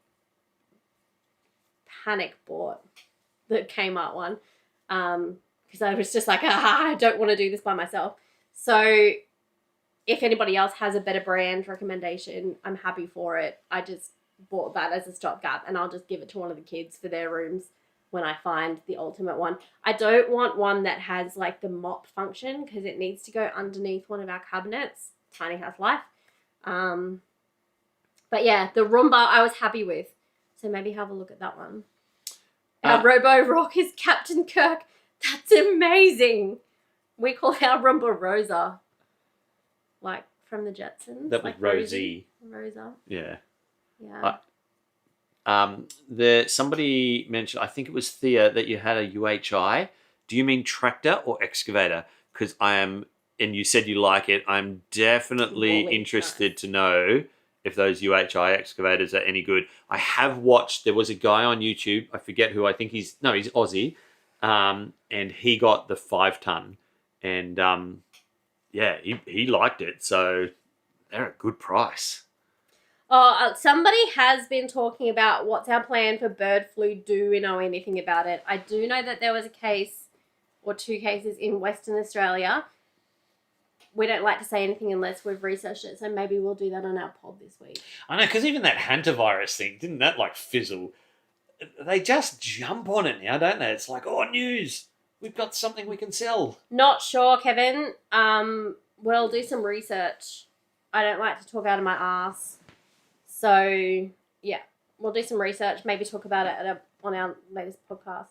panic bought the Kmart one because I was just like, I don't want to do this by myself. So if anybody else has a better brand recommendation, I'm happy for it. I just bought that as a stopgap and I'll just give it to one of the kids for their rooms when I find the ultimate one. I don't want one that has like the mop function because it needs to go underneath one of our cabinets. Tiny house life. But yeah, the Roomba I was happy with. So maybe have a look at that one. Our Robo Rock is Captain Kirk. That's amazing. We call our Roomba Rosa. Like from the Jetsons. That was like Rosie. Rosa. Yeah. Yeah. Somebody mentioned, I think it was Thea, that you had a UHI. Do you mean tractor or excavator? Because and you said you like it. I'm definitely interested to know if those UHI excavators are any good. I have watched, there was a guy on YouTube, I forget who, I think he's Aussie, and he got the 5-ton, and he liked it, so they're a good price. Oh, somebody has been talking about what's our plan for bird flu. Do we know anything about it? I do know that there was a case or 2 cases in Western Australia. We don't like to say anything unless we've researched it, so maybe we'll do that on our pod this week. I know, because even that hantavirus thing, didn't that fizzle? They just jump on it now, don't they? It's like, news. We've got something we can sell. Not sure, Kevin. We'll do some research. I don't like to talk out of my ass. So, yeah, we'll do some research, maybe talk about it on our latest podcast.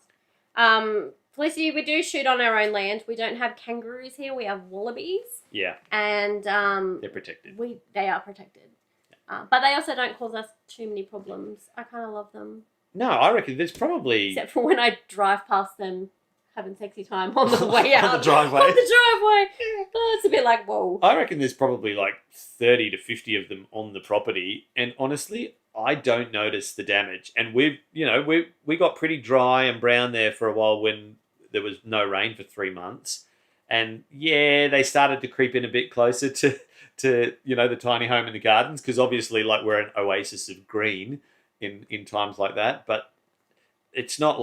Felicity, we do shoot on our own land. We don't have kangaroos here. We have wallabies. Yeah. And they're protected. They are protected. But they also don't cause us too many problems. I kind of love them. No, I reckon there's probably... Except for when I drive past them having sexy time on the way out. On the driveway. Oh, it's a bit like, whoa. I reckon there's probably 30 to 50 of them on the property. And honestly, I don't notice the damage. And we got pretty dry and brown there for a while when there was no rain for 3 months. And yeah, they started to creep in a bit closer to the tiny home in the gardens, because obviously we're an oasis of green in times like that. But it's not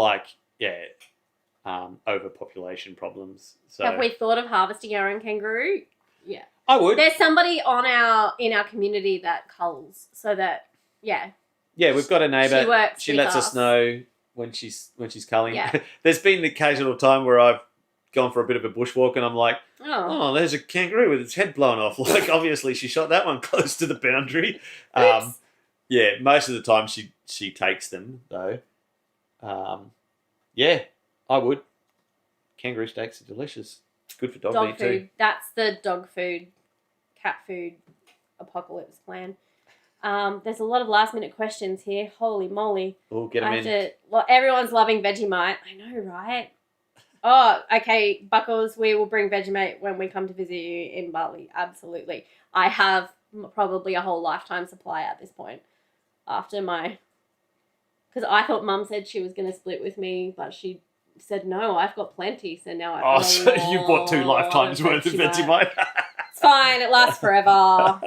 overpopulation problems. So have we thought of harvesting our own kangaroo? Yeah. I would. There's somebody in our community that culls, so that Yeah, we've got a neighbour. She lets us know when she's culling. Yeah. There's been the occasional time where I've gone for a bit of a bushwalk and I'm like, oh, there's a kangaroo with its head blown off. Obviously she shot that one close to the boundary. Yeah, most of the time she takes them though. Yeah. I would. Kangaroo steaks are delicious. Good for dog Dog meat food. too. That's the dog food, cat food apocalypse plan. There's a lot of last minute questions here. Holy moly. Oh, get them in. Well, everyone's loving Vegemite. I know, right? Oh, okay, Buckles, we will bring Vegemite when we come to visit you in Bali. Absolutely. I have probably a whole lifetime supply at this point. After my... Because I thought Mum said she was going to split with me, but she said, no, I've got plenty. So now I've got so you bought 2 lifetimes worth of Vegemite. It's fine. It lasts forever.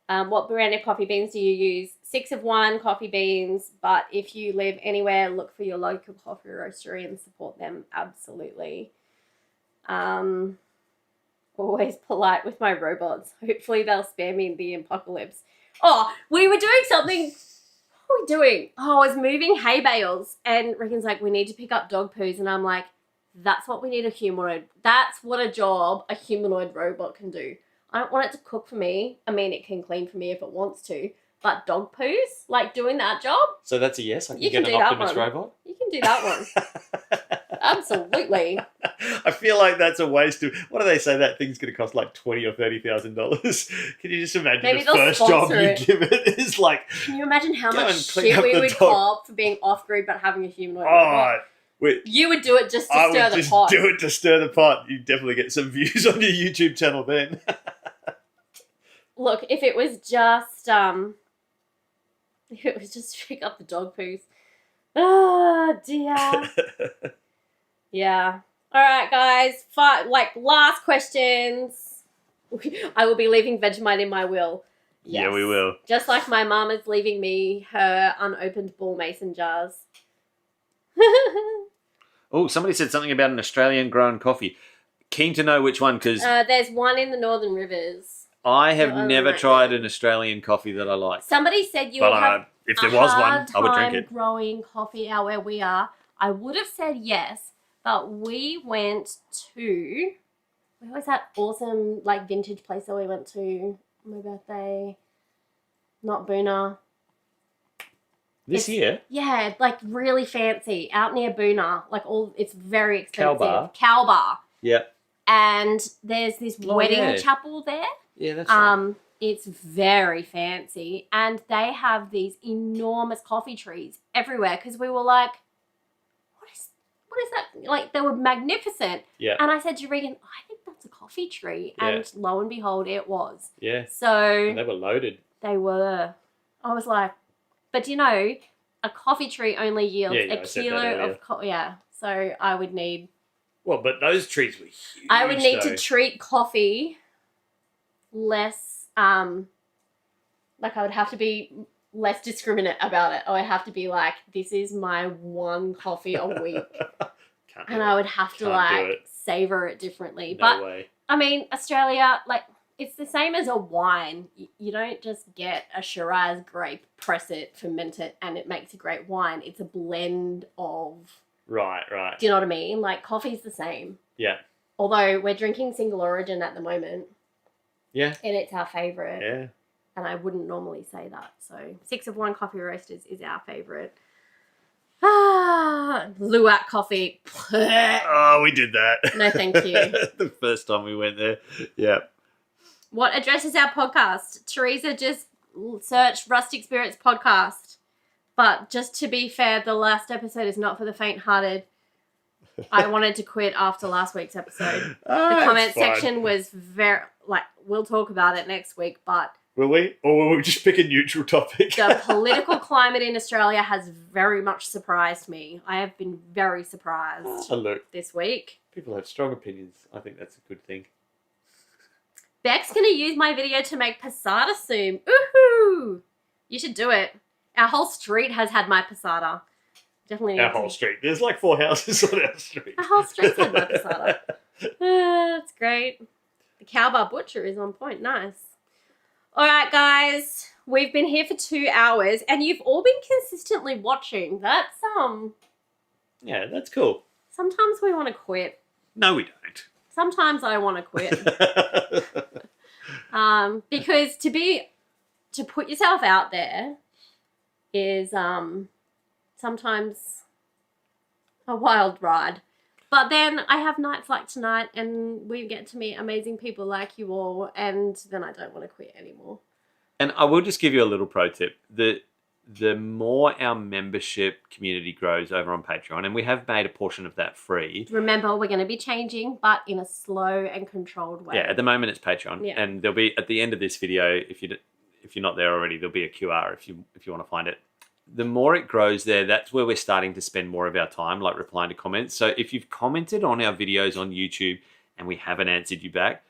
What brand of coffee beans do you use? 6 of 1 coffee beans, but if you live anywhere, look for your local coffee roastery and support them. Absolutely. Always polite with my robots. Hopefully they'll spare me in the apocalypse. Oh, we were doing something. What were we doing? Oh, I was moving hay bales, and Rickon's like, we need to pick up dog poos, and I'm like, that's what we need a humanoid. That's what a job a humanoid robot can do. I don't want it to cook for me. I mean, it can clean for me if it wants to. But dog poos, like doing that job. So that's a yes. I can You get can an do that Optimus one. robot. You can do that one. Absolutely. I feel like that's a waste of. What do they say? That thing's going to cost like $20,000 or $30,000. Can you just imagine Maybe the they'll first job sponsor you it. give it is like? Can you imagine how Go much and clean shit up we the would dog. cop for being off grid but having a humanoid robot? Wait, You would do it just to I stir would the just pot. do it to stir the pot. You definitely get some views on your YouTube channel then. Look, if it was just pick up the dog poos. Oh dear. Yeah. All right, guys. Last questions. I will be leaving Vegemite in my will. Yes. Yeah, we will. Just like my mum is leaving me her unopened ball mason jars. Oh, somebody said something about an Australian grown coffee. Keen to know which one, because There's one in the Northern Rivers. I have Oh, never my tried God. an Australian coffee that I like. Somebody said you would But have if there was one, I would drink time it. growing coffee out where we are. I would have said yes, but we went to... Where was that awesome vintage place that we went to on my birthday? Not Boona. This year? Yeah, really fancy. Out near Boona. It's very expensive. Bar? Cow Bar. Yeah. And there's this wedding chapel there. Yeah, that's right. It's very fancy. And they have these enormous coffee trees everywhere because we were like, what is that? They were magnificent. Yeah. And I said to Regan, I think that's a coffee tree. Yeah. And lo and behold, it was. Yeah. So And they were loaded. they were. I was like, but a coffee tree only yields a kilo of coffee. Yeah. So I would need. Well, but those trees were huge. I would need to treat coffee less. I would have to be less discriminate about it. I would have to be like, this is my one coffee a week. And I would have to savor it differently. No way. I mean, Australia, it's the same as a wine. You don't just get a Shiraz grape, press it, ferment it, and it makes a great wine. It's a blend of... Right. Do you know what I mean? Coffee's the same. Yeah. Although we're drinking single origin at the moment. Yeah. And it's our favourite. Yeah. And I wouldn't normally say that. So 6 of 1 coffee roasters is our favourite. Luwak coffee. Oh, we did that. No, thank you. The first time we went there. Yeah. What address is our podcast? Teresa just searched Rustic Spirits podcast. But just to be fair, the last episode is not for the faint-hearted. I wanted to quit after last week's episode. The comment section was very... we'll talk about it next week, but... Will we? Or will we just pick a neutral topic? The political climate in Australia has very much surprised me. I have been very surprised this week. People have strong opinions. I think that's a good thing. Beck's going to use my video to make passata soon. Ooh! You should do it. Our whole street has had my passata. Definitely need Our whole street. There's 4 houses on our street. Our whole street's had my passata. That's great. The Cow Bar Butcher is on point. Nice. All right, guys. We've been here for 2 hours, and you've all been consistently watching. That's, Yeah, that's cool. Sometimes we want to quit. No, we don't. Sometimes I want to quit. Because to put yourself out there is sometimes a wild ride. But then I have nights like tonight and we get to meet amazing people like you all, and then I don't want to quit anymore. And I will just give you a little pro tip. The more our membership community grows over on Patreon, and we have made a portion of that free. Remember, we're going to be changing, but in a slow and controlled way. Yeah, at the moment it's Patreon. Yeah. And there'll be, at the end of this video, if you're not there already, there'll be a QR if you want to find it. The more it grows there, that's where we're starting to spend more of our time, like replying to comments. So if you've commented on our videos on YouTube and we haven't answered you back,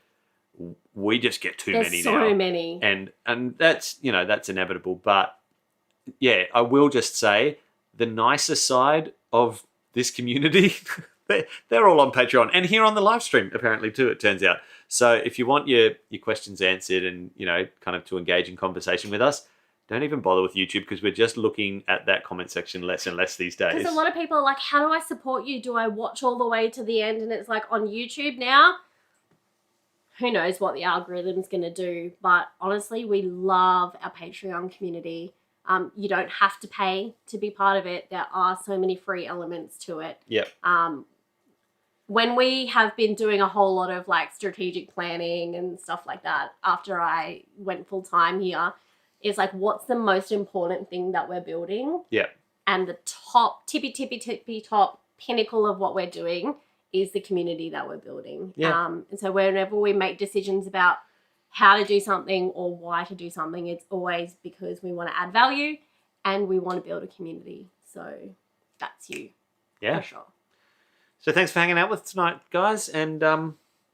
we just get too many now. So many. And that's, that's inevitable. But yeah, I will just say the nicer side of this community, they're all on Patreon and here on the live stream apparently too, it turns out. So if you want your questions answered and, kind of to engage in conversation with us, don't even bother with YouTube because we're just looking at that comment section less and less these days. Because a lot of people are like, how do I support you? Do I watch all the way to the end? And it's like on YouTube now, who knows what the algorithm's going to do. But honestly, we love our Patreon community. You don't have to pay to be part of it. There are so many free elements to it. Yep. When we have been doing a whole lot of like strategic planning and stuff like that after I went full time here, it's like, what's the most important thing that we're building? Yep. And the top, tippy top pinnacle of what we're doing is the community that we're building. Yeah. And so whenever we make decisions about how to do something or why to do something, it's always because we want to add value and we want to build a community. So that's you. Yeah. For sure. So thanks for hanging out with us tonight, guys. And yeah.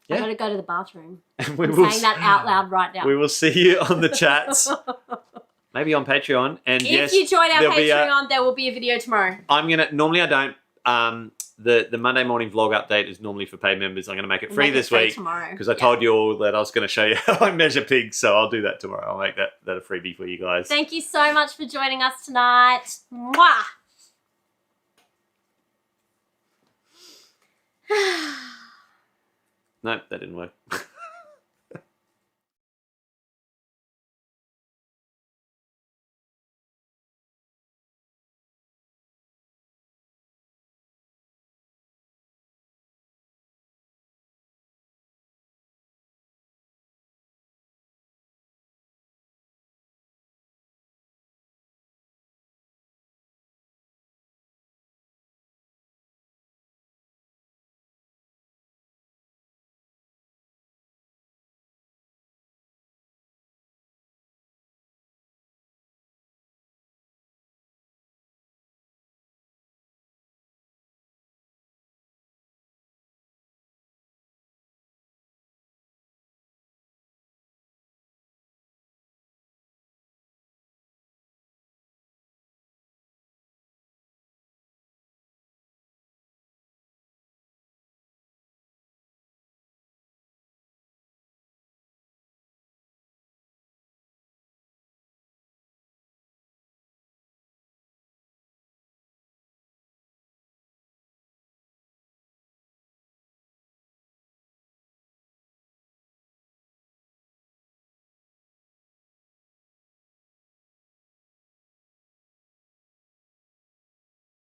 I got to go to the bathroom. And I'm saying that out loud right now. We will see you on the chats. Maybe on Patreon. And if you join our Patreon, there will be a video tomorrow. Normally I don't. The Monday morning vlog update is normally for paid members. I'm going to make it free this week because I told you all that I was going to show you how I measure pigs. So I'll do that tomorrow. I'll make that a freebie for you guys. Thank you so much for joining us tonight. Mwah! Nope, that didn't work.